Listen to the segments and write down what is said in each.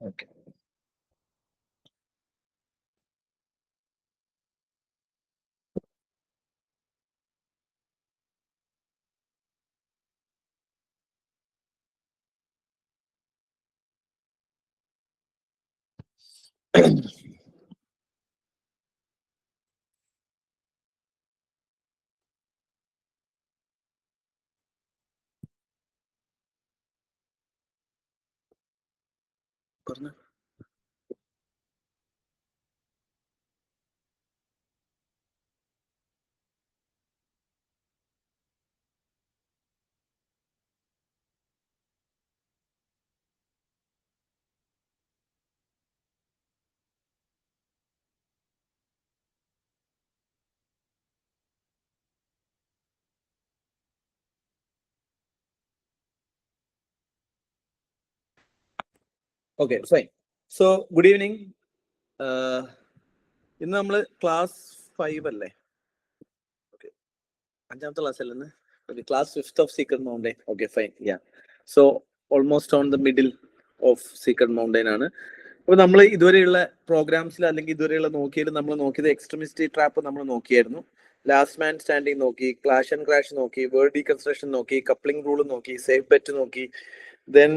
Okay. Okay, fine. So, good evening. ഇന്ന് നമ്മൾ class 5 അല്ലേ? ഓക്കെ, 5ാമത്തെ ക്ലാസ് അല്ലെന്ന്. Okay, class 5th of secret mountain. Okay, fine. Yeah, so almost on the middle of secret mountain ആണ്. അപ്പോൾ നമ്മൾ ഇതുവരെയുള്ള പ്രോഗ്രാംസിൽ അല്ലെങ്കിൽ ഇതുവരെയുള്ള നമ്മൾ നോക്കിയത് എക്സ്ട്രീമിസ്റ്റ് ട്രാപ്പ് നമ്മൾ നോക്കിയായിരുന്നു. ലാസ്റ്റ് മാൻ സ്റ്റാൻഡിങ് നോക്കി, ക്ലാഷ് ആൻഡ് ക്രാഷ് നോക്കി, വേർഡ് ഡീകൺസ്ട്രക്ഷൻ നോക്കി, കപ്ലിംഗ് റൂൾ നോക്കി, സേഫ് ബെറ്റ് നോക്കി. ദെൻ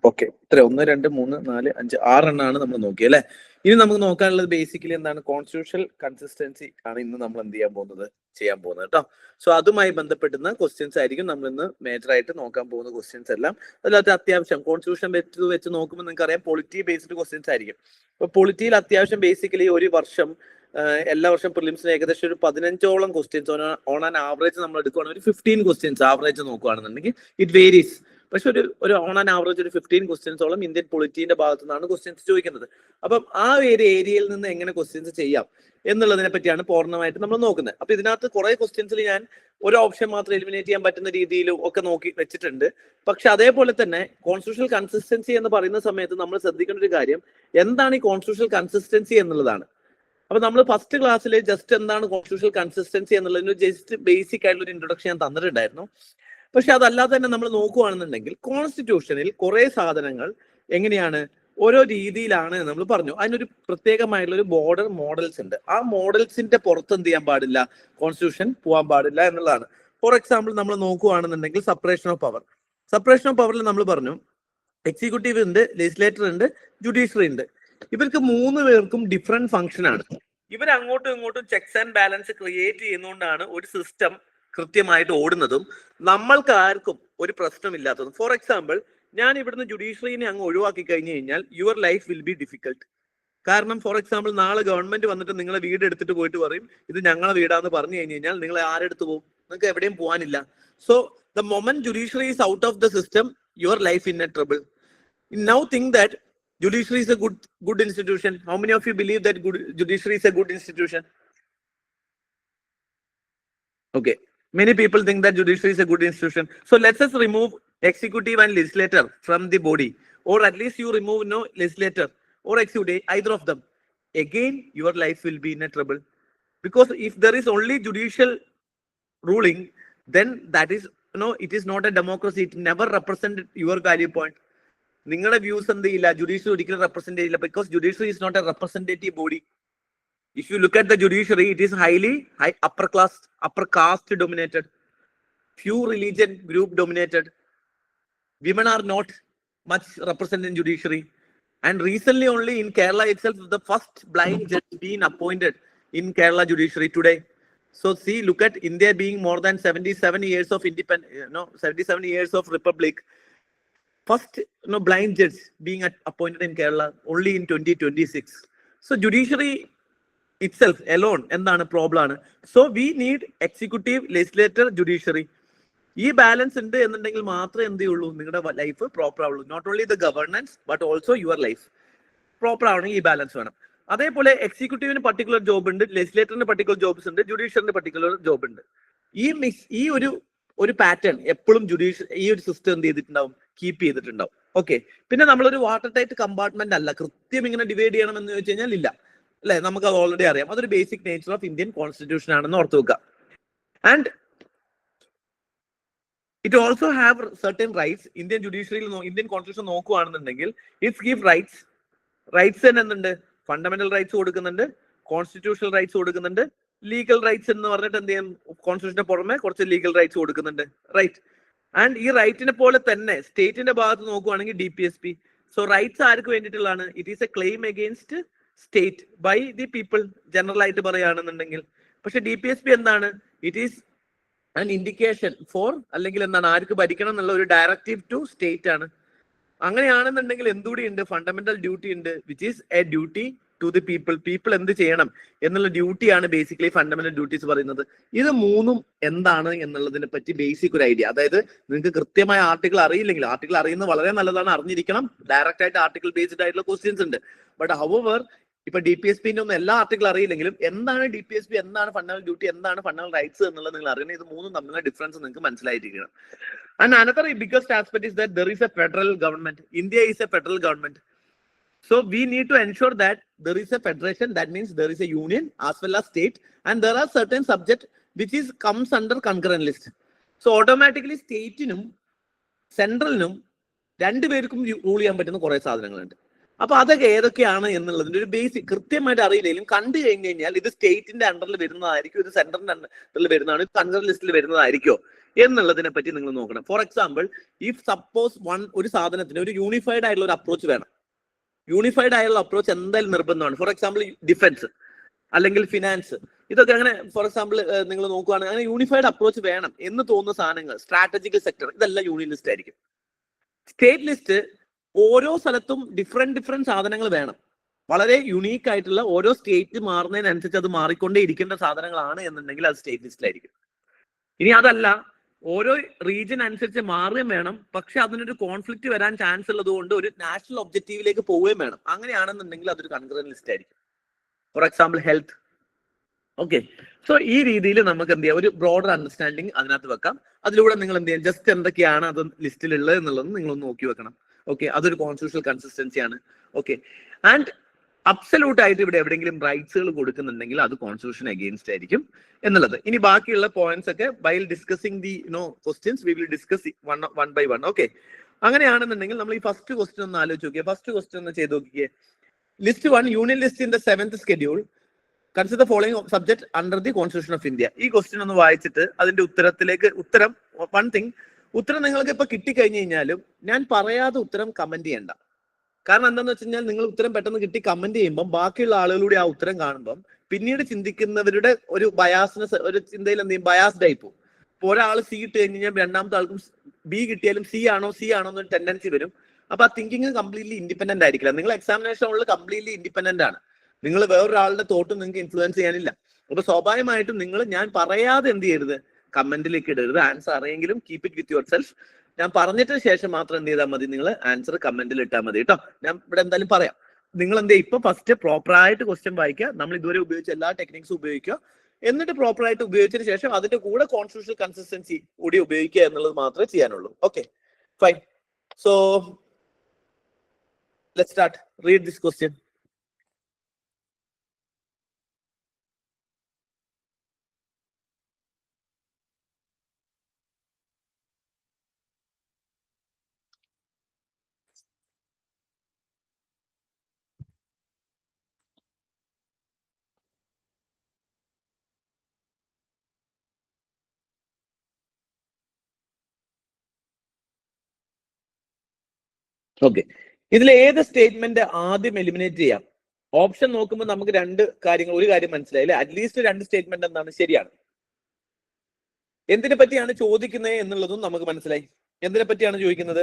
ഓക്കെ, ഇത്ര 1, 2, 3, 4, 5, 6 എണ്ണമാണ് നമ്മൾ നോക്കിയത് അല്ലെ. ഇനി നമുക്ക് നോക്കാനുള്ളത് ബേസിക്കലി എന്താണ്? കോൺസ്റ്റിറ്റ്യൂഷണൽ കൺസിസ്റ്റൻസി ആണ് ഇന്ന് നമ്മൾ എന്ത് ചെയ്യാൻ പോകുന്നത് കേട്ടോ. സോ അതുമായി ബന്ധപ്പെടുന്ന ക്വസ്റ്റ്യൻസ് ആയിരിക്കും നമ്മൾ ഇന്ന് മേജർ ആയിട്ട് നോക്കാൻ പോകുന്ന ക്വസ്റ്റ്യൻസ് എല്ലാം. അതിനകത്ത് അത്യാവശ്യം കോൺസ്റ്റിറ്റ്യൂഷൻ വെച്ച് നോക്കുമ്പോൾ നിങ്ങൾക്ക് അറിയാം പൊളിറ്റി ബേസ്ഡ് ക്വസ്റ്റ്യൻസ് ആയിരിക്കും. അപ്പൊ പൊളിറ്റിയിൽ അത്യാവശ്യം ബേസിക്കലി ഒരു വർഷം എല്ലാ വർഷം പ്രിലിംസിന് ഏകദേശം ഒരു 15ഓളം ക്വസ്റ്റ്യൻസ് ഓൺ ആൻ ആവറേജ് നമ്മൾ എടുക്കുകയാണെങ്കിൽ ഒരു 15 ക്വസ്റ്റ്യൻസ് ആവറേജ് നോക്കുകയാണെന്നുണ്ടെങ്കിൽ ഇറ്റ് വേരീസ്. പക്ഷെ ഒരു ഓൺ ആൻ ആവറേജ് ഒരു 15 ക്വസ്റ്റ്യൻസോളം ഇന്ത്യൻ പൊളിറ്റിന്റെ ഭാഗത്തു നിന്നാണ് ക്വസ്റ്റ്യൻസ് ചോദിക്കുന്നത്. അപ്പം ആ ഒരു ഏരിയയിൽ നിന്ന് എങ്ങനെ ക്വസ്റ്റ്യൻസ് ചെയ്യാം എന്നുള്ളതിനെ പറ്റിയാണ് പൂർണ്ണമായിട്ട് നമ്മൾ നോക്കുന്നത്. അപ്പൊ ഇതിനകത്ത് കുറെ ക്വസ്റ്റ്യൻസിൽ ഞാൻ ഒരു ഓപ്ഷൻ മാത്രം എലിമിനേറ്റ് ചെയ്യാൻ പറ്റുന്ന രീതിയിലും ഒക്കെ നോക്കി വെച്ചിട്ടുണ്ട്. പക്ഷെ അതേപോലെ തന്നെ കോൺസ്റ്റിറ്റ്യൂഷണൽ കൺസിസ്റ്റൻസി എന്ന് പറയുന്ന സമയത്ത് നമ്മൾ ശ്രദ്ധിക്കേണ്ട ഒരു കാര്യം എന്താണ് ഈ കോൺസ്റ്റിറ്റ്യൂഷണൽ കൺസിസ്റ്റൻസി എന്നുള്ളതാണ്. അപ്പൊ നമ്മൾ ഫസ്റ്റ് ക്ലാസ്സിൽ ജസ്റ്റ് എന്താണ് കോൺസ്റ്റിറ്റ്യൂഷണൽ കൺസിസ്റ്റൻസി എന്നുള്ളതിന് ജസ്റ്റ് ബേസിക് ആയിട്ടുള്ള ഒരു ഇൻട്രൊഡക്ഷൻ ഞാൻ തന്നിട്ടുണ്ടായിരുന്നു. പക്ഷെ അതല്ലാതെ തന്നെ നമ്മൾ നോക്കുകയാണെന്നുണ്ടെങ്കിൽ കോൺസ്റ്റിറ്റ്യൂഷനിൽ കുറെ സാധനങ്ങൾ എങ്ങനെയാണ് ഓരോ രീതിയിലാണ് നമ്മൾ പറഞ്ഞു. അതിനൊരു പ്രത്യേകമായിട്ടുള്ള ഒരു ബോർഡർ മോഡൽസ് ഉണ്ട്. ആ മോഡൽസിന്റെ പുറത്ത് എന്ത് ചെയ്യാൻ പാടില്ല, കോൺസ്റ്റിറ്റ്യൂഷൻ പോകാൻ പാടില്ല എന്നുള്ളതാണ്. ഫോർ എക്സാമ്പിൾ നമ്മൾ നോക്കുകയാണെന്നുണ്ടെങ്കിൽ സെപ്പറേഷൻ ഓഫ് പവറിൽ നമ്മൾ പറഞ്ഞു എക്സിക്യൂട്ടീവ് ഉണ്ട്, ലെജിസ്ലേറ്റർ ഉണ്ട്, ജുഡീഷ്യറി ഉണ്ട്. ഇവർക്ക് 3 പേർക്കും ഡിഫറെന്റ് ഫംഗ്ഷൻ ആണ്. ഇവർ അങ്ങോട്ടും ഇങ്ങോട്ടും ചെക്സ് ആൻഡ് ബാലൻസ് ക്രിയേറ്റ് ചെയ്യുന്നതുകൊണ്ടാണ് ഒരു സിസ്റ്റം കൃത്യമായിട്ട് ഓടുന്നതും നമ്മൾക്ക് ആർക്കും ഒരു പ്രശ്നമില്ലാത്തതും. ഫോർ എക്സാമ്പിൾ, ഞാൻ ഇവിടുന്ന് ജുഡീഷ്യറിനെ അങ്ങ് ഒഴിവാക്കി കഴിഞ്ഞു കഴിഞ്ഞാൽ your life will be difficult. കാരണം ഫോർ എക്സാമ്പിൾ നാളെ ഗവൺമെന്റ് വന്നിട്ട് നിങ്ങളെ വീട് എടുത്തിട്ട് പോയിട്ട് പറയും ഇത് ഞങ്ങളെ വീടാന്ന് പറഞ്ഞു കഴിഞ്ഞു കഴിഞ്ഞാൽ നിങ്ങൾ ആരെടുത്ത് പോകും? നിങ്ങൾക്ക് എവിടെയും പോകാനില്ല. So the moment judiciary is out of the system, your life in a trouble. Now think that judiciary is a good institution. How many of you believe that judiciary is a good institution? Okay, many people think that judiciary is a good institution. So let's just remove executive and legislator from the body, or at least you remove no legislator or executive, either of them. Again, your life will be in a trouble, because if there is only judicial ruling, then that is it is not a democracy. It never represents your value point. നിങ്ങളുടെ views എന്ത് ചെയ്യില്ല, judiciary ഒരിക്കലും represent ചെയ്യില്ല. Because judiciary is not a representative body. If you look at the judiciary, it is highly upper caste dominated, few religion group dominated. Women are not much represented in judiciary. And recently only in Kerala itself, the first blind judge being appointed in Kerala judiciary today. So see, look at India being more than 77 years of 77 years of republic. First blind judge being appointed in Kerala only in 2026. So judiciary itself alone എന്താണ് problem ആണ്. So we need executive, legislator, judiciary. ഈ balance ഉണ്ട് എന്നുണ്ടെങ്കിൽ മാത്രമേ എന്ത് ചെയ്യുള്ളൂ, നിങ്ങളുടെ life proper ആവുള്ളൂ. Not only the governance but also your life proper ആവണമെങ്കിൽ ഈ ബാലൻസ് വേണം. അതേപോലെ എക്സിക്യൂട്ടീവിന് പർട്ടിക്കുലർ ജോബ് ഉണ്ട്, ലെജിസ്ലേറ്ററിന് പർട്ടിക്കുലർ ജോബ്സ് ഉണ്ട്, ജുഡീഷ്യറിന് പർട്ടിക്കുലർ ജോബ് ഉണ്ട്. ഈ ഒരു പാറ്റേൺ എപ്പോഴും ഈ ഒരു സിസ്റ്റം എന്ത് ചെയ്തിട്ടുണ്ടാവും, കീപ്പ് ചെയ്തിട്ടുണ്ടാവും. ഓക്കെ, പിന്നെ നമ്മളൊരു വാട്ടർ ടൈറ്റ് കമ്പാർട്ട്മെന്റ് അല്ല. കൃത്യം ഇങ്ങനെ ഡിവൈഡ് ചെയ്യണം എന്ന് ചോദിച്ചു കഴിഞ്ഞാൽ ഇല്ല, അല്ലെ? നമുക്ക് അത് ഓൾറെഡി അറിയാം. അതൊരു basic nature of Indian constitution ആണെന്ന് ഓർത്ത് വെക്കുക. And it also have certain rights. Indian ജുഡീഷ്യറിയിൽ ഇന്ത്യൻ കോൺസ്റ്റിറ്റ്യൂഷൻ നോക്കുകയാണെന്നുണ്ടെങ്കിൽ ഇറ്റ്സ് ഗിവ് റൈറ്റ്സ്. റൈറ്റ്സ് തന്നെ എന്തുണ്ട്? ഫണ്ടമെന്റൽ റൈറ്റ്സ് കൊടുക്കുന്നുണ്ട്, കോൺസ്റ്റിറ്റ്യൂഷണൽ റൈറ്റ്സ് കൊടുക്കുന്നുണ്ട്, ലീഗൽ റൈറ്റ്സ് എന്ന് പറഞ്ഞിട്ട് എന്ത് ചെയ്യും, കോൺസ്റ്റിറ്റ്യൂഷന്റെ പുറമെ കുറച്ച് ലീഗൽ റൈറ്റ്സ് കൊടുക്കുന്നുണ്ട്, റൈറ്റ്. ആൻഡ് ഈ റൈറ്റിനെ പോലെ തന്നെ സ്റ്റേറ്റിന്റെ ഭാഗത്ത് നോക്കുവാണെങ്കിൽ DPSP. സോ റൈറ്റ്സ് ആർക്ക് വേണ്ടിയിട്ടുള്ളതാണ്? It is a claim against state by the people, general ആയിട്ട് പറയുകയാണെന്നുണ്ടെങ്കിൽ. പക്ഷെ DPSP എന്താണ്? It is an indication for, അല്ലെങ്കിൽ എന്താണ്, ആർക്ക് ഭരിക്കണം എന്നുള്ള ഒരു ഡയറക്റ്റീവ് ടു സ്റ്റേറ്റ് ആണ്. അങ്ങനെയാണെന്നുണ്ടെങ്കിൽ എന്തുകൂടി ഉണ്ട്? ഫണ്ടമെന്റൽ ഡ്യൂട്ടി ഉണ്ട്, which is a duty to the people. People എന്ത് ചെയ്യണം എന്നുള്ള ഡ്യൂട്ടിയാണ് ബേസിക്കലി ഫണ്ടമെന്റൽ ഡ്യൂട്ടീസ് പറയുന്നത്. ഇത് മൂന്നും എന്താണ് എന്നുള്ളതിനെ പറ്റി ബേസിക് ഒരു ഐഡിയ. അതായത് നിങ്ങൾക്ക് കൃത്യമായ ആർട്ടിക്കിൾ അറിയില്ലെങ്കിൽ, ആർട്ടിക്കിൾ അറിയുന്നത് വളരെ നല്ലതാണ്, അറിഞ്ഞിരിക്കണം. ഡയറക്റ്റ് ആയിട്ട് ആർട്ടിക്കിൾ ബേസ്ഡ് ആയിട്ടുള്ള ക്വസ്റ്റ്യൻസ് ഉണ്ട്. ബട്ട് ഹൗവർ ഇപ്പൊ DPSPന്റെ ഒന്നും എല്ലാ ആർട്ടിക്കിൾ അറിയില്ലെങ്കിലും എന്താണ് DPSP, എന്താണ് ഫണ്ടമെന്റൽ ഡ്യൂട്ടി, എന്താണ് ഫണ്ടമെന്റൽ റൈറ്റ്സ് എന്നുള്ളത് നിങ്ങൾ അറിയണം. ഇത് മൂന്നും തമ്മിലുള്ള ഡിഫറൻസ് നിങ്ങൾക്ക് മനസ്സിലായിരിക്കണം. And another biggest aspect is that there is a federal government. India is a federal government. So we need to ensure that there is a federation. That means there is a union as well as state, and there are certain subjects which is comes under concurrent list. So automatically സ്റ്റേറ്റിനും സെൻട്രലിനും രണ്ടുപേർക്കും rule ചെയ്യാൻ പറ്റുന്ന കുറെ സാധനങ്ങളുണ്ട്. അപ്പൊ അതൊക്കെ ഏതൊക്കെയാണ് എന്നുള്ളതിന്റെ ഒരു ബേസിക് കൃത്യമായിട്ട് അറിയില്ലെങ്കിലും കണ്ടു കഴിഞ്ഞു കഴിഞ്ഞാൽ ഇത് സ്റ്റേറ്റിന്റെ അണ്ടറിൽ വരുന്നതായിരിക്കും, ഇത് സെൻട്രലിന്റെ അണ്ടറിൽ വരുന്നതാണ്, ഇത് കൺകറന്റ് ലിസ്റ്റിൽ വരുന്നതായിരിക്കോ എന്നുള്ളതിനെ പറ്റി നിങ്ങൾ നോക്കണം. ഫോർ എക്സാമ്പിൾ, ഇഫ് സപ്പോസ് ഒരു സാധനത്തിന് ഒരു യൂണിഫൈഡ് ആയിട്ടുള്ള ഒരു അപ്രോച്ച് വേണം. യൂണിഫൈഡ് ആയിട്ടുള്ള അപ്രോച്ച് എന്തായാലും നിർബന്ധമാണ്. ഫോർ എക്സാമ്പിൾ ഡിഫൻസ് അല്ലെങ്കിൽ ഫിനാൻസ്, ഇതൊക്കെ അങ്ങനെ ഫോർ എക്സാമ്പിൾ നിങ്ങൾ നോക്കുകയാണെങ്കിൽ അങ്ങനെ യൂണിഫൈഡ് അപ്രോച്ച് വേണം എന്ന് തോന്നുന്ന സാധനങ്ങൾ, സ്ട്രാറ്റജിക്കൽ സെക്ടർ, ഇതെല്ലാം യൂണിയൻ ലിസ്റ്റ് ആയിരിക്കും. സ്റ്റേറ്റ് ലിസ്റ്റ് ഓരോ സ്ഥലത്തും ഡിഫറെന്റ് സാധനങ്ങൾ വേണം. വളരെ യുണീക്ക് ആയിട്ടുള്ള, ഓരോ സ്റ്റേറ്റ് മാറുന്നതിനനുസരിച്ച് അത് മാറിക്കൊണ്ടേ ഇരിക്കേണ്ട സാധനങ്ങളാണ് എന്നുണ്ടെങ്കിൽ അത് സ്റ്റേറ്റ് ലിസ്റ്റിലായിരിക്കും. ഇനി അതല്ല, ഓരോ റീജിയൻ അനുസരിച്ച് മാറുകയും വേണം, പക്ഷെ അതിനൊരു കോൺഫ്ലിക്റ്റ് വരാൻ ചാൻസ് ഉള്ളത് കൊണ്ട് ഒരു നാഷണൽ ഒബ്ജക്റ്റീവിലേക്ക് പോവുകയും വേണം. അങ്ങനെയാണെന്നുണ്ടെങ്കിൽ അതൊരു കൺകറന്റ് ലിസ്റ്റ് ആയിരിക്കും. For example health. Okay, so ഈ രീതിയിൽ നമുക്ക് എന്ത് ചെയ്യാം, ഒരു ബ്രോഡർ അണ്ടർസ്റ്റാൻഡിങ് അതിനകത്ത് വെക്കാം. അതിലൂടെ നിങ്ങൾ എന്ത് ചെയ്യാം, ജസ്റ്റ് എന്തൊക്കെയാണ് അത് ലിസ്റ്റിലുള്ളത് എന്നുള്ളത് നിങ്ങളൊന്ന് നോക്കി വെക്കണം. ഓക്കെ, അതൊരു കോൺസ്റ്റിറ്റ്യൂഷണൽ കൺസിസ്റ്റൻസി ആണ്. ഓക്കെ, ആൻഡ് അബ്സല്യൂട്ട് ആയിട്ട് ഇവിടെ എവിടെയെങ്കിലും റൈറ്റ്സുകൾ കൊടുക്കുന്നുണ്ടെങ്കിൽ അത് കോൺസ്റ്റിറ്റ്യൂഷൻ അഗെയിൻസ്റ്റ് ആയിരിക്കും എന്നുള്ളത്. ഇനി ബാക്കിയുള്ള പോയിന്റ്സ് ഒക്കെ while discussing the questions we will discuss one by one. Okay, അങ്ങനെയാണെന്നുണ്ടെങ്കിൽ നമ്മൾ ഈ ഫസ്റ്റ് ക്വസ്റ്റ്യൻ ഒന്ന് ആലോചിച്ച് നോക്കിയേ. ഫസ്റ്റ് ക്വസ്റ്റ്യൻ ഒന്ന് ചെയ്ത് നോക്കിയേ. List 1, union list in the 7th schedule, consider the following subject under the constitution of India. ഈ ക്വസ്റ്റ്യൻ ഒന്ന് വായിച്ചിട്ട് അതിന്റെ ഉത്തരം വൺ തിങ്, ഉത്തരം നിങ്ങൾക്ക് ഇപ്പൊ കിട്ടിക്കഴിഞ്ഞു കഴിഞ്ഞാലും ഞാൻ പറയാതെ ഉത്തരം കമന്റ് ചെയ്യണ്ട. കാരണം എന്താന്ന് വെച്ച് കഴിഞ്ഞാൽ നിങ്ങൾ ഉത്തരം പെട്ടെന്ന് കിട്ടി കമന്റ് ചെയ്യുമ്പോൾ ബാക്കിയുള്ള ആളുകളുടെ ആ ഉത്തരം കാണുമ്പോൾ പിന്നീട് ചിന്തിക്കുന്നവരുടെ ഒരു ബയാസ്നെസ്, ഒരു ചിന്തയിൽ എന്ത് ചെയ്യും, ബയാസ്ഡ് ആയി പോകും. ഇപ്പൊ ഒരാൾ സി ഇട്ട് കഴിഞ്ഞ് കഴിഞ്ഞാൽ രണ്ടാമത്തെ ആൾക്കും ബി കിട്ടിയാലും സി ആണോ എന്നൊരു ടെൻഡൻസി വരും. അപ്പൊ ആ തിങ്കിങ് കംപ്ലീറ്റ്ലി ഇൻഡിപെൻഡന്റ് ആയിരിക്കില്ല. നിങ്ങൾ എക്സാമിനേഷനിൽ കംപ്ലീറ്റ്ലി ഇൻഡിപെൻഡന്റ് ആണ്. നിങ്ങൾ വേറൊരാളുടെ തോട്ടും നിങ്ങൾക്ക് ഇൻഫ്ലുവൻസ് ചെയ്യാനില്ല. അപ്പൊ സ്വാഭാവികമായിട്ടും നിങ്ങൾ ഞാൻ പറയാതെ എന്ത് ചെയ്യരുത്, കമന്റിലേക്ക് ഇടരുത്. ആൻസർ അറിയെങ്കിലും keep it with yourself. ഞാൻ പറഞ്ഞിട്ട് ശേഷം മാത്രം എന്ത് ചെയ്താൽ മതി, നിങ്ങൾ ആൻസർ കമന്റിൽ ഇട്ടാൽ മതി കേട്ടോ. ഞാൻ ഇവിടെ എന്തായാലും പറയാം. നിങ്ങൾ എന്ത് ചെയ്യും, ഇപ്പൊ ഫസ്റ്റ് പ്രോപ്പറായിട്ട് ക്വസ്റ്റ്യൻ വായിക്കുക, നമ്മൾ ഇതുവരെ ഉപയോഗിച്ച എല്ലാ ടെക്നിക്സും ഉപയോഗിക്കുക, എന്നിട്ട് പ്രോപ്പറായിട്ട് ഉപയോഗിച്ചതിന് ശേഷം അതിന്റെ കൂടെ കോൺസ്റ്റിറ്റ്യൂഷണൽ കൺസിസ്റ്റൻസി കൂടി ഉപയോഗിക്കുക എന്നുള്ളത് മാത്രമേ ചെയ്യാനുള്ളൂ. Okay, fine. So let's start. Read this question. Okay, ഇതിൽ ഏത് സ്റ്റേറ്റ്മെന്റ് ആദ്യം എലിമിനേറ്റ് ചെയ്യാം? ഓപ്ഷൻ നോക്കുമ്പോൾ നമുക്ക് ഒരു കാര്യം മനസ്സിലായില്ലേ, അറ്റ്ലീസ്റ്റ് 2 സ്റ്റേറ്റ്മെന്റ് എന്താണ് ശരിയാണ്. എന്തിനെ പറ്റിയാണ് ചോദിക്കുന്നത് എന്നുള്ളതും നമുക്ക് മനസ്സിലായി. എന്തിനെ പറ്റിയാണ് ചോദിക്കുന്നത്?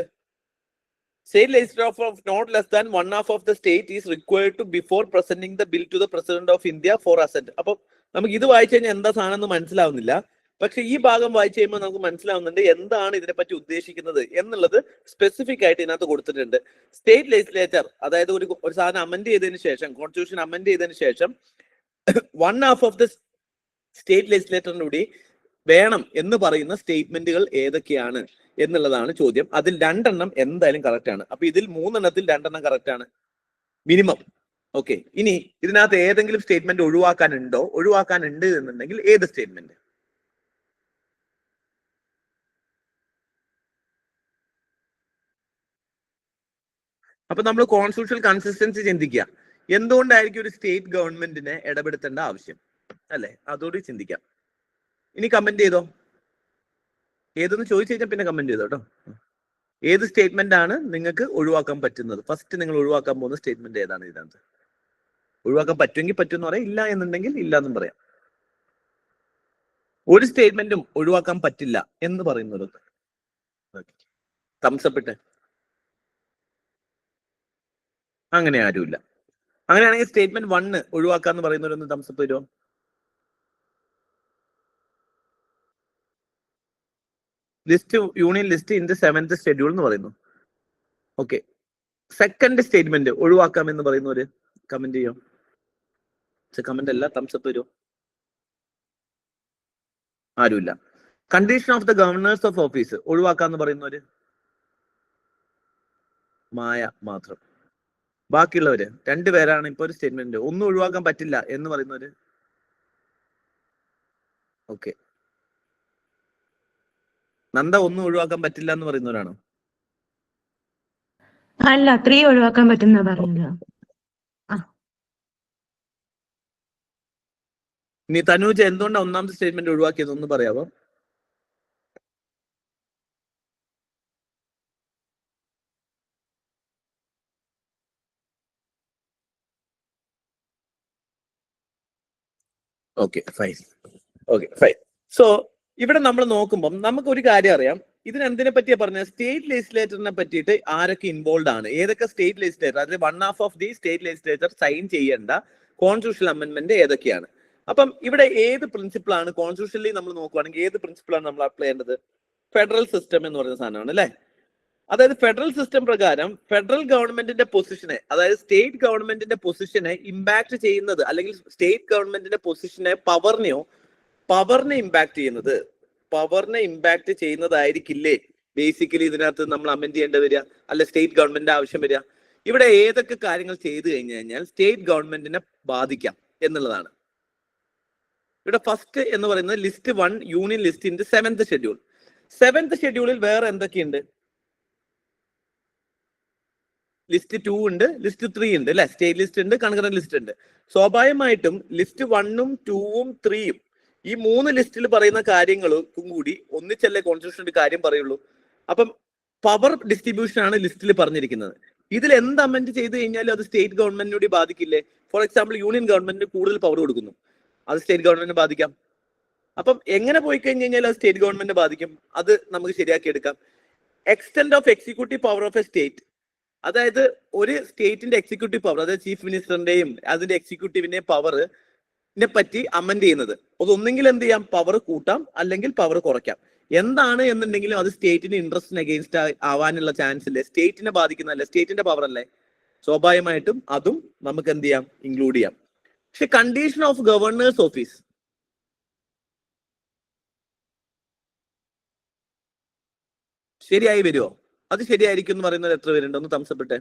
State legislature of not less than 1/2 of the state is required to before presenting the bill to the President of India for assent. അപ്പൊ നമുക്ക് ഇത് വായിച്ചു കഴിഞ്ഞാൽ എന്താ സാധനം എന്ന് മനസ്സിലാവുന്നില്ല. പക്ഷെ ഈ ഭാഗം വായിച്ചു കഴിയുമ്പോൾ നമുക്ക് മനസ്സിലാവുന്നുണ്ട് എന്താണ് ഇതിനെപ്പറ്റി ഉദ്ദേശിക്കുന്നത് എന്നുള്ളത് സ്പെസിഫിക് ആയിട്ട് ഇതിനകത്ത് കൊടുത്തിട്ടുണ്ട്. സ്റ്റേറ്റ് ലെജിസ്ലേച്ചർ, അതായത് ഒരു സാധനം അമെൻഡ് ചെയ്തതിനു ശേഷം, കോൺസ്റ്റിറ്റ്യൂഷൻ അമെൻഡ് ചെയ്തതിനു ശേഷം 1/2 of the സ്റ്റേറ്റ് ലെജിസ്ലേറ്ററിന്റെ കൂടി വേണം എന്ന് പറയുന്ന സ്റ്റേറ്റ്മെന്റുകൾ ഏതൊക്കെയാണ് എന്നുള്ളതാണ് ചോദ്യം. അതിൽ 2 എന്തായാലും കറക്റ്റ് ആണ്. അപ്പൊ ഇതിൽ 3 2 കറക്റ്റ് ആണ് മിനിമം. ഓക്കെ, ഇനി ഇതിനകത്ത് ഏതെങ്കിലും സ്റ്റേറ്റ്മെന്റ് ഒഴിവാക്കാനുണ്ട് എന്നുണ്ടെങ്കിൽ ഏത് സ്റ്റേറ്റ്മെന്റ്? അപ്പൊ നമ്മൾ കോൺസ്റ്റിറ്റ്യൂഷണൽ കൺസിസ്റ്റൻസി ചിന്തിക്കുക. എന്തുകൊണ്ടായിരിക്കും ഒരു സ്റ്റേറ്റ് ഗവൺമെന്റിനെ ഇടപെടുത്തേണ്ട ആവശ്യം, അല്ലെ? അതോട് ചിന്തിക്കാം. ഇനി കമന്റ് ചെയ്തോ, ഏതെന്ന് ചോദിച്ചു കഴിഞ്ഞാൽ പിന്നെ കമന്റ് ചെയ്തോ കേട്ടോ. ഏത് സ്റ്റേറ്റ്മെന്റ് ആണ് നിങ്ങൾക്ക് ഒഴിവാക്കാൻ പറ്റുന്നത്? ഫസ്റ്റ് നിങ്ങൾ ഒഴിവാക്കാൻ പോകുന്ന സ്റ്റേറ്റ്മെന്റ് ഏതാണ്? ഇതിനകത്ത് ഒഴിവാക്കാൻ പറ്റുമെങ്കിൽ പറ്റും എന്ന് പറയാം, ഇല്ല എന്നുണ്ടെങ്കിൽ ഇല്ല എന്നും പറയാം. ഒരു സ്റ്റേറ്റ്മെന്റും ഒഴിവാക്കാൻ പറ്റില്ല എന്ന് പറയുന്നത് തംസപ്പെട്ട്. അങ്ങനെ ആരുമില്ല. അങ്ങനെയാണെങ്കിൽ സ്റ്റേറ്റ്മെന്റ് 1 ഒഴിവാക്കാന്ന് പറയുന്നവരൊന്ന് തംസപ്പ് വരുമോ? List union list in the 7th schedule എന്ന് പറയുന്നു. ഓക്കെ, സെക്കൻഡ് സ്റ്റേറ്റ്മെന്റ് ഒഴിവാക്കാം എന്ന് പറയുന്നവര് കമന്റ് ചെയ്യോ? കമന്റ് അല്ല, തംസപ്പ് വരുമോ? ആരുമില്ല. Condition of the governors of office ഒഴിവാക്കാന്ന് പറയുന്നവര് മായ മാത്രം. ബാക്കിയുള്ളവര് 2 പേരാണ് ഇപ്പൊ ഒരു സ്റ്റേറ്റ്മെന്റ്. ഒന്നും ഒഴിവാക്കാൻ പറ്റില്ല എന്ന് പറയുന്നവര് ഓക്കെ. നന്ദ ഒന്നും ഒഴിവാക്കാൻ പറ്റില്ല എന്ന് പറയുന്നവരാണോ? അല്ല, 3 ഒഴിവാക്കാൻ പറ്റുന്ന പറഞ്ഞത്. ഇനി തനൂജ എന്തുകൊണ്ടാണ് ഒന്നാമത്തെ സ്റ്റേറ്റ്മെന്റ് ഒഴിവാക്കിയത് ഒന്ന് പറയാമോ? Okay fine. Okay fine. So ഇവിടെ നമ്മൾ നോക്കുമ്പോൾ നമുക്ക് ഒരു കാര്യം അറിയാം. ഇതിന് എന്തിനെ പറ്റിയാ പറഞ്ഞത്? സ്റ്റേറ്റ് ലെജിസ്ലേറ്ററിനെ പറ്റിയിട്ട് ആരൊക്കെ ഇൻവോൾവ് ആണ്, ഏതൊക്കെ സ്റ്റേറ്റ് ലെജിസ്ലേറ്റർ, അതായത് 1/2 of the state legislature sign ചെയ്യേണ്ട കോൺസ്റ്റിറ്റ്യൂഷണൽ അമെന്റ്മെന്റ് ഏതൊക്കെയാണ്. അപ്പം ഇവിടെ ഏത് പ്രിൻസിപ്പിൾ ആണ് കോൺസ്റ്റിറ്റ്യൂഷനിൽ നമ്മൾ നോക്കുവാണെങ്കിൽ ഏത് പ്രിൻസിപ്പിൾ ആണ് നമ്മൾ അപ്ലൈ ചെയ്യേണ്ടത്? ഫെഡറൽ സിസ്റ്റം എന്ന് പറയുന്ന സാധനമാണ് അല്ലെ. അതായത് ഫെഡറൽ സിസ്റ്റം പ്രകാരം ഫെഡറൽ ഗവൺമെന്റിന്റെ പൊസിഷനെ, അതായത് സ്റ്റേറ്റ് ഗവൺമെന്റിന്റെ പൊസിഷനെ ഇമ്പാക്ട് ചെയ്യുന്നത്, അല്ലെങ്കിൽ സ്റ്റേറ്റ് ഗവൺമെന്റിന്റെ പൊസിഷനെ പവറിനെ ഇമ്പാക്ട് ചെയ്യുന്നതായിരിക്കില്ലേ ബേസിക്കലി ഇതിനകത്ത് നമ്മൾ അമെന്റ് ചെയ്യേണ്ടി വരിക, അല്ലെ സ്റ്റേറ്റ് ഗവൺമെന്റിന്റെ ആവശ്യം വരിക. ഇവിടെ ഏതൊക്കെ കാര്യങ്ങൾ ചെയ്തു കഴിഞ്ഞാൽ സ്റ്റേറ്റ് ഗവൺമെന്റിനെ ബാധിക്കാം എന്നുള്ളതാണ്. ഇവിടെ ഫസ്റ്റ് എന്ന് പറയുന്നത് list 1 union list in 7th schedule. 7th ഷെഡ്യൂളിൽ വേറെ എന്തൊക്കെയുണ്ട്? ലിസ്റ്റ് 2 ഉണ്ട്, ലിസ്റ്റ് 3 ഉണ്ട് അല്ലെ, സ്റ്റേറ്റ് ലിസ്റ്റ് ഉണ്ട്, കൺകറന്റ് ലിസ്റ്റ് ഉണ്ട്. സ്വാഭാവികമായിട്ടും ലിസ്റ്റ് 1ഉം 2ഉം 3ഉം ഈ 3 ലിസ്റ്റിൽ പറയുന്ന കാര്യങ്ങൾക്കും കൂടി ഒന്നിച്ചല്ലേ കോൺസ്റ്റിറ്റ്യൂഷൻ ഒരു കാര്യം പറയുള്ളൂ. അപ്പം പവർ ഡിസ്ട്രിബ്യൂഷൻ ആണ് ലിസ്റ്റിൽ പറഞ്ഞിരിക്കുന്നത്. ഇതിൽ എന്ത് അമെന്റ് ചെയ്ത് കഴിഞ്ഞാലും അത് സ്റ്റേറ്റ് ഗവൺമെന്റിനോട് ബാധിക്കില്ലേ? ഫോർ എക്സാമ്പിൾ യൂണിയൻ ഗവൺമെന്റിന് കൂടുതൽ പവർ കൊടുക്കുന്നു, അത് സ്റ്റേറ്റ് ഗവൺമെന്റിനെ ബാധിക്കാം. അപ്പം എങ്ങനെ പോയി കഴിഞ്ഞ് കഴിഞ്ഞാൽ അത് സ്റ്റേറ്റ് ഗവൺമെന്റിനെ ബാധിക്കും, അത് നമുക്ക് ശരിയാക്കി എടുക്കാം. Extent of executive power of A state, അതായത് ഒരു സ്റ്റേറ്റിന്റെ എക്സിക്യൂട്ടീവ് പവർ, അതായത് ചീഫ് മിനിസ്റ്ററിന്റെയും അതിന്റെ എക്സിക്യൂട്ടീവിന്റെ പവറിനെ പറ്റി അമെന്റ് ചെയ്യുന്നത്. അതൊന്നെങ്കിൽ എന്ത് ചെയ്യാം, പവർ കൂട്ടാം അല്ലെങ്കിൽ പവർ കുറയ്ക്കാം. എന്താണ് എന്നുണ്ടെങ്കിലും അത് സ്റ്റേറ്റിന് ഇൻട്രസ്റ്റിന് അഗെയിൻസ്റ്റ് ആവാനുള്ള ചാൻസ് ഇല്ലേ, സ്റ്റേറ്റിനെ ബാധിക്കുന്നതല്ലേ, സ്റ്റേറ്റിന്റെ പവർ അല്ലേ, സ്വാഭാവികമായിട്ടും അതും നമുക്ക് എന്ത് ചെയ്യാം, ഇൻക്ലൂഡ് ചെയ്യാം. പക്ഷെ കണ്ടീഷൻ ഓഫ് ഗവർണേഴ്സ് ഓഫീസ് ശരിയായി വരുമോ? അത് ശരിയായിരിക്കും എന്ന് പറയുന്നത് എത്ര പേരുണ്ട്? ഒന്ന് തംസപ്പെട്ടെ.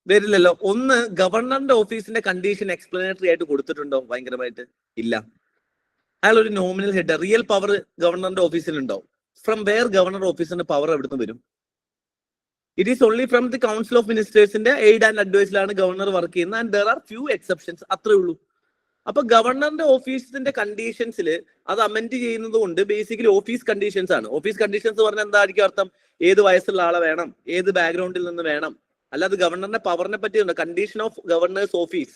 വരില്ലല്ലോ. ഒന്ന്, ഗവർണറിന്റെ ഓഫീസിന്റെ കണ്ടീഷൻ എക്സ്പ്ലനേറ്ററി ആയിട്ട് കൊടുത്തിട്ടുണ്ടോ? ഭയങ്കരമായിട്ട് ഇല്ല. അയാൾ ഒരു നോമിനൽ ഹെഡ്, റിയൽ പവർ ഗവർണറിന്റെ ഓഫീസിലുണ്ടോ? ഫ്രം വെയർ ഗവർണർ ഓഫീസിന്റെ പവർ എവിടുന്ന് വരും? It is only from the council of മിനിസ്റ്റേഴ്സിന്റെ എയ്ഡ് ആൻഡ് അഡ്വൈസിലാണ് ഗവർണർ വർക്ക് ചെയ്യുന്നത്. And there are few exceptions, അത്രേ ഉള്ളൂ. അപ്പൊ ഗവർണറിന്റെ ഓഫീസിന്റെ കണ്ടീഷൻസിൽ അത് അമെന്റ് ചെയ്യുന്നത് കൊണ്ട് ബേസിക്കലി ഓഫീസ് കണ്ടീഷൻസ് ആണ്. ഓഫീസ് കണ്ടീഷൻസ് പറഞ്ഞാൽ എന്തായിരിക്കും അർത്ഥം? ഏത് വയസ്സുള്ള ആളെ വേണം, ഏത് ബാക്ക്ഗ്രൗണ്ടിൽ നിന്ന് വേണം, അല്ലാതെ ഗവർണറിന്റെ പവറിനെ പറ്റിയുണ്ട്. കണ്ടീഷൻ ഓഫ് ഗവർണേഴ്സ് ഓഫീസ്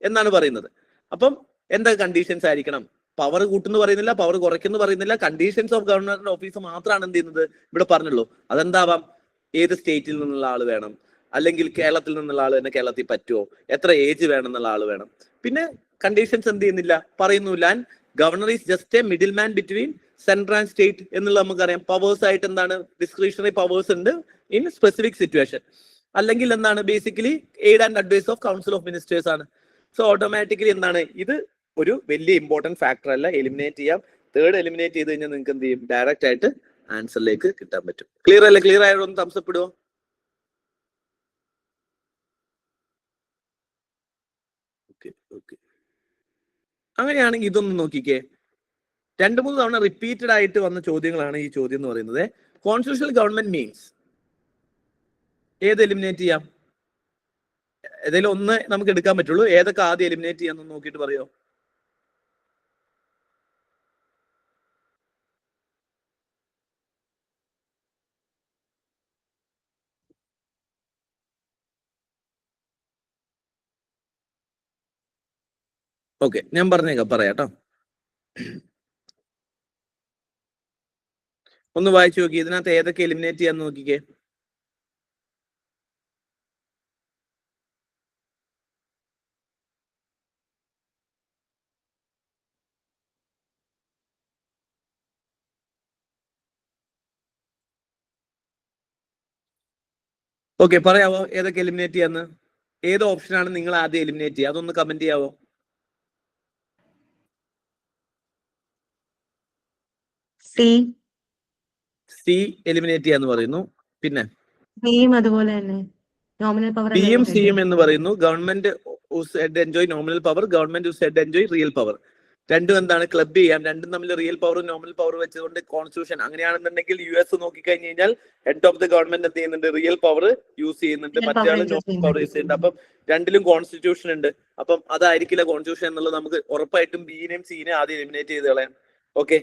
എന്നാണ് പറയുന്നത്. അപ്പം എന്താ കണ്ടീഷൻസ് ആയിരിക്കണം? പവർ കൂട്ടുന്നു പറയുന്നില്ല, പവർ കുറയ്ക്കുന്നു പറയുന്നില്ല. കണ്ടീഷൻസ് ഓഫ് ഗവർണറിന്റെ ഓഫീസ് മാത്രമാണ് എന്ത് ചെയ്യുന്നത് ഇവിടെ പറഞ്ഞുള്ളൂ. അതെന്താവാം? ഏത് സ്റ്റേറ്റിൽ നിന്നുള്ള ആള് വേണം, അല്ലെങ്കിൽ കേരളത്തിൽ നിന്നുള്ള ആള് തന്നെ കേരളത്തിൽ പറ്റുമോ, എത്ര ഏജ് വേണം എന്നുള്ള ആള് വേണം. പിന്നെ കണ്ടീഷൻസ് എന്ത് ചെയ്യുന്നില്ല, പറയുന്നില്ല. And governor is just a middle man between central and state എന്നുള്ള നമുക്കറിയാം. പവേഴ്സ് ആയിട്ട് എന്താണ്, ഡിസ്ക്രിഷണറി പവേഴ്സ് ഉണ്ട് ഇൻ സ്പെസിഫിക് സിറ്റുവേഷൻ. അല്ലെങ്കിൽ എന്താണ്, basically aid and advice of council of ministers ആണ്. സോ ഓട്ടോമാറ്റിക്കലി എന്താണ്, ഇത് ഒരു വലിയ ഇമ്പോർട്ടന്റ് ഫാക്ടർ അല്ല, എലിമിനേറ്റ് ചെയ്യാം. തേർഡ് എലിമിനേറ്റ് ചെയ്ത് കഴിഞ്ഞാൽ നിങ്ങൾക്ക് എന്ത് ചെയ്യും, ഡയറക്റ്റ് ആയിട്ട് ആൻസറിലേക്ക് കിട്ടാൻ പറ്റും. ക്ലിയർ അല്ലേ? ക്ലിയർ ആയതോ ഒന്ന് തംസപ്പെടുവോ? Okay okay. അങ്ങനെയാണെങ്കിൽ ഇതൊന്ന് നോക്കിക്കേ. 2-3 തവണ റിപ്പീറ്റഡ് ആയിട്ട് വന്ന ചോദ്യങ്ങളാണ് ഈ ചോദ്യം എന്ന് പറയുന്നത്. കോൺസ്റ്റിറ്റ്യൂഷണൽ ഗവൺമെന്റ് മീൻസ് ഏത് എലിമിനേറ്റ് ചെയ്യാം? ഏതെങ്കിലും ഒന്ന് നമുക്ക് എടുക്കാൻ പറ്റുള്ളൂ. ഏതൊക്കെ ആദ്യം എലിമിനേറ്റ് ചെയ്യാന്ന് നോക്കിയിട്ട് പറയോ? ഓക്കെ, ഞാൻ പറഞ്ഞേക്കാം, പറയാട്ടോ. ഒന്ന് വായിച്ചു നോക്കി, ഇതിനകത്ത് ഏതൊക്കെ എലിമിനേറ്റ് ചെയ്യാന്ന് നോക്കിക്കേ. ഓക്കെ, പറയാവോ ഏതൊക്കെ എലിമിനേറ്റ് ചെയ്യാന്ന്? ഏത് ഓപ്ഷനാണ് നിങ്ങൾ ആദ്യം എലിമിനേറ്റ് ചെയ്യുക? അതൊന്ന് കമന്റ് ചെയ്യാവോ? സി എലിമിനേറ്റ് ചെയ്യാന്ന് പറയുന്നു. പിന്നെ ബിയും അതുപോലെ തന്നെ നോമിനൽ പവർ. ബിയും സിയും എന്ന് പറയുന്നു. Government enjoy nominal power, government enjoy real power. രണ്ടും എന്താണ്? ക്ലബ് ചെയ്യാം. രണ്ടും തമ്മിൽ റിയൽ പവറും നോമിനൽ പവർ വെച്ചുകൊണ്ട് കോൺസ്റ്റിറ്റ്യൂഷൻ. അങ്ങനെയാണെന്നുണ്ടെങ്കിൽ US നോക്കിക്കഴിഞ്ഞ് കഴിഞ്ഞാൽ ഹെഡ് ഓഫ് ദി ഗവൺമെന്റ് എന്ത് ചെയ്യുന്നുണ്ട്? റിയൽ പവർ യൂസ് ചെയ്യുന്നുണ്ട്, മറ്റേ ആള് നോമിനൽ പവർ യൂസ് ചെയ്യുന്നുണ്ട്. അപ്പം രണ്ടിലും കോൺസ്റ്റിറ്റ്യൂഷൻ ഉണ്ട്. അപ്പം അതായിരിക്കില്ല കോൺസ്റ്റിറ്റ്യൂഷൻ എന്നുള്ളത് നമുക്ക് ഉറപ്പായിട്ടും ബിനെയും സിനെയും ആദ്യം എലിമിനേറ്റ് ചെയ്ത് കളയാം. ഓക്കെ,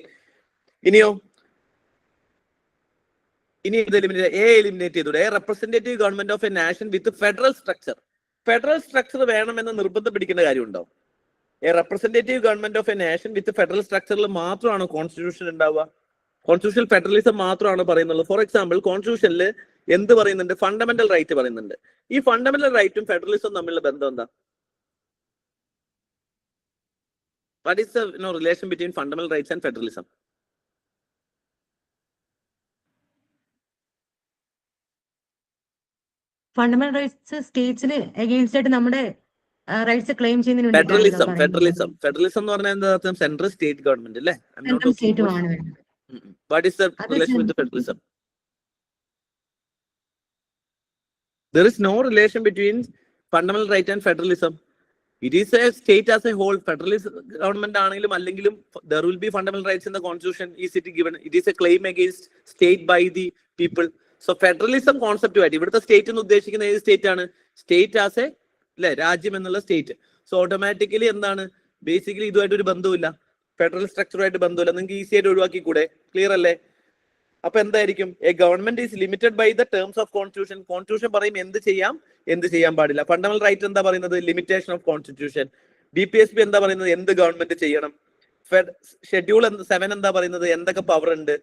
ഇനിയോ? ഇനി ഇത് എലിമിനേറ്റ് ചെയ്തൂടെ? Representative government of a nation with federal structure. Federal structure വേണമെന്ന് നിർബന്ധം പിടിക്കേണ്ട കാര്യമുണ്ടോ? Representative government of a nation with federal സ്ട്രക്ചറിൽ മാത്രമാണോ കോൺസ്റ്റിറ്റ്യൂഷൻ ഉണ്ടാവുക? കോൺസ്റ്റിറ്റ്യൂഷൻ ഫെഡറലിസം മാത്രമാണ് പറയുന്നുള്ളത്. ഫോർ എക്സാമ്പിൾ, കോൺസ്റ്റിറ്റ്യൂഷനിൽ എന്ത് പറയുന്നുണ്ട്? ഫണ്ടമെന്റൽ റൈറ്റ് പറയുന്നുണ്ട്. ഈ ഫണ്ടമെന്റൽ റൈറ്റും ഫെഡറലിസം തമ്മിലുള്ള ബന്ധം എന്താ? What is the relation between fundamental rights and federalism? Fundamental rights സ്റ്റേറ്റ്സിന് അഗെയിൻസ്റ്റ് ആയിട്ട് നമ്മുടെ റൈറ്റ്സ് ക്ലെയിം ചെയ്യുന്നതിന് ഫെഡറലിസം എന്ന് പറഞ്ഞാൽ എന്താ അർത്ഥം? സെൻട്രൽ സ്റ്റേറ്റ് ഗവൺമെന്റ് അല്ലേ? What is the relation with the federalism? There is no relation between fundamental right and federalism. It is a state as a whole. Federalist government ആണെങ്കിലും അല്ലെങ്കിലും there will be fundamental rights in the constitution. Is it given? It is a claim against state by the people. So federalism concept ആയിട്ട് ഇവിടുത്തെ state എന്ന് ഉദ്ദേശിക്കുന്ന ഏത് state ആണ്? State as A അല്ലെ, രാജ്യം എന്നുള്ള സ്റ്റേറ്റ്. സോ ഓട്ടോമാറ്റിക്കലി എന്താണ്? ബേസിക്കലി ഇതുമായിട്ട് ഒരു ബന്ധവുമില്ല, ഫെഡറൽ സ്ട്രക്ചറുമായിട്ട് ബന്ധമില്ല. നിങ്ങൾക്ക് ഈസി ആയിട്ട് ഒഴിവാക്കി കൂടെ? ക്ലിയർ അല്ലേ? അപ്പൊ എന്തായിരിക്കും? A government is limited by the terms of constitution. Constitution പറയും എന്ത് ചെയ്യാം, എന്ത് ചെയ്യാൻ പാടില്ല. ഫണ്ടമെന്റൽ റൈറ്റ് എന്താ പറയുന്നത്? Limitation of constitution. BPSP എന്താ പറയുന്നത്? എന്ത് ഗവൺമെന്റ് ചെയ്യണം. ഷെഡ്യൂൾ 7 എന്താ പറയുന്നത്? എന്തൊക്കെ പവർ ഉണ്ട്.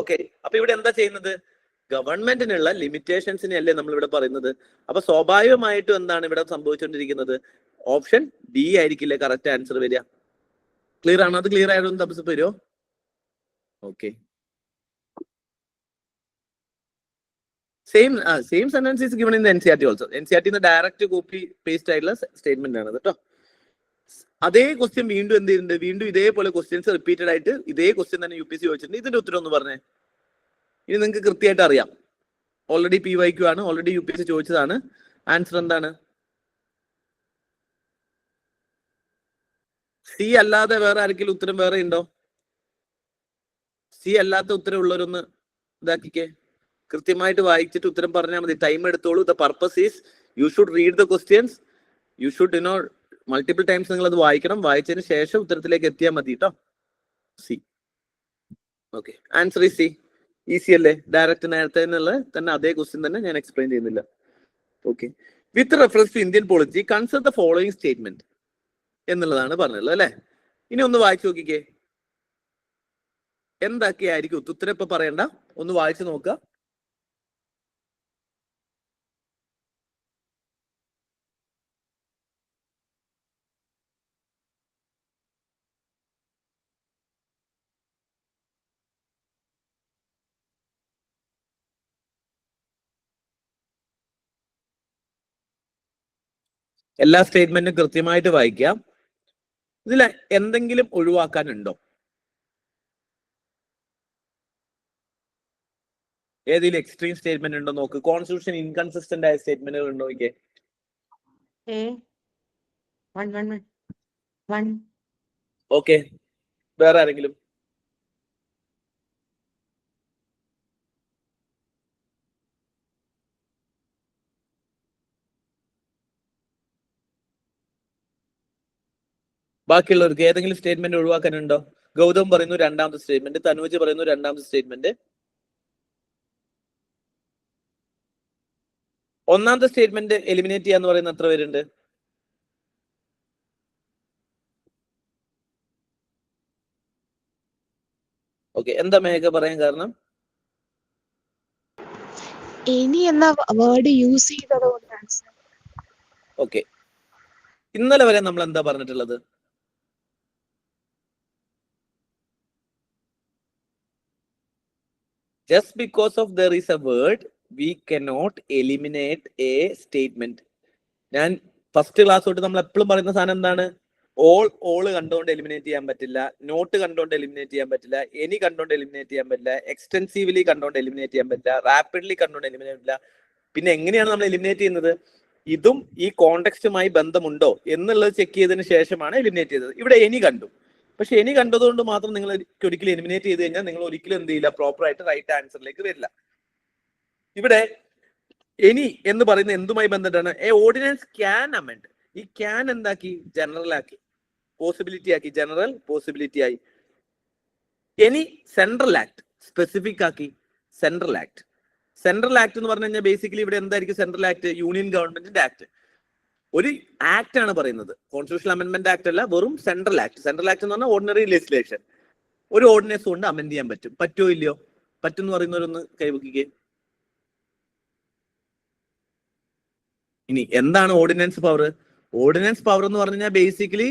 ഓക്കെ, അപ്പൊ ഇവിടെ എന്താ ചെയ്യുന്നത്? ഗവൺമെന്റിനുള്ള ലിമിറ്റേഷൻസിനെ അല്ലേ നമ്മൾ ഇവിടെ പറയുന്നത്. അപ്പൊ സ്വാഭാവികമായിട്ടും എന്താണ് ഇവിടെ സംഭവിച്ചുകൊണ്ടിരിക്കുന്നത്? ഓപ്ഷൻ ഡി ആയിരിക്കില്ലേ കറക്റ്റ് ആൻസർ വരിക. ക്ലിയർ ആണോ? അത് ക്ലിയർ ആയതൊന്ന് തപസ് വരുമോ? Okay, same sentence is given in NCERT also. NCERT direct copy paste ആയിട്ടുള്ള സ്റ്റേറ്റ്മെന്റ് ആണ് കേട്ടോ. അതേ ക്വസ്റ്റ്യൻ വീണ്ടും എന്ത് ചെയ്യുന്നുണ്ട്? വീണ്ടും ഇതേപോലെ ക്വസ്റ്റ്യൻസ് റിപ്പീറ്റഡ് ആയിട്ട് ഇതേ ക്വസ്റ്റ്യൻ തന്നെ UPSC ചോദിച്ചിട്ടുണ്ട്. ഇതിന്റെ ഉത്തരം ഒന്ന് പറഞ്ഞേ. ഇനി നിങ്ങൾക്ക് കൃത്യമായിട്ട് അറിയാം. ഓൾറെഡി PYQ ആണ്, ഓൾറെഡി UPSC ചോദിച്ചതാണ്. ആൻസർ എന്താണ്? സി അല്ലാതെ വേറെ ആർക്കെങ്കിലും ഉത്തരം വേറെ ഉണ്ടോ? സി അല്ലാത്ത ഉത്തരം ഉള്ളവരൊന്ന് ഇതാക്കിക്കേ. കൃത്യമായിട്ട് വായിച്ചിട്ട് ഉത്തരം പറഞ്ഞാൽ മതി. ടൈം എടുത്തോളൂ. The purpose is you should read the questions. You should multiple times നിങ്ങൾ അത് വായിക്കണം. വായിച്ചതിന് ശേഷം ഉത്തരത്തിലേക്ക് എത്തിയാൽ മതി കേട്ടോ. C. Okay, answer is C. Easy അല്ലേ? ഡയറക്റ്റ് നേരത്തെ തന്നെ അതേ ക്വസ്റ്റ്യൻ തന്നെ ഞാൻ എക്സ്പ്ലെയിൻ ചെയ്യുന്നില്ല. Okay, with reference to Indian policy consider the following statement എന്നുള്ളതാണ് പറഞ്ഞത് അല്ലെ. ഇനി ഒന്ന് വായിച്ചു നോക്കിക്കേ. എന്തൊക്കെയായിരിക്കും ഉത്തരം? ഇപ്പൊ പറയണ്ട, ഒന്ന് വായിച്ചു നോക്കുക. എല്ലാ സ്റ്റേറ്റ്മെന്റും കൃത്യമായിട്ട് വായിക്കാം. ഇതിൽ എന്തെങ്കിലും ഒഴിവാക്കാനുണ്ടോ? ഏതെങ്കിലും എക്സ്ട്രീം സ്റ്റേറ്റ്മെന്റ് ഉണ്ടോ നോക്ക്. കോൺസ്റ്റിറ്റ്യൂഷൻ ഇൻകൺസിസ്റ്റന്റ് ആയ സ്റ്റേറ്റ്മെന്റുകൾ ഉണ്ടോ നോക്കിയേ. ഓക്കെ, വേറെ ആരെങ്കിലും? ബാക്കിയുള്ളവർക്ക് ഏതെങ്കിലും സ്റ്റേറ്റ്മെന്റ് ഒഴിവാക്കാനുണ്ടോ? ഗൗതം പറയുന്നു രണ്ടാമത്തെ സ്റ്റേറ്റ്മെന്റ്, തനുജ് പറയുന്നു രണ്ടാമത്തെ സ്റ്റേറ്റ്മെന്റ്. ഒന്നാമത്തെ സ്റ്റേറ്റ്മെന്റ് എലിമിനേറ്റ് ചെയ്യാന്ന് പറയുന്ന എത്ര പേരുണ്ട്? ഓക്കെ, എന്താ മേഘ പറയാൻ കാരണം? എനി എന്ന വേർഡ് യൂസ് ചെയ്തതുകൊണ്ടാണ് സർ. ഓക്കെ, ഇന്നലെ വരെ നമ്മൾ എന്താ പറഞ്ഞിട്ടുള്ളത്? Just because of there is a word, we cannot eliminate a statement. ഞാൻ ഫസ്റ്റ് ക്ലാസ് തൊട്ട് നമ്മൾ എപ്പോഴും പറയുന്ന സാധനം എന്താണ്? ഓള് കണ്ടുകൊണ്ട് എലിമിനേറ്റ് ചെയ്യാൻ പറ്റില്ല, നോട്ട് കണ്ടുകൊണ്ട് എലിമിനേറ്റ് ചെയ്യാൻ പറ്റില്ല, എനി കണ്ടുകൊണ്ട് എലിമിനേറ്റ് ചെയ്യാൻ പറ്റില്ല, എക്സ്റ്റെൻസീവ്ലി കണ്ടുകൊണ്ട് എലിമിനേറ്റ് ചെയ്യാൻ പറ്റില്ല, റാപ്പിഡ്ലി കണ്ടുകൊണ്ട് എലിമിനേറ്റ് പറ്റില്ല. പിന്നെ എങ്ങനെയാണ് നമ്മൾ എലിമിനേറ്റ് ചെയ്യുന്നത്? ഇതും ഈ കോണ്ടെക്സ്റ്റുമായി ബന്ധമുണ്ടോ എന്നുള്ളത് ചെക്ക് ചെയ്തതിന് ശേഷമാണ് എലിമിനേറ്റ് ചെയ്തത്. ഇവിടെ എനി കണ്ടു, പക്ഷെ എനി കണ്ടതുകൊണ്ട് മാത്രം നിങ്ങൾ ഒരിക്കലും എലിമിനേറ്റ് ചെയ്ത് കഴിഞ്ഞാൽ നിങ്ങൾ ഒരിക്കലും എന്ത് ചെയ്യില്ല, പ്രോപ്പർ ആയിട്ട് റൈറ്റ് ആൻസറിലേക്ക് വരില്ല. ഇവിടെ എനി എന്ന് പറയുന്നത് എന്തുമായി ബന്ധപ്പെട്ടാണ്? A ordinance can amend. ഈ ക്യാൻ എന്താക്കി? ജനറൽ ആക്കി, പോസിബിലിറ്റി ആക്കി, ജനറൽ പോസിബിലിറ്റി ആയി. എനി സെൻട്രൽ ആക്ട് സ്പെസിഫിക് ആക്കി, സെൻട്രൽ ആക്ട്. സെൻട്രൽ ആക്ട് എന്ന് പറഞ്ഞു കഴിഞ്ഞാൽ ബേസിക്കലി ഇവിടെ എന്തായിരിക്കും സെൻട്രൽ ആക്ട്? യൂണിയൻ ഗവൺമെന്റിന്റെ ആക്ട്. ഒരു ആക്ട് ആണ് പറയുന്നത്, കോൺസ്റ്റിറ്റ്യൂഷണൽ അമെന്റ്മെന്റ് ആക്ട് അല്ല, വെറും സെൻട്രൽ ആക്ട്. സെൻട്രൽ ആക്ട് എന്ന് പറഞ്ഞാൽ ഓർഡിനറി ലെജിസ്ലേഷൻ. ഒരു ഓർഡിനൻസ് കൊണ്ട് അമെന്റ് ചെയ്യാൻ പറ്റും. പറ്റുമോ ഇല്ലയോ? പറ്റും എന്ന് പറയുന്നവരൊന്ന് കൈവയ്ക്കുക. ഇനി എന്താണ് ഓർഡിനൻസ് പവർ? ഓർഡിനൻസ് പവർ എന്ന് പറഞ്ഞു കഴിഞ്ഞാൽ ബേസിക്കലി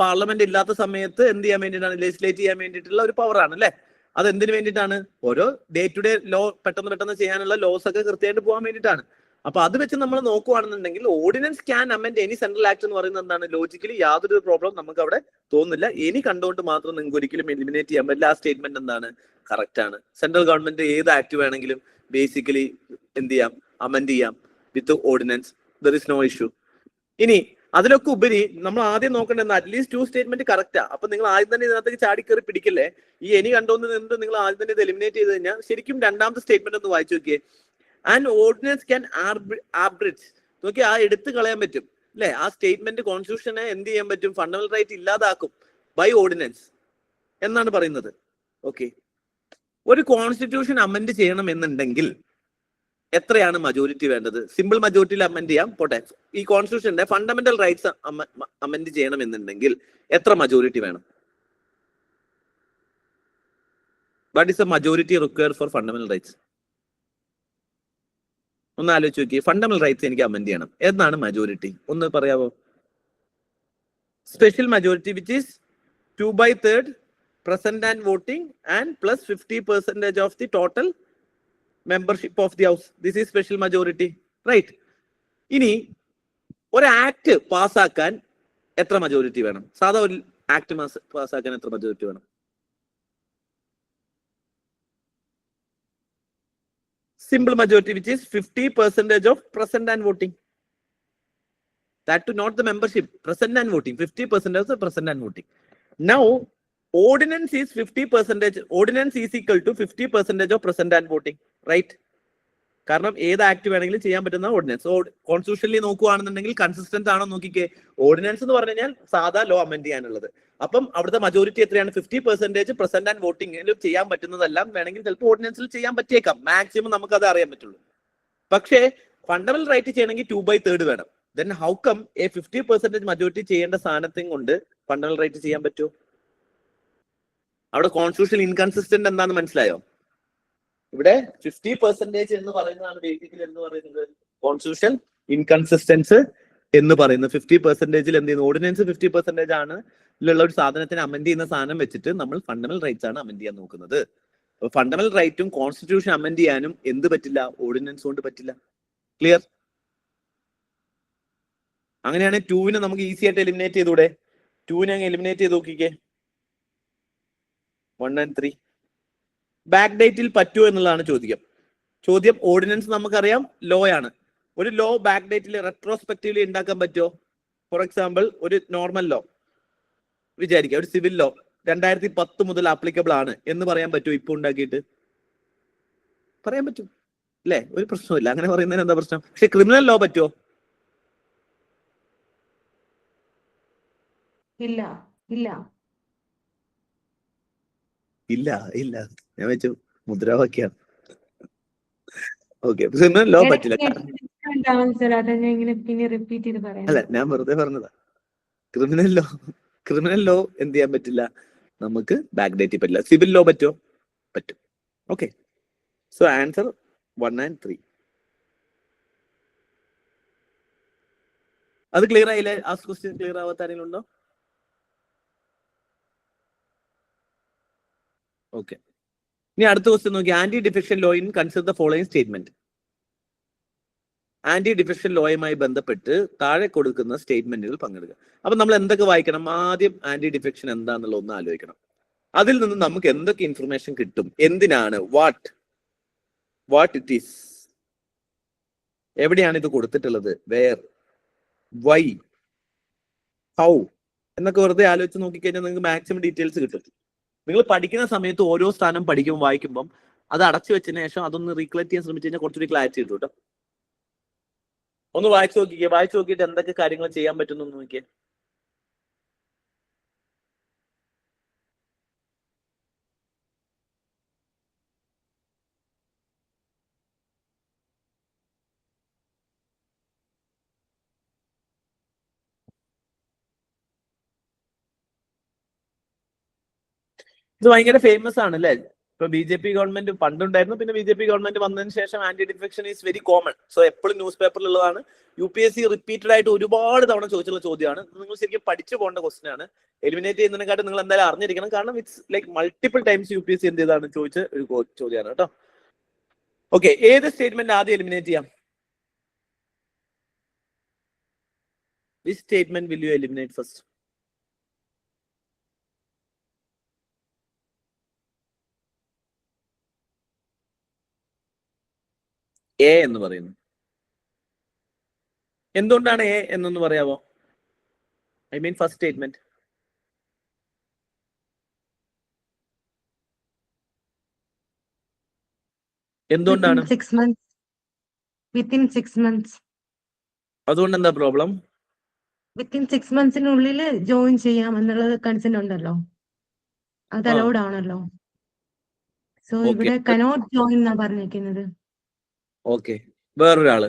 പാർലമെന്റ് ഇല്ലാത്ത സമയത്ത് എന്ത് ചെയ്യാൻ വേണ്ടിയിട്ടാണ്? ലെജിസ്ലേറ്റ് ചെയ്യാൻ വേണ്ടിയിട്ടുള്ള ഒരു പവർ ആണ് അല്ലെ? അത് എന്തിനു വേണ്ടിയിട്ടാണ്? ഓരോ ഡേ ടു ഡേ ലോ പെട്ടെന്ന് ചെയ്യാനുള്ള ലോസ് ഒക്കെ കൃത്യമായിട്ട് പോകാൻ വേണ്ടിയിട്ടാണ്. അപ്പൊ അത് വെച്ച് നമ്മൾ നോക്കുവാണെന്നുണ്ടെങ്കിൽ ordinance can amend any central act എന്ന് പറയുന്നത് എന്താണ്? ലോജിക്കലി യാതൊരു പ്രോബ്ലം നമുക്ക് അവിടെ തോന്നുന്നില്ല. എനി കണ്ടുകൊണ്ട് മാത്രം നിങ്ങൾക്ക് ഒരിക്കലും എലിമിനേറ്റ് ചെയ്യാൻ പറ്റില്ല. ആ സ്റ്റേറ്റ്മെന്റ് എന്താണ്? കറക്റ്റ് ആണ്. സെൻട്രൽ ഗവൺമെന്റ് ഏത് ആക്ട് വേണമെങ്കിലും ബേസിക്കലി എന്ത് ചെയ്യാം? അമെന്റ് ചെയ്യാം with ordinance. There is no issue. ഇനി അതിലൊക്കെ ഉപരി നമ്മൾ ആദ്യം നോക്കേണ്ടത് അറ്റ്ലീസ്റ്റ് 2 സ്റ്റേറ്റ്മെന്റ് കറക്റ്റാ. അപ്പൊ നിങ്ങൾ ആദ്യം തന്നെ ഇതിനകത്തേക്ക് ചാടിക്കയറി പിടിക്കല്ലേ. ഈ എനി കണ്ടോന്ന് നിന്നിട്ട് നിങ്ങൾ ആദ്യം തന്നെ ഇത് എലിമിനേറ്റ് ചെയ്ത് കഴിഞ്ഞാൽ ശരിക്കും രണ്ടാമത്തെ സ്റ്റേറ്റ്മെന്റ് ഒന്ന് വായിച്ചു നോക്കിയേ. And ordinance can arbitrate. നോക്കി, ആ എടുത്തു കളയാൻ പറ്റും അല്ലെ? ആ സ്റ്റേറ്റ്മെന്റ് കോൺസ്റ്റിറ്റ്യൂഷനെ എന്ത് ചെയ്യാൻ പറ്റും? ഫണ്ടമെന്റൽ റൈറ്റ് ഇല്ലാതാക്കും ബൈ ഓർഡിനൻസ് എന്നാണ് പറയുന്നത്. ഓക്കെ, ഒരു കോൺസ്റ്റിറ്റ്യൂഷൻ അമെന്റ് ചെയ്യണം എന്നുണ്ടെങ്കിൽ എത്രയാണ് മജോറിറ്റി വേണ്ടത്? സിമ്പിൾ മജോറിറ്റിയിൽ അമെന്റ് ചെയ്യാം പോട്ടെ. ഈ കോൺസ്റ്റിറ്റ്യൂഷന്റെ ഫണ്ടമെന്റൽ റൈറ്റ്സ് അമെന്റ് ചെയ്യണം എന്നുണ്ടെങ്കിൽ എത്ര മജോറിറ്റി വേണം? What is the majority required for fundamental rights? ഒന്ന് ആലോചിച്ച് നോക്കി. ഫണ്ടമെന്റൽ റൈറ്റ്സ് എനിക്ക് അമെന്റ് ചെയ്യണം, എന്നാണ് മജോറിറ്റി? ഒന്ന് പറയാവോ? Special majority which is 2/3 present and voting and plus 50% of the total membership of the house. This is special majority, right? ഇനി ഒരു ആക്ട് പാസ്സാക്കാൻ എത്ര മജോറിറ്റി വേണം? സാധാ ഒരു ആക്ട് പാസ്സാക്കാൻ എത്ര മജോറിറ്റി വേണം? Simple majority which is 50% of present and voting. That to not the membership, present and voting. 50% of the present and voting. Now ordinance is 50%. Ordinance is equal to 50% of present and voting, right? കാരണം ഏത് act വേണമെങ്കിലും ചെയ്യാൻ പറ്റുന്ന ordinance. കോൺസ്റ്റിറ്റ്യൂഷനിൽ നോക്കുകയാണെന്നുണ്ടെങ്കിൽ consistent ആണോ നോക്കിക്കേ. Ordinance എന്ന് പറഞ്ഞു കഴിഞ്ഞാൽ സാധാ ലോ അമെന്റ് ചെയ്യാനുള്ളത്. അപ്പം അവിടുത്തെ മജോറിറ്റി എത്രയാണ്? 50% പ്രസന്റ് ആൻഡ് വോട്ടിംഗ് ചെയ്യാൻ പറ്റുന്നതെല്ലാം വേണമെങ്കിൽ ചിലപ്പോൾ ഓർഡിനൻസിൽ ചെയ്യാൻ പറ്റിയേക്കാം. മാക്സിമം നമുക്ക് അത് അറിയാൻ പറ്റുള്ളൂ. പക്ഷേ ഫണ്ടമെന്റൽ റൈറ്റ് ചെയ്യണമെങ്കിൽ 2/3 വേണം. Then how come a 50% majority ചെയ്യേണ്ട സാധനത്തെയും കൊണ്ട് ഫണ്ടമെന്റൽ റൈറ്റ് ചെയ്യാൻ പറ്റുമോ? അവിടെ കോൺസ്റ്റിറ്റ്യൂഷൻ ഇൻകൺസിസ്റ്റന്റ് എന്താണെന്ന് മനസ്സിലായോ? ഇവിടെ 50% എന്ന് പറയുന്നതാണ് ബേസിക്കലി എന്ന് പറയുന്നത് കോൺസ്റ്റിറ്റ്യൂഷൻ ഇൻകൺസിസ്റ്റൻസ് എന്ന് പറയുന്നത്. 50% എന്ത് ചെയ്യുന്നു? ഓർഡിനൻസ് 50% ആണ് ഉള്ള ഒരു സാധനത്തിന് അമെന്റ് ചെയ്യുന്ന സാധനം വെച്ചിട്ട് നമ്മൾ ഫണ്ടമെന്റൽ റൈറ്റ്സ് ആണ് അമെന്റ് ചെയ്യാൻ നോക്കുന്നത്. അപ്പൊ ഫണ്ടമെന്റൽ റൈറ്റും കോൺസ്റ്റിറ്റ്യൂഷൻ അമെന്റ് ചെയ്യാനും എന്ത് പറ്റില്ല? ഓർഡിനൻസ് കൊണ്ട് പറ്റില്ല. ക്ലിയർ? അങ്ങനെയാണ് 2-നെ നമുക്ക് ഈസി ആയിട്ട് എലിമിനേറ്റ് ചെയ്തൂടെ? 2-നെ അങ്ങ് എലിമിനേറ്റ് ചെയ്ത് നോക്കിക്കേ. 1 and 3 ബാക്ക് ഡേറ്റിൽ പറ്റുമോ എന്നുള്ളതാണ് ചോദ്യം. ഓർഡിനൻസ് നമുക്കറിയാം ലോ ആണ്. ഒരു ലോ ബാക്ക് ഡേറ്റിൽ റെട്രോസ്പെക്റ്റീവ്ലി ഉണ്ടാക്കാൻ പറ്റുമോ? ഫോർ എക്സാമ്പിൾ ഒരു നോർമൽ ലോ വിചാരിക്കുക, ഒരു സിവിൽ ലോ 2010 മുതൽ ആപ്ലിക്കബിൾ ആണ് എന്ന് പറയാൻ പറ്റുമോ? ഇപ്പൊ ഉണ്ടാക്കിയിട്ട് പറയാൻ പറ്റും അല്ലെ? ഒരു പ്രശ്നമില്ല. അങ്ങനെ പറയുന്നതിന് എന്താ പ്രശ്നം? പക്ഷെ ക്രിമിനൽ ലോ പറ്റുമോ? ഇല്ല ഇല്ല ഇല്ല ഇല്ല, ഞാൻ വെച്ചു മുദ്രാവാക്യാണ്. ഓക്കെ, ക്രിമിനൽ ലോ പറ്റില്ല. അതാ ഞാൻ ഇങ്ങനെ പിന്നെ റിപ്പീറ്റ് ചെയ്ത് പറയാം. അല്ല, ഞാൻ വെറുതെ പറഞ്ഞതാ. ക്രിമിനൽ ലോ എന്ത് ചെയ്യാൻ പറ്റില്ല, നമുക്ക് ബാക്ക് ഡേറ്റ് പറ്റില്ല. സിവിൽ ലോ പറ്റോ? പറ്റും. Okay, so answer 1 and 3. അത് ക്ലിയർ ആയില്ലേ? ആ ക്വസ്റ്റ്യൻ ക്ലിയർ ആവാത്ത ആരെങ്കിലും ഉണ്ടോ? ഓക്കെ, ഇനി അടുത്ത ക്വസ്റ്റ്യൻ നോക്കി. Anti defection law in consider the following statement. Anti defection ലോയുമായി ബന്ധപ്പെട്ട് താഴെ കൊടുക്കുന്ന സ്റ്റേറ്റ്മെന്റുകൾ പങ്കെടുക്കുക. അപ്പൊ നമ്മൾ എന്തൊക്കെ വായിക്കണം? ആദ്യം ആന്റി ഡിഫെക്ഷൻ എന്താണെന്നുള്ള ഒന്ന് ആലോചിക്കണം. അതിൽ നിന്ന് നമുക്ക് എന്തൊക്കെ ഇൻഫർമേഷൻ കിട്ടും? എന്തിനാണ്? വാട്ട് ഇറ്റ് ഈസ്, എവിടെയാണ് ഇത് കൊടുത്തിട്ടുള്ളത്, വേർ, വൈ, ഹൗ എന്നൊക്കെ വെറുതെ ആലോചിച്ച് നോക്കിക്കഴിഞ്ഞാൽ നിങ്ങൾക്ക് മാക്സിമം ഡീറ്റെയിൽസ് കിട്ടും. നിങ്ങൾ പഠിക്കുന്ന സമയത്ത് ഓരോ സ്ഥാനം വായിക്കുമ്പം അത് അടച്ചു വെച്ചതിന് ശേഷം അതൊന്ന് റീകളക്ട് ചെയ്യാൻ ശ്രമിച്ചു കഴിഞ്ഞാൽ കുറച്ചുകൂടി ക്ലാരിറ്റി കിട്ടും കേട്ടോ. ഒന്ന് വായിച്ചു നോക്കിക്കേ. വായിച്ചു നോക്കിയിട്ട് എന്തൊക്കെ കാര്യങ്ങൾ ചെയ്യാൻ പറ്റുന്നു നോക്കിയേ. ഇത് ഭയങ്കര ഫേമസ് ആണ് അല്ലേ? ഇപ്പൊ BJP ഗവൺമെന്റ് പണ്ടുണ്ടായിരുന്നു, പിന്നെ BJP ഗവൺമെന്റ് വന്നതിന് ശേഷം anti defection is very common. So എപ്പോഴും ന്യൂസ് പേപ്പറിലുള്ളതാണ്. UPSC റിപ്പീറ്റഡ് ആയിട്ട് ഒരുപാട് തവണ ചോദിച്ചുള്ള ചോദ്യമാണ്. നിങ്ങൾ ശരിക്കും പഠിച്ചു പോകേണ്ട ക്വസ്റ്റൻ ആണ്. എലിമിനേറ്റ് ചെയ്യുന്നതിനെക്കാട്ടും നിങ്ങൾ എന്തായാലും അറിഞ്ഞിരിക്കണം. കാരണം it's like multiple times UPSC എന്ത് ചെയ്താണ് ചോദിച്ച ഒരു ചോദ്യമാണ് കേട്ടോ. ഓക്കെ, ഏത് സ്റ്റേറ്റ്മെന്റ് ആദ്യം എലിമിനേറ്റ് ചെയ്യാം? Which statement will you eliminate first? A എന്ന് പറയുന്നു. എന്തുകൊണ്ടാണ് എ എന്നൊന്ന് പറയാമോ? I mean first statement. എന്തുകൊണ്ടാണ്? Within 6 months. അതുകൊണ്ട് എന്താ പ്രോബ്ലം? വിത്തിൻ 6 monthsനുള്ളിൽ ജോയിൻ ചെയ്യാം എന്നുള്ളത് കൺസെന്റ് ഉണ്ടല്ലോ, അത് അലൗഡ് ആണല്ലോ. സോ ഇവിടെ കനോട്ട് ജോയിൻ എന്നാ പറഞ്ഞിരിക്കുന്നത്. ഓക്കെ, വേറൊരാള്.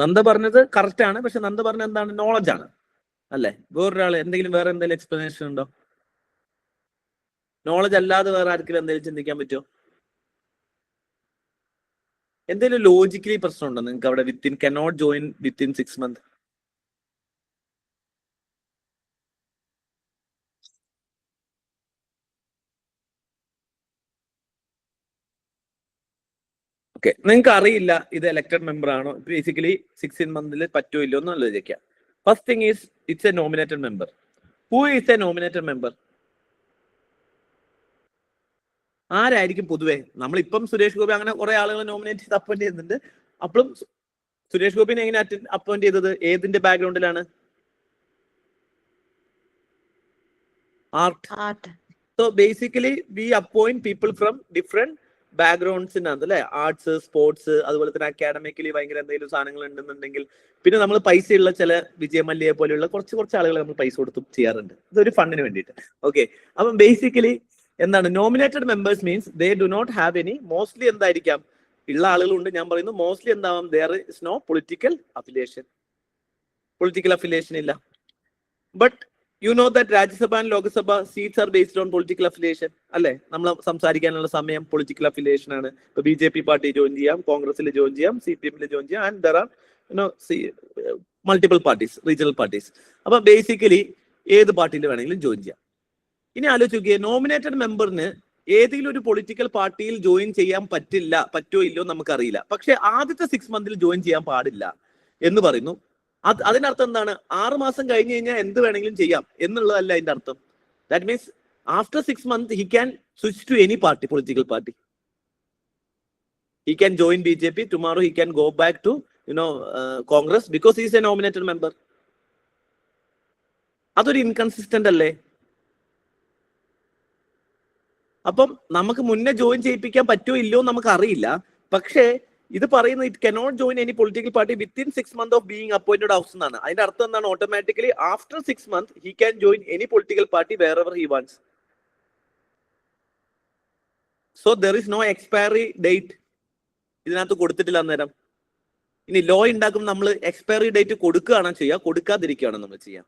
നന്ദ പറഞ്ഞത് കറക്റ്റ് ആണ്, പക്ഷെ നന്ദ പറഞ്ഞ എന്താണ്? നോളജ് ആണ് അല്ലെ? വേറൊരാള് വേറെ എന്തെങ്കിലും എക്സ്പ്ലനേഷൻ ഉണ്ടോ? നോളജ് അല്ലാതെ വേറെ ആർക്കെങ്കിലും എന്തെങ്കിലും ചിന്തിക്കാൻ പറ്റുമോ? എന്തെങ്കിലും ലോജിക്കലി പ്രശ്നം ഉണ്ടോ നിങ്ങൾക്ക് അവിടെ? Cannot join within 6 months. Okay, നിങ്ങൾക്ക് അറിയില്ല ഇത് എലക്ടഡ് മെമ്പർ ആണോ, ബേസിക്കലി 16 months പറ്റോ ഇല്ലോ എന്ന് ആലോചിക്കാം. First thing is it's A nominated member. Who is a nominated member? ആരായിരിക്കും പൊതുവെ? നമ്മളിപ്പം സുരേഷ് ഗോപി അങ്ങനെ കുറെ ആളുകൾ നോമിനേറ്റ് ചെയ്ത് അപ്പോയിന്റ് ചെയ്യുന്നുണ്ട്. അപ്പോഴും സുരേഷ് ഗോപിനെ എങ്ങനെ അപ്പോയിന്റ് ചെയ്തത്? ഏതിന്റെ ബാക്ക്ഗ്രൗണ്ടിലാണ്? Art. So basically we appoint people from different ബാക്ക്ഗ്രൗണ്ട്സിനകത്ത് അല്ലെ? ആർട്സ്, സ്പോർട്സ്, അതുപോലെ തന്നെ അക്കാഡമിക്കലി ഭയങ്കര എന്തെങ്കിലും സാധനങ്ങൾ ഉണ്ടെന്നുണ്ടെങ്കിൽ, പിന്നെ നമ്മൾ പൈസയുള്ള ചില വിജയ മല്യയെ പോലെയുള്ള കുറച്ച് ആളുകൾ നമ്മൾ പൈസ കൊടുത്ത് ചെയ്യാറുണ്ട്. ഇതൊരു ഫണ്ടിന് വേണ്ടിയിട്ട്. ഓക്കെ, അപ്പം ബേസിക്കലി എന്താണ് nominated members means they do not have any, mostly എന്തായിരിക്കാം ഉള്ള ആളുകളുണ്ട്. ഞാൻ പറയുന്നു മോസ്റ്റ്ലി എന്താവാം, there is no political affiliation ഇല്ല. But you know that Rajya Sabha and Lok Sabha seats are based on political affiliation അല്ലെ? നമ്മൾ സംസാരിക്കാനുള്ള സമയം പൊളിറ്റിക്കൽ അഫിലിയേഷൻ ആണ്. ഇപ്പൊ BJP പാർട്ടി ജോയിൻ ചെയ്യാം, കോൺഗ്രസിൽ ജോയിൻ ചെയ്യാം, CPM ജോയിൻ ചെയ്യാം, and there R multiple parties, regional parties. അപ്പൊ ബേസിക്കലി ഏത് പാർട്ടിയിൽ വേണമെങ്കിലും ജോയിൻ ചെയ്യാം. ഇനി ആലോചിച്ച് നോക്കിയേ, നോമിനേറ്റഡ് മെമ്പറിന് ഏതെങ്കിലും ഒരു പൊളിറ്റിക്കൽ പാർട്ടിയിൽ ജോയിൻ ചെയ്യാൻ പറ്റോ ഇല്ലോ നമുക്കറിയില്ല. പക്ഷെ ആദ്യത്തെ 6 months ജോയിൻ ചെയ്യാൻ പാടില്ല എന്ന് പറയുന്നു. അതിനർത്ഥം എന്താണ്? 6 മാസം കഴിഞ്ഞ് കഴിഞ്ഞാൽ എന്ത് വേണമെങ്കിലും ചെയ്യാം എന്നുള്ളതല്ല അതിന്റെ അർത്ഥം. That means after 6 months he can switch to any party, political party. He can join BJP, tomorrow he can go back to Congress, because he is a nominated member. അതൊരു ഇൻകൺസിസ്റ്റന്റ് അല്ലേ? അപ്പം നമുക്ക് മുന്നേ ജോയിൻ ചെയ്യിപ്പിക്കാൻ പറ്റുമോ ഇല്ലയോ നമുക്ക് അറിയില്ല. പക്ഷേ ഇത് പറയുന്നത് it cannot join any political party within 6 months of being appointed house എന്നാണ്. അതിന്റെ അർത്ഥം എന്താണ്? Automatically after 6 months he can join any political party wherever he wants. So there is no expiry date ഇതിനകത്ത് കൊടുത്തിട്ടില്ല അന്നേരം. ഇനി law ഉണ്ടാക്കുമ്പോൾ നമ്മൾ എക്സ്പയറി ഡേറ്റ് കൊടുക്കുകയാണോ ചെയ്യുക, കൊടുക്കാതിരിക്കുകയാണോ നമ്മൾ ചെയ്യുക?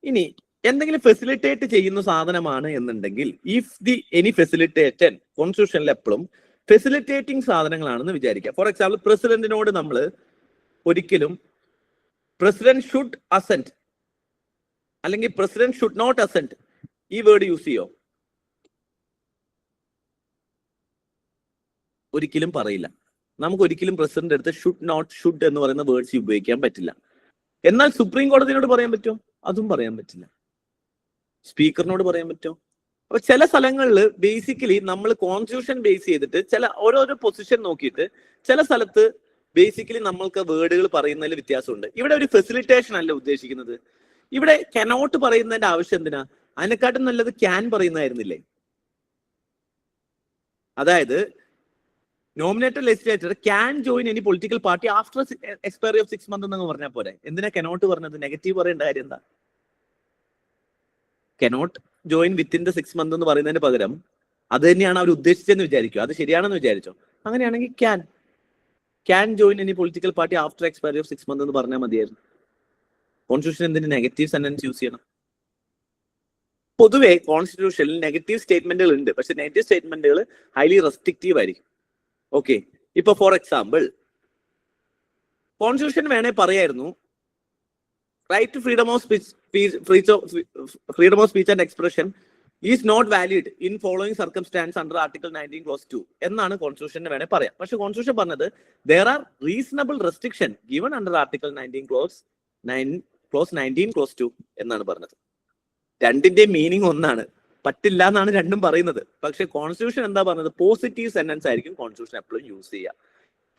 ഇനി എന്തെങ്കിലും ഫെസിലിറ്റേറ്റ് ചെയ്യുന്ന സാധനമാണ് എന്നുണ്ടെങ്കിൽ ഇഫ് ദി എനി ഫെസിലിറ്റേറ്റൻ കോൺസ്റ്റിറ്റ്യൂഷനിൽ എപ്പോഴും ഫെസിലിറ്റേറ്റിംഗ് സാധനങ്ങളാണെന്ന് വിചാരിക്കുക. ഫോർ എക്സാമ്പിൾ പ്രസിഡന്റിനോട് നമ്മൾ ഒരിക്കലും പ്രസിഡന്റ് ഷുഡ് അസെന്റ് അല്ലെങ്കിൽ പ്രസിഡന്റ് ഷുഡ് നോട്ട് അസെന്റ് ഈ വേർഡ് യൂസ് ചെയ്യോ? ഒരിക്കലും പറയില്ല. നമുക്ക് ഒരിക്കലും പ്രസിഡന്റ് അടുത്ത് ഷുഡ് നോട്ട് ഷുഡ് എന്ന് പറയുന്ന വേർഡ്സ് ഉപയോഗിക്കാൻ പറ്റില്ല. എന്നാൽ സുപ്രീം കോടതിയോട് പറയാൻ പറ്റുമോ? അതും പറയാൻ പറ്റില്ല. സ്പീക്കറിനോട് പറയാൻ പറ്റുമോ? അപ്പൊ ചില സ്ഥലങ്ങളിൽ ബേസിക്കലി നമ്മൾ കോൺസ്റ്റിറ്റ്യൂഷൻ ബേസ് ചെയ്തിട്ട് ചില ഓരോരോ പൊസിഷൻ നോക്കിയിട്ട് ചില സ്ഥലത്ത് ബേസിക്കലി നമ്മൾക്ക് വേർഡുകൾ പറയുന്നതിൽ വ്യത്യാസമുണ്ട്. ഇവിടെ ഒരു ഫെസിലിറ്റേഷൻ അല്ല ഉദ്ദേശിക്കുന്നത്. ഇവിടെ കനോട്ട് പറയുന്നതിന്റെ ആവശ്യം എന്തിനാ? അതിനെക്കാട്ടും നല്ലത് ക്യാൻ പറയുന്നതായിരുന്നില്ലേ? അതായത് nominated legislator can join any political party after expiry of 6 months എന്നങ്ങ് പറഞ്ഞാൽ പോരെ. എന്തിനാ കനോട്ട് പറഞ്ഞത്? നെഗറ്റീവ് പറയേണ്ട കാര്യം എന്താ? Cannot join within the 6 months എന്ന് പറയുന്നതിന് പകരം അത് തന്നെയാണ് അവർ ഉദ്ദേശിച്ചതെന്ന് വിചാരിക്കും. അത് ശരിയാണെന്ന് വിചാരിച്ചോ? അങ്ങനെയാണെങ്കിൽ can join any political party after expiry of 6 months എന്ന് പറഞ്ഞാൽ മതിയായിരുന്നു. കോൺസ്റ്റിറ്റ്യൂഷൻ എന്തിന് നെഗറ്റീവ് സെന്റൻസ് യൂസ് ചെയ്യണം? പൊതുവെ കോൺസ്റ്റിറ്റ്യൂഷനിൽ നെഗറ്റീവ് സ്റ്റേറ്റ്മെന്റുകൾ ഉണ്ട്, പക്ഷെ നെഗറ്റീവ് സ്റ്റേറ്റ്മെന്റുകൾ ഹൈലി റെസ്ട്രിക്റ്റീവ് ആയിരിക്കും. ഓക്കെ, ഇപ്പൊ ഫോർ എക്സാമ്പിൾ കോൺസ്റ്റിറ്റ്യൂഷൻ വേണേ പറയായിരുന്നു right to freedom of speech and expression is not valid in following circumstance under article 19 clause 2 എന്നാണ് കോൺസ്റ്റിറ്റ്യൂഷന് വേണേ പറയാം. പക്ഷെ കോൺസ്റ്റിറ്റ്യൂഷൻ പറഞ്ഞത് there are reasonable restriction given under article 19 clause 19 clause 2 എന്നാണ് പറഞ്ഞത്. രണ്ടിന്റെ മീനിങ് ഒന്നാണ്, പറ്റില്ല എന്നാണ് രണ്ടും പറയുന്നത്. പക്ഷെ കോൺസ്റ്റിറ്റ്യൂഷൻ എന്താ പറഞ്ഞത്? പോസിറ്റീവ് സെന്റൻസ് ആയിരിക്കും കോൺസ്റ്റിറ്റ്യൂഷൻ എപ്പോഴും യൂസ് ചെയ്യുക,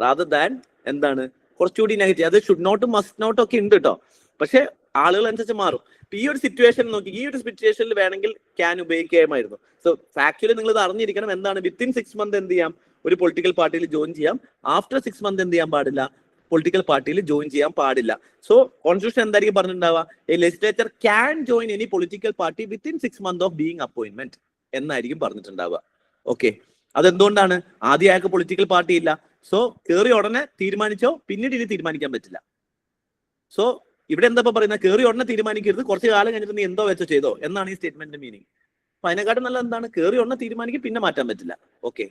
റാദർ ദാൻ എന്താണ് കുറച്ചുകൂടി നെഗറ്റീവ്. അത് ഷുഡ് നോട്ടും മസ്റ്റ് നോട്ടും ഒക്കെ ഉണ്ട് കേട്ടോ, പക്ഷെ ആളുകൾ അനുസരിച്ച് മാറും. ഈ ഒരു സിറ്റുവേഷൻ നോക്കി, ഈ ഒരു സിറ്റുവേഷനിൽ വേണമെങ്കിൽ ക്യാൻ ഉപയോഗിക്കാമായിരുന്നു. സോ ഫാക്ച്വലി നിങ്ങൾ ഇത് അറിഞ്ഞിരിക്കണം. എന്താണ്? വിത്തിൻ 6 months എന്ത് ചെയ്യാം? ഒരു പൊളിറ്റിക്കൽ പാർട്ടിയിൽ ജോയിൻ ചെയ്യാം. ആഫ്റ്റർ 6 months എന്ത് ചെയ്യാൻ പാടില്ല? പൊളിറ്റിക്കൽ പാർട്ടിയിൽ ജോയിൻ ചെയ്യാൻ പാടില്ല. സോ കോൺസ്റ്റിറ്റ്യൂഷൻ എന്തായിരിക്കും പറഞ്ഞിട്ടുണ്ടാവുക? A legislature can join any political party within 6 months of being appointment എന്നായിരിക്കും പറഞ്ഞിട്ടുണ്ടാവുക. ഓക്കെ, അതെന്തുകൊണ്ടാണ്? ആദ്യം അയാൾക്ക് പൊളിറ്റിക്കൽ പാർട്ടി ഇല്ല. സോ കയറി ഉടനെ തീരുമാനിച്ചോ, പിന്നീട് ഇനി തീരുമാനിക്കാൻ പറ്റില്ല. സോ ഇവിടെ എന്താ പറയുന്നത്? കയറി ഉടനെ തീരുമാനിക്കരുത്, കുറച്ച് കാലം കഴിഞ്ഞിട്ട് നീ എന്തോ വെച്ചോ ചെയ്തോ എന്നാണ് ഈ സ്റ്റേറ്റ്മെന്റിന്റെ മീനിങ്. അപ്പൊ അതിനെക്കാട്ടും നല്ല എന്താണ്? കയറി ഉടനെ തീരുമാനിക്കും, പിന്നെ മാറ്റാൻ പറ്റില്ല. Okay,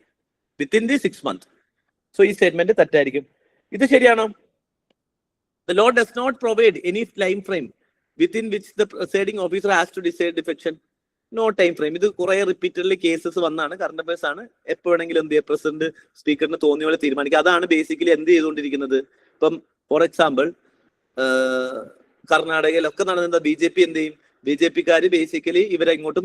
within the 6 months. So ഈ സ്റ്റേറ്റ്മെന്റ് തെറ്റായിരിക്കും. ഇത് ശരിയാണോ? The law does not provide any time frame within which the presiding officer has to decide defection. No time frame. ഇത് കുറെ റിപ്പീറ്റഡ്ലി കേസസ് വന്നാണ്, കറണ്ട് അഫയേഴ്സ് ആണ്. എപ്പോ വേണമെങ്കിലും എന്ത് ചെയ്യുക? പ്രസിഡന്റ് സ്പീക്കറിന് തോന്നിയ പോലെ തീരുമാനിക്കുക. അതാണ് ബേസിക്കലി എന്ത് ചെയ്തുകൊണ്ടിരിക്കുന്നത്. ഇപ്പം ഫോർ എക്സാമ്പിൾ കർണാടകയിലൊക്കെ നടന്നത് BJP എന്ത് ചെയ്യും? BJPക്കാര് ബേസിക്കലി ഇവരെ ഇങ്ങോട്ട്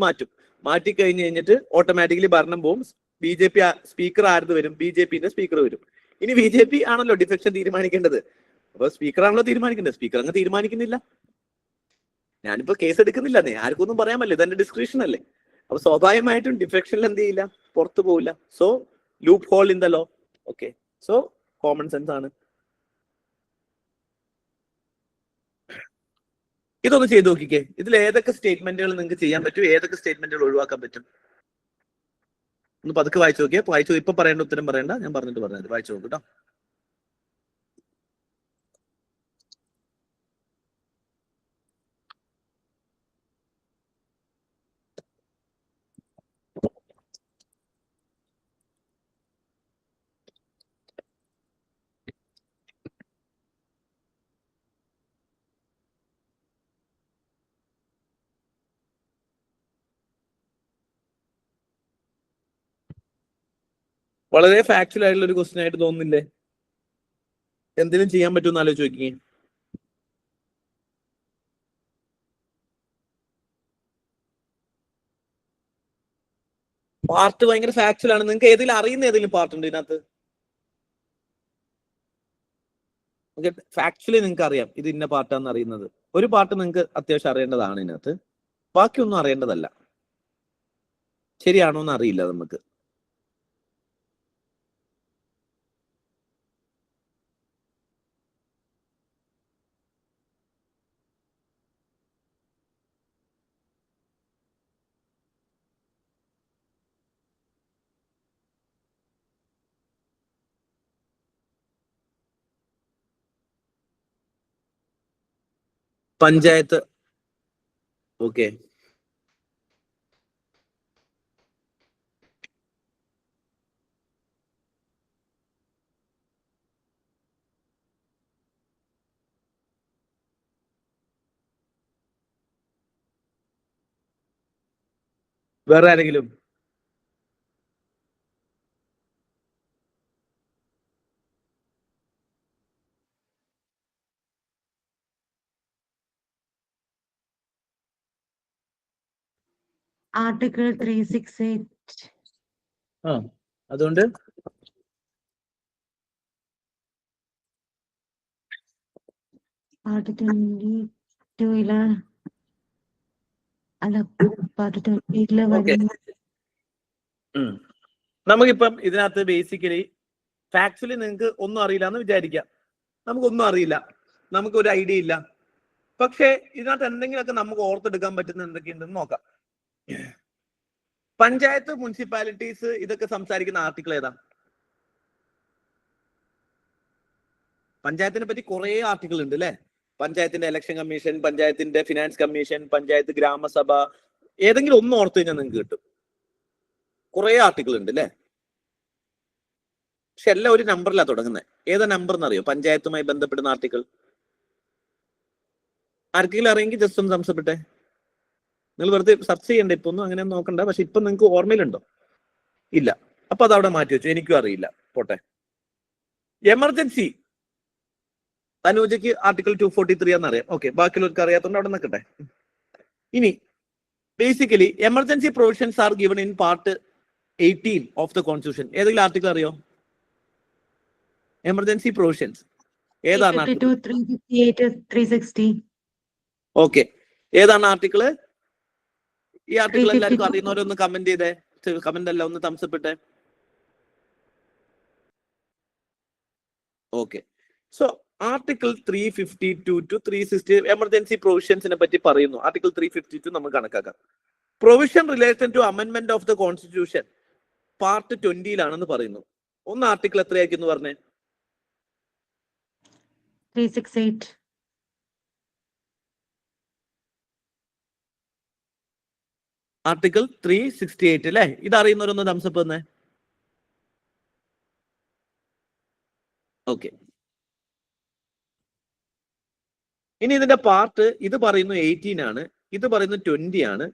മാറ്റി കഴിഞ്ഞിട്ട് ഓട്ടോമാറ്റിക്കലി ഭരണം പോവും. BJP സ്പീക്കർ ആരത് വരും? BJPന്റെ സ്പീക്കർ വരും. ഇനി BJP ആണല്ലോ ഡിഫെക്ഷൻ തീരുമാനിക്കേണ്ടത്. അപ്പൊ സ്പീക്കർ ആണല്ലോ തീരുമാനിക്കേണ്ടത്. സ്പീക്കർ അങ്ങ് തീരുമാനിക്കുന്നില്ല. ഞാനിപ്പോ കേസ് എടുക്കുന്നില്ലെന്നേ, ആർക്കൊന്നും പറയാൻ പറ്റില്ല, ഇതെന്റെ ഡിസ്ക്രിപ്ഷൻ അല്ലേ. അപ്പൊ സ്വാഭാവികമായിട്ടും ഡിഫെക്ഷനിൽ എന്ത് ചെയ്യില്ല? പുറത്തു പോവില്ല. So loophole in the law. Okay, so common sense ആണ്. ഇതൊന്ന് ചെയ്ത് നോക്കിക്കേ. ഇതിൽ ഏതൊക്കെ സ്റ്റേറ്റ്മെന്റുകൾ നിങ്ങൾക്ക് ചെയ്യാൻ പറ്റും, ഏതൊക്കെ സ്റ്റേറ്റ്മെന്റുകൾ ഒഴിവാക്കാൻ പറ്റും? ഒന്ന് പതുക്കെ വായിച്ചു നോക്കിയേ. വായിച്ചു, ഇപ്പൊ പറയേണ്ട ഉത്തരം പറയണ്ട, ഞാൻ പറഞ്ഞിട്ട് പറഞ്ഞത്. വായിച്ചു നോക്കൂ കേട്ടോ. വളരെ ഫാക്ച്വൽ ആയിട്ടുള്ള ഒരു ക്വസ്റ്റ്യൻ ആയിട്ട് തോന്നുന്നില്ലേ? എന്തെങ്കിലും ചെയ്യാൻ പറ്റുമെന്ന് ആലോചിച്ച് നോക്കിയേ. പാർട്ട് ഭയങ്കര ഫാക്ച്വൽ ആണ്. നിങ്ങൾക്ക് ഏതെങ്കിലും അറിയുന്ന ഏതെങ്കിലും പാർട്ട് ഉണ്ട് ഇതിനകത്ത്? ഫാക്ച്വലി നിങ്ങൾക്ക് അറിയാം ഇത് ഇന്ന പാർട്ടാന്ന് അറിയുന്നത്. ഒരു പാർട്ട് നിങ്ങൾക്ക് അത്യാവശ്യം അറിയേണ്ടതാണ് ഇതിനകത്ത്, ബാക്കിയൊന്നും അറിയേണ്ടതല്ല. ശരിയാണോ എന്ന് അറിയില്ല നമുക്ക്. പഞ്ചായത്ത്. ഓക്കെ, വേറെ ആരെങ്കിലും? ആർട്ടിക്കിൾ 368. ആ, അതുകൊണ്ട് പാർട്ട് 22 അല്ല, പാർട്ട് 28 ഓക്കെ. വരുന്ന നമുക്കിപ്പം ഇതിനകത്ത് ബേസിക്കലി ഫാക്ച്വലി നിങ്ങൾക്ക് ഒന്നും അറിയില്ല എന്ന് വിചാരിക്കാം. നമുക്കൊന്നും അറിയില്ല, നമുക്കൊരു ഐഡിയ ഇല്ല. പക്ഷേ ഇതിനകത്ത് എന്തെങ്കിലുമൊക്കെ നമുക്ക് ഓർത്തെടുക്കാൻ പറ്റുന്ന എന്തൊക്കെയുണ്ടെന്ന് നോക്കാം. പഞ്ചായത്ത്, മുനിസിപ്പാലിറ്റീസ് ഇതൊക്കെ സംസാരിക്കുന്ന ആർട്ടിക്കിൾ ഏതാ? പഞ്ചായത്തിനെ പറ്റി കുറെ ആർട്ടിക്കിൾ ഉണ്ട് അല്ലെ? പഞ്ചായത്തിന്റെ ഇലക്ഷൻ കമ്മീഷൻ, പഞ്ചായത്തിന്റെ ഫിനാൻസ് കമ്മീഷൻ, പഞ്ചായത്ത് ഗ്രാമസഭ, ഏതെങ്കിലും ഒന്ന് ഓർത്ത് കഴിഞ്ഞാൽ നിങ്ങൾക്ക് കിട്ടും. കുറെ ആർട്ടിക്കിൾ ഉണ്ട് അല്ലെ? പക്ഷെ എല്ലാം ഒരു നമ്പറിലാണ് തുടങ്ങുന്നത്. ഏതാ നമ്പർ എന്നറിയോ പഞ്ചായത്തുമായി ബന്ധപ്പെടുന്ന ആർട്ടിക്കിൾ? ആർക്കെങ്കിലും അറിയെങ്കിൽ ജസ്റ്റ് ഒന്ന് സംശയപ്പെട്ടെ. നിങ്ങൾ വെറുതെ സെർച്ച് ചെയ്യണ്ട, ഇപ്പൊ ഒന്നും അങ്ങനെ നോക്കണ്ട. പക്ഷെ ഇപ്പൊ നിങ്ങൾക്ക് ഓർമ്മയിലുണ്ടോ? ഇല്ല. അപ്പൊ അത് അവിടെ മാറ്റി വെച്ചു, എനിക്കും അറിയില്ല, പോട്ടെ. എമർജൻസി തനൂജയ്ക്ക് ആർട്ടിക്കിൾ 243 എന്നറിയാം. ഓക്കെ, ബാക്കിയുള്ളവർക്ക് അറിയാത്തതുകൊണ്ട് അവിടെ നിൽക്കട്ടെ. ഇനി basically emergency provisions are given in part 18 of the constitution. ഏതെങ്കിലും ആർട്ടിക്കിൾ അറിയോ? എമർജൻസി പ്രൊവിഷൻസ് ഏതാണ്? 358, 360. ഓക്കെ, ഏതാണ് ആർട്ടിക്കിള്? ഈ ആർട്ടിക്കിൾ എല്ലാവർക്കും അറിയുന്നവരൊന്ന് കമന്റ് ചെയ്തേ. കമന്റ് അല്ല, ഒന്ന് തംസപ്പിട്ടെ. Okay, so article 352 to 360 emergency പ്രൊവിഷൻസിനെ പറ്റി പറയുന്നു. ആർട്ടിക്കിൾ 352 നമുക്ക് കണക്കാക്കാം. പ്രൊവിഷൻ റിലേറ്റഡ് ടു അമെൻമെന്റ് ഓഫ് ദ കോൺസ്റ്റിറ്റ്യൂഷൻ പാർട്ട് 20 പറയുന്നു. ഒന്ന് ആർട്ടിക്കിൾ എത്രയായിരിക്കും എന്ന് പറഞ്ഞേ? 368. ആർട്ടിക്കിൾ 368 അല്ലെ? ഇത് അറിയുന്നവരൊന്ന് തംസപ്പ് തന്നെ. ഓക്കെ, ഇനി ഇതിന്റെ പാർട്ട് ഇത് പറയുന്നു 18 ആണ്, ഇത് പറയുന്നു 20 ആണ്.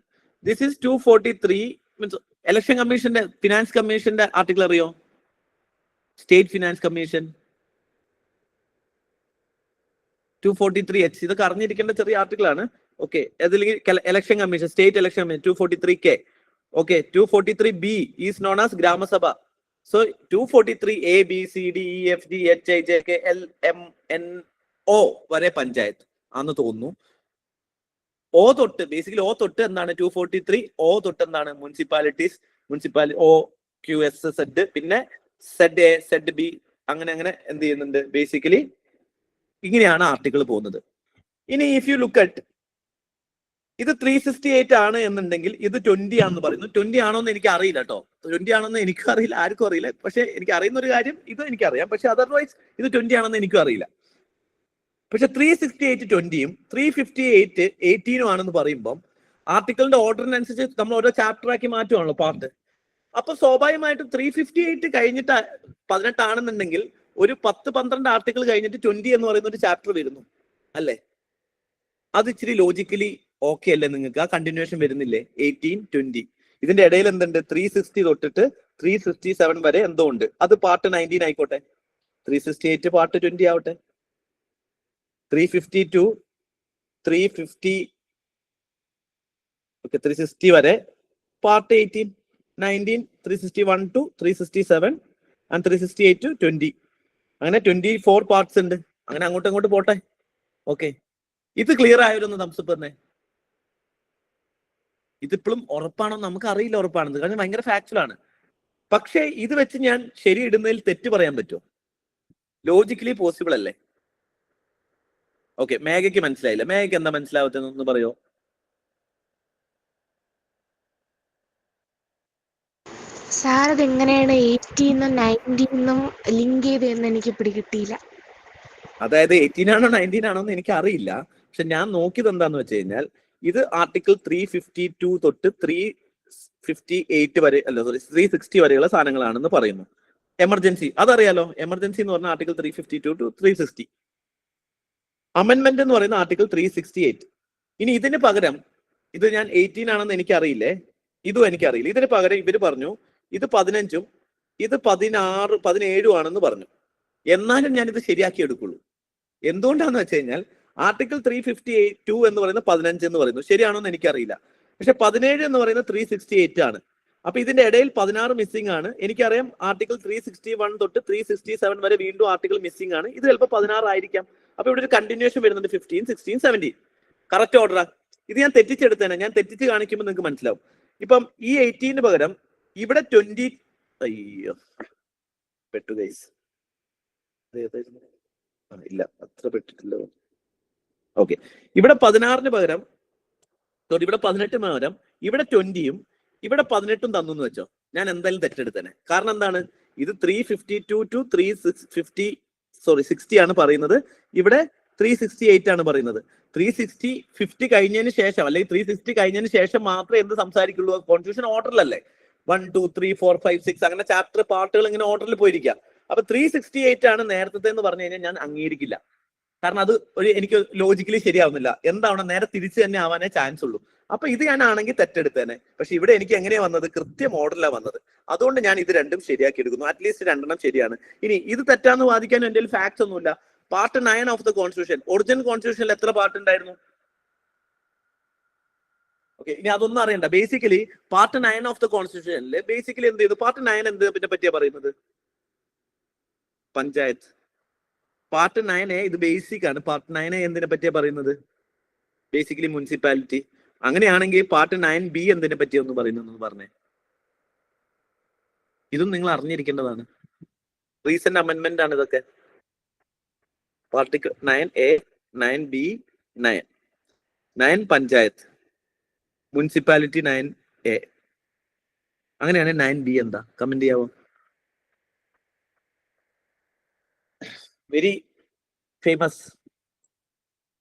ദിസ് ഈസ് 243 മീൻസ് ഇലക്ഷൻ കമ്മീഷന്റെ ഫിനാൻസ് കമ്മീഷന്റെ ആർട്ടിക്കിൾ അറിയോ? State finance commission 243H. ഇതൊക്കെ അറിഞ്ഞിരിക്കേണ്ട ചെറിയ ആർട്ടിക്കിൾ ആണ്. ഓക്കെ, അതിലേക്ക് election commission, state election commission 243K. Okay, 243B is known as grama sabha. So 243A B C D E F G H I J K L M N O വരെ പഞ്ചായത്ത് ആണെന്ന് തോന്നുന്നു. O തൊട്ട് basically O തൊട്ട് എന്താണ്? 243 O തൊട്ട് എന്താണ്? Municipalities, O Q S Z, പിന്നെ Z A Z B, അങ്ങനെ അങ്ങനെ എന്ത് ചെയ്യുന്നുണ്ട്? ബേസിക്കലി ഇങ്ങനെയാണ് ആർട്ടിക്കിൾ പോകുന്നത്. ഇനി ഇഫ് യു ലുക്ക് അറ്റ് ഇത് 368 ആണ് എന്നുണ്ടെങ്കിൽ ഇത് 20 ആണെന്ന് പറയുന്നു. 20 ആണോ എന്ന് എനിക്ക് അറിയില്ല കേട്ടോ. 20 ആണെന്ന് എനിക്കും അറിയില്ല, ആർക്കും അറിയില്ല. പക്ഷെ എനിക്ക് അറിയുന്ന ഒരു കാര്യം ഇത് എനിക്കറിയാം. പക്ഷെ അതർവൈസ് ഇത് 20 ആണെന്ന് എനിക്കും അറിയില്ല. പക്ഷെ 368 20-ഉം 358 18-ഉം ആണെന്ന് പറയുമ്പോൾ ആർട്ടിക്കിളിന്റെ ഓർഡറിനനുസരിച്ച് നമ്മൾ ഓരോ ചാപ്റ്റർ ആക്കി മാറ്റുവാണല്ലോ പാർട്ട്. അപ്പൊ സ്വാഭാവികമായിട്ടും 358 കഴിഞ്ഞിട്ട് 18 ആണെന്നുണ്ടെങ്കിൽ ഒരു 10-12 ആർട്ടിക്കിൾ കഴിഞ്ഞിട്ട് 20 എന്ന് പറയുന്ന ഒരു ചാപ്റ്റർ വരുന്നു അല്ലേ? അത് ഇച്ചിരി ലോജിക്കലി ഓക്കെ അല്ലേ നിങ്ങൾക്ക്? ആ കണ്ടിന്യൂഷൻ വരുന്നില്ലേ? 18 20 ഇതിന്റെ ഇടയിൽ എന്തുണ്ട്? 360 തൊട്ടിട്ട് 367 വരെ എന്തോ ഉണ്ട്. അത് പാർട്ട് 19 ആയിക്കോട്ടെ, 368 പാർട്ട് 20 ആവട്ടെ, 352 350 ഓക്കെ 360 വരെ പാർട്ട് 18 19 361 to 367 and 368 to 20. അങ്ങനെ 24 പാർട്സ് ഉണ്ട്. അങ്ങനെ അങ്ങോട്ടും ഇങ്ങോട്ട് പോട്ടെ. ഓക്കെ, ഇത് ക്ലിയർ ആയവരൊന്ന് തംസപ്പ് തന്നെ. ഇതിപ്പോഴും ഉറപ്പാണോ നമുക്ക് അറിയില്ല, ഉറപ്പാണെന്ന്. കാരണം ഭയങ്കര ഫാക്ച്വൽ ആണ്. പക്ഷേ ഇത് വെച്ച് ഞാൻ ശരി ഇടുന്നതിൽ തെറ്റ് പറയാൻ പറ്റുമോ? ലോജിക്കലി പോസിബിൾ അല്ലേ? ഓക്കെ, മേഘയ്ക്ക് മനസ്സിലായില്ല. മേഘയ്ക്ക് എന്താ മനസ്സിലാവത്തെന്ന് പറയോ? സാർ അത് എങ്ങനെയാണ് 18-ന്നും 19-ന്നും ലിങ്ക് ചെയ്തെന്ന് എനിക്ക് പിടികിട്ടിയില്ല. അതായത് 18 ആണോ 19 ആണോ എന്ന് എനിക്ക് അറിയില്ല. പക്ഷെ ഞാൻ നോക്കിയത് എന്താന്ന് വെച്ച് കഴിഞ്ഞാൽ ഇത് ആർട്ടിക്കിൾ 352 തൊട്ട് 358 വരെ അല്ല സോറി 360 വരെയുള്ള സാധനങ്ങളാണെന്ന് പറയുന്നു. എമർജൻസി അതറിയാലോ, എമർജൻസി എന്ന് പറഞ്ഞ ആർട്ടിക്കിൾ 352 ടു 360. അമെന്റ്മെന്റ് എന്ന് പറയുന്ന ആർട്ടിക്കിൾ 368. ഇനി ഇതിന് പകരം ഇത് ഞാൻ 18 ആണെന്ന് എനിക്കറിയില്ലേ, ഇതും എനിക്കറിയില്ല. ഇതിന് പകരം ഇവര് പറഞ്ഞു ഇത് 15ഉം ഇത് 16, 17 ആണെന്ന് പറഞ്ഞു. എന്നാലും ഞാൻ ഇത് ശരിയാക്കി എടുക്കുള്ളൂ. എന്തുകൊണ്ടാന്ന് വെച്ച് കഴിഞ്ഞാൽ ആർട്ടിക്കിൾ 352 എന്ന് പറയുന്നത് 15 എന്ന് പറയുന്നു, ശരിയാണോ എന്ന് എനിക്കറിയില്ല. പക്ഷെ 17 എന്ന് പറയുന്നത് 368 ആണ്. അപ്പൊ ഇതിന്റെ ഇടയിൽ 16 മിസ്സിംഗ് ആണ്. എനിക്കറിയാം ആർട്ടിക്കിൾ 361 തൊട്ട് 367 വരെ വീണ്ടും ആർട്ടിക്കിൾ മിസ്സിംഗ് ആണ്. ഇത് ചിലപ്പോൾ 16 ആയിരിക്കാം. അപ്പൊ ഇവിടെ ഒരു കണ്ടിന്യൂഷൻ വരുന്നുണ്ട് 15, 16, 17. കറക്റ്റ് ഓർഡറാ. ഇത് ഞാൻ തെറ്റിച്ചെടുത്തേനെ, ഞാൻ തെറ്റിച്ച് കാണിക്കുമ്പോൾ നിങ്ങൾക്ക് മനസ്സിലാവും. ഇപ്പം ഈ 18 പകരം ഇവിടെ 20 അയ്യോ പെട്ടു ഗൈസ്, ഇല്ല അത്ര പെട്ടിട്ടില്ല. ഓക്കെ, ഇവിടെ 16 പകരം സോറി ഇവിടെ 18 പകരം ഇവിടെ 20ഉം ഇവിടെ 18ഉം തന്നു എന്ന് വെച്ചോ, ഞാൻ എന്തായാലും തെറ്റെടുത്തേനെ. കാരണം എന്താണ്, ഇത് 352 ടു 360 ആണ് പറയുന്നത്, ഇവിടെ 368 ആണ് പറയുന്നത്. 350 കഴിഞ്ഞതിന് ശേഷം അല്ലെങ്കിൽ 360 കഴിഞ്ഞതിന് ശേഷം മാത്രമേ എന്ത് സംസാരിക്കുള്ളൂ, കോൺസ്റ്റിറ്റ്യൂഷൻ ഓർഡറിലല്ലേ 1, 2, 3, 4, 5, 6 അങ്ങനെ ചാപ്റ്റർ പാർട്ടുകൾ ഇങ്ങനെ ഓർഡറിൽ പോയിരിക്കുക. അപ്പൊ 368 ആണ് നേരത്തെ എന്ന് പറഞ്ഞു കഴിഞ്ഞാൽ ഞാൻ അംഗീകരിക്കില്ല. കാരണം അത് എനിക്ക് ലോജിക്കലി ശരിയാവുന്നില്ല. എന്താണ്, നേരെ തിരിച്ചു തന്നെ ആവാനേ ചാൻസ് ഉള്ളൂ. അപ്പൊ ഇത് ഞാനാണെങ്കിൽ തെറ്റെടുത്തേനെ. പക്ഷെ ഇവിടെ എനിക്ക് എങ്ങനെയാ വന്നത്, കൃത്യം ഓർഡറിലാണ് വന്നത്. അതുകൊണ്ട് ഞാൻ ഇത് രണ്ടും ശരിയാക്കി എടുക്കുന്നു. അറ്റ്ലീസ്റ്റ് 2 ശരിയാണ്. ഇനി ഇത് തെറ്റാന്ന് വാദിക്കാൻ എന്റെ ഫാക്ട്സ് ഒന്നുമില്ല. Part 9 of the constitution, original കോൺസ്റ്റിറ്റ്യൂഷനിൽ എത്ര പാർട്ട് ഉണ്ടായിരുന്നു? ഓക്കെ, ഇനി അതൊന്നും അറിയണ്ട. ബേസിക്കലി പാർട്ട് 9 ഓഫ് ദ കോൺസ്റ്റിറ്റ്യൂഷനിൽ ബേസിക്കലി എന്ത് ചെയ്തു, പാർട്ട് 9 എന്തിനെ പറ്റിയാ പറയുന്നത്? പഞ്ചായത്ത്. പാർട്ട് 9A ഇത് ബേസിക് ആണ്. പാർട്ട് 9A എന്തിനെ പറ്റിയാ പറയുന്നത്? Basically municipality. അങ്ങനെയാണെങ്കിൽ പാർട്ട് 9B എന്തിനെ പറ്റിയാ ഒന്ന് പറയുന്നു പറഞ്ഞേ. ഇതും നിങ്ങൾ അറിഞ്ഞിരിക്കേണ്ടതാണ്. റീസെന്റ് അമെന്റ്മെന്റ് ആണ് ഇതൊക്കെ. Article 9A, 9B, 9 panchayat, municipality 9A. അങ്ങനെയാണ് 9B എന്താ? കമന്റ് ചെയ്യാവോ? Very famous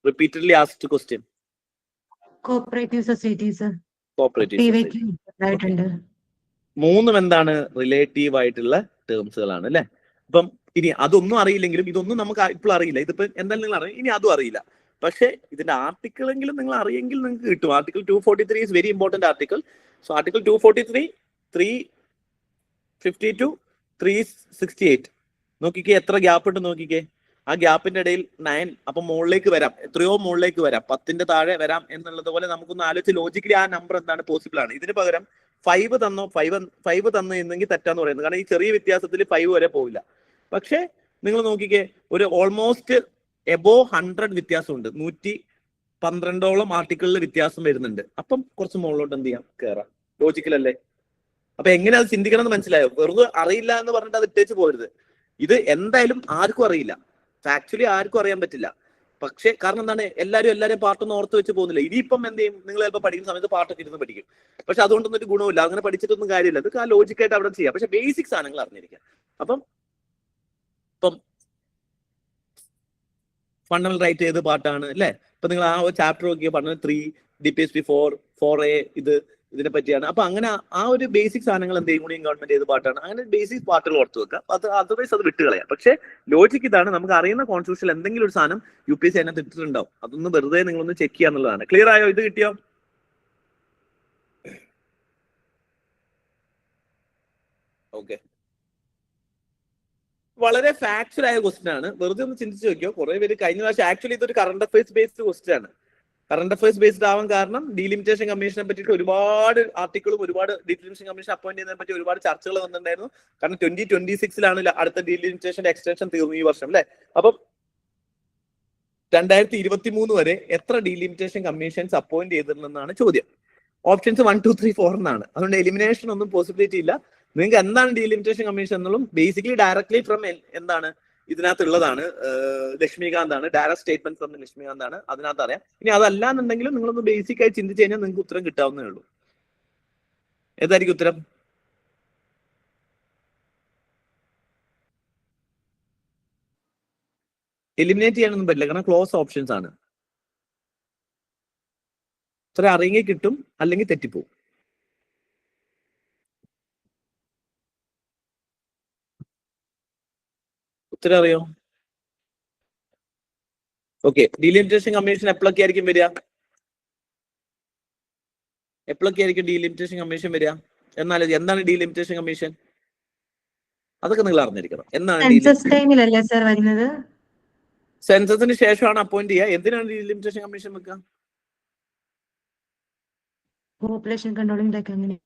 repeatedly asked question. Cooperative societies cooperative ആയിട്ടുണ്ട്. 3 എന്താണ്, റിലേറ്റീവ് ആയിട്ടുള്ള ടേംസുകളാണ് അല്ലെ. അപ്പം ഇനി അതൊന്നും അറിയില്ലെങ്കിലും ഇതൊന്നും നമുക്ക് ഇപ്പോൾ അറിയില്ല. ഇതിപ്പോ എന്തായാലും നിങ്ങൾ അറിയാം, ഇനി അതും അറിയില്ല. പക്ഷെ ഇതിന്റെ ആർട്ടിക്കിൾ എങ്കിലും നിങ്ങൾ അറിയെങ്കിൽ നിങ്ങൾക്ക് കിട്ടും. Article 243 is very important article. So article 243, 352, 368 നോക്കിക്കേ, എത്ര ഗ്യാപ്പ് ഉണ്ട് നോക്കിക്കേ. ആ ഗ്യാപ്പിന്റെ ഇടയിൽ 9, അപ്പൊ മുകളിലേക്ക് വരാം, എത്രയോ മുകളിലേക്ക് വരാം, 10ന്റെ താഴെ വരാം എന്നുള്ളത് പോലെ നമുക്കൊന്ന് ആലോചിച്ച് ലോജിക്കലി ആ നമ്പർ എന്താണ് പോസിബിൾ ആണ്. ഇതിന് പകരം 5 തന്നോ, 5 തന്നു എന്നെങ്കിൽ തെറ്റാന്ന് പറയുന്നത്. കാരണം ഈ ചെറിയ വ്യത്യാസത്തിൽ 5 വരെ പോവില്ല. പക്ഷെ നിങ്ങൾ നോക്കിക്കേ, ഒരു ഓൾമോസ്റ്റ് എബോവ് 100 വ്യത്യാസമുണ്ട്. 112ഓളം ആർട്ടിക്കിളിൽ വ്യത്യാസം വരുന്നുണ്ട്. അപ്പം കുറച്ച് മുകളിലോട്ട് എന്ത് ചെയ്യാം, കയറാം. ലോജിക്കലല്ലേ? അപ്പൊ എങ്ങനെ അത് ചിന്തിക്കണം എന്ന് മനസ്സിലായോ? വെറുതെ അറിയില്ല എന്ന് പറഞ്ഞിട്ട് അത് ഇട്ടേച്ച് പോരുത്. ഇത് എന്തായാലും ആർക്കും അറിയില്ല, ആക്ച്വലി ആർക്കും അറിയാൻ പറ്റില്ല. പക്ഷെ കാരണം എന്താണ്, എല്ലാവരും പാട്ടൊന്നും ഓർത്ത് വെച്ച് പോകുന്നില്ല. ഇനിയിപ്പം എന്ത് ചെയ്യും, നിങ്ങൾ ചിലപ്പോൾ പഠിക്കുന്ന സമയത്ത് പാട്ടൊക്കെ ഇരുന്ന് പഠിക്കും. പക്ഷെ അതുകൊണ്ടൊന്നും ഒരു ഗുണമില്ല, അങ്ങനെ പഠിച്ചിട്ടൊന്നും കാര്യമില്ല. അതൊക്കെ ആ ലോജിക്കായിട്ട് അവിടെ ചെയ്യാം. പക്ഷെ ബേസിക് സാധനങ്ങൾ അറിഞ്ഞിരിക്കാം. ഇപ്പം ഫണ്ടമെന്റൽ റൈറ്റ് ഏത് പാട്ടാണ് അല്ലെ? ഇപ്പൊ നിങ്ങൾ ആ ഒരു ചാപ്റ്റർ നോക്കിയ ഫണ്ടമെന്റൽ 3, DPSP 4, 4A ഇതിനെ പറ്റിയാണ്. അപ്പൊ അങ്ങനെ ആ ഒരു ബേസിക് സാധനങ്ങൾ എന്ത് ചെയ്യും, യൂണിയൻ ഗവൺമെന്റ് ഏത് പാട്ടാണ്, അങ്ങനെ ബേസിക് പാർട്ടുകൾ ഓർത്ത് വെക്കുക. അത് അതർവൈസ് അത് വിട്ടുകളയാം. പക്ഷെ ലോജിക്ക് ഇതാണ്, നമുക്ക് അറിയുന്ന കോൺസ്റ്റിറ്റ്യൂഷനിൽ എന്തെങ്കിലും ഒരു സാധനം UPSC അതിനകത്ത് ഇട്ടിട്ടുണ്ടാവും. അതൊന്ന് വെറുതെ നിങ്ങളൊന്ന് ചെക്ക് ചെയ്യാന്നുള്ളതാണ്. ക്ലിയർ ആയോ? ഇത് കിട്ടിയോ? ഓക്കെ, വളരെ ഫാക്ച്വൽ ആയ ക്വസ്റ്റ്യൻ ആണ്. വെറുതെ ഒന്ന് ചിന്തിച്ച് നോക്കിയോ. കുറെ പേര് കഴിഞ്ഞ പ്രാവശ്യം ആക്ച്വലി ഇതൊരു കറണ്ട് അഫയേഴ്സ് ബേസ്ഡ് ക്വസ്റ്റ്യൻ ആണ്. കറണ്ട് അഫയേഴ്സ് ബേസ്ഡ് ആവാൻ കാരണം ഡീലിമിറ്റേഷൻ കമ്മീഷനെ പറ്റിയിട്ട് ഒരുപാട് ആർട്ടിക്കിളും ഒരുപാട് ഡീലിമിറ്റേഷൻ കമ്മീഷൻ അപ്പോയിന്റ് ചെയ്യുന്നതിനെ പറ്റി ഒരുപാട് ചർച്ചകൾ വന്നിട്ടുണ്ടായിരുന്നു. കാരണം 2026 അടുത്ത ഡീലിമിറ്റേഷന്റെ എക്സ്റ്റൻഷൻ തീർന്നു ഈ വർഷം അല്ലെ. അപ്പം 2023 വരെ എത്ര ഡീലിമിറ്റേഷൻ കമ്മീഷൻസ് അപ്പോയിന്റ് ചെയ്തിട്ടുണ്ടെന്നാണ് ചോദ്യം. ഓപ്ഷൻസ് 1, 2, 3, 4 എന്നാണ്. അതുകൊണ്ട് എലിമിനേഷൻ ഒന്നും പോസിബിലിറ്റി ഇല്ല. നിങ്ങൾക്ക് എന്താണ് ഡീലിമിറ്റേഷൻ കമ്മീഷൻ എന്നുള്ളതും ബേസിക്കലി ഡയറക്ട്ലി ഫ്രം എന്താണ് ഇതിനകത്തുള്ളതാണ്. ലക്ഷ്മികാന്ത് ആണ്, ഡയറക്റ്റ് സ്റ്റേറ്റ്മെന്റ് ഫ്രം ലക്ഷ്മികാന്ത് ആണ്, അതിനകത്ത് അറിയാം. ഇനി അതല്ല എന്നുണ്ടെങ്കിലും നിങ്ങളൊന്ന് ബേസിക് ആയി ചിന്തിച്ചു കഴിഞ്ഞാൽ നിങ്ങൾക്ക് ഉത്തരം കിട്ടാവുന്നേ ഉള്ളൂ. ഏതായിരിക്കും ഉത്തരം? എലിമിനേറ്റ് ചെയ്യാനൊന്നും പറ്റില്ല, കാരണം ക്ലോസ് ഓപ്ഷൻസ് ആണ്. ഉത്തരം അറിയെങ്കിൽ കിട്ടും, അല്ലെങ്കിൽ തെറ്റിപ്പോവും. ഉത്തരം അറിയോ? ഓക്കെ, ഡീലിമിറ്റേഷൻ കമ്മീഷൻ എപ്പോഴൊക്കെ ആയിരിക്കും വരിക? എപ്പോഴൊക്കെ ആയിരിക്കും ഡീലിമിറ്റേഷൻ കമ്മീഷൻ വരിക? എന്നാൽ എന്താണ് ഡീലിമിറ്റേഷൻ കമ്മീഷൻ? അതൊക്കെ നിങ്ങൾ അറിഞ്ഞിരിക്കണം. എന്നാണ് സെൻസസ് ടൈമിലല്ലേ സർ വരുന്നത്? സെൻസസിന് ശേഷമാണ് അപ്പോയിന്റ് ചെയ്യുക. എന്തിനാണ് ഡീലിമിറ്റേഷൻ കമ്മീഷൻ വെക്കുക? പോപ്പുലേഷൻ കൺട്രോളിംഗ് ഒക്കെ അങ്ങനെ.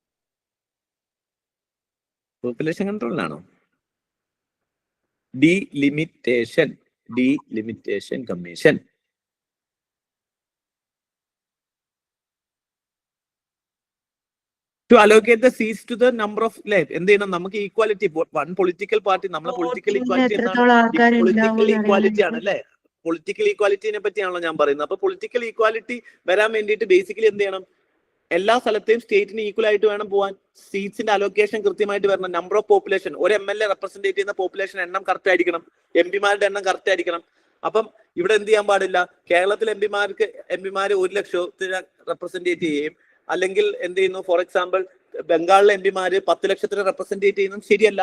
പോപ്പുലേഷൻ കൺട്രോളിനാണോ? Delimitation commission. To allocate the seats to the number of, എന്ത് ചെയ്യണം? നമുക്ക് ഈക്വാലിറ്റി, വൺ പൊളിറ്റിക്കൽ പാർട്ടി, നമ്മളെ പൊളിറ്റിക്കൽ ഈക്വാലിറ്റി പൊളിറ്റിക്കൽ ഈക്വാലിറ്റി ആണ് അല്ലെ? പൊളിറ്റിക്കൽ ഈക്വാലിറ്റിനെ പറ്റിയാണല്ലോ ഞാൻ പറയുന്നത്. അപ്പൊ പൊളിറ്റിക്കൽ ഈക്വാലിറ്റി വരാൻ വേണ്ടിയിട്ട് ബേസിക്കലി എന്ത് ചെയ്യണം? എല്ലാ സ്ഥലത്തെയും സ്റ്റേറ്റിന് ഈക്വൽ ആയിട്ട് വേണം പോവാൻ. സീറ്റ്സിന്റെ അലോക്കേഷൻ കൃത്യമായിട്ട് വരണം. നമ്പർ ഓഫ് പോപ്പുലേഷൻ, ഒരു MLA റെപ്രസെന്റ് ചെയ്യുന്ന പോപ്പുലേഷൻ എണ്ണം കറക്റ്റ് ആയിരിക്കണം. MP-മാരുടെ എണ്ണം കറക്റ്റ് ആയിരിക്കണം. അപ്പം ഇവിടെ എന്ത് ചെയ്യാൻ പാടില്ല? കേരളത്തിൽ എംപിമാര് 1 ലക്ഷത്തിന് റെപ്രസെന്റേറ്റ് ചെയ്യുകയും, അല്ലെങ്കിൽ എന്ത് ചെയ്യുന്നു, ഫോർ എക്സാമ്പിൾ ബംഗാളിലെ എംപിമാര് 10 ലക്ഷത്തിന് റെപ്രസെന്റേറ്റ് ചെയ്യുന്നത് ശരിയല്ല.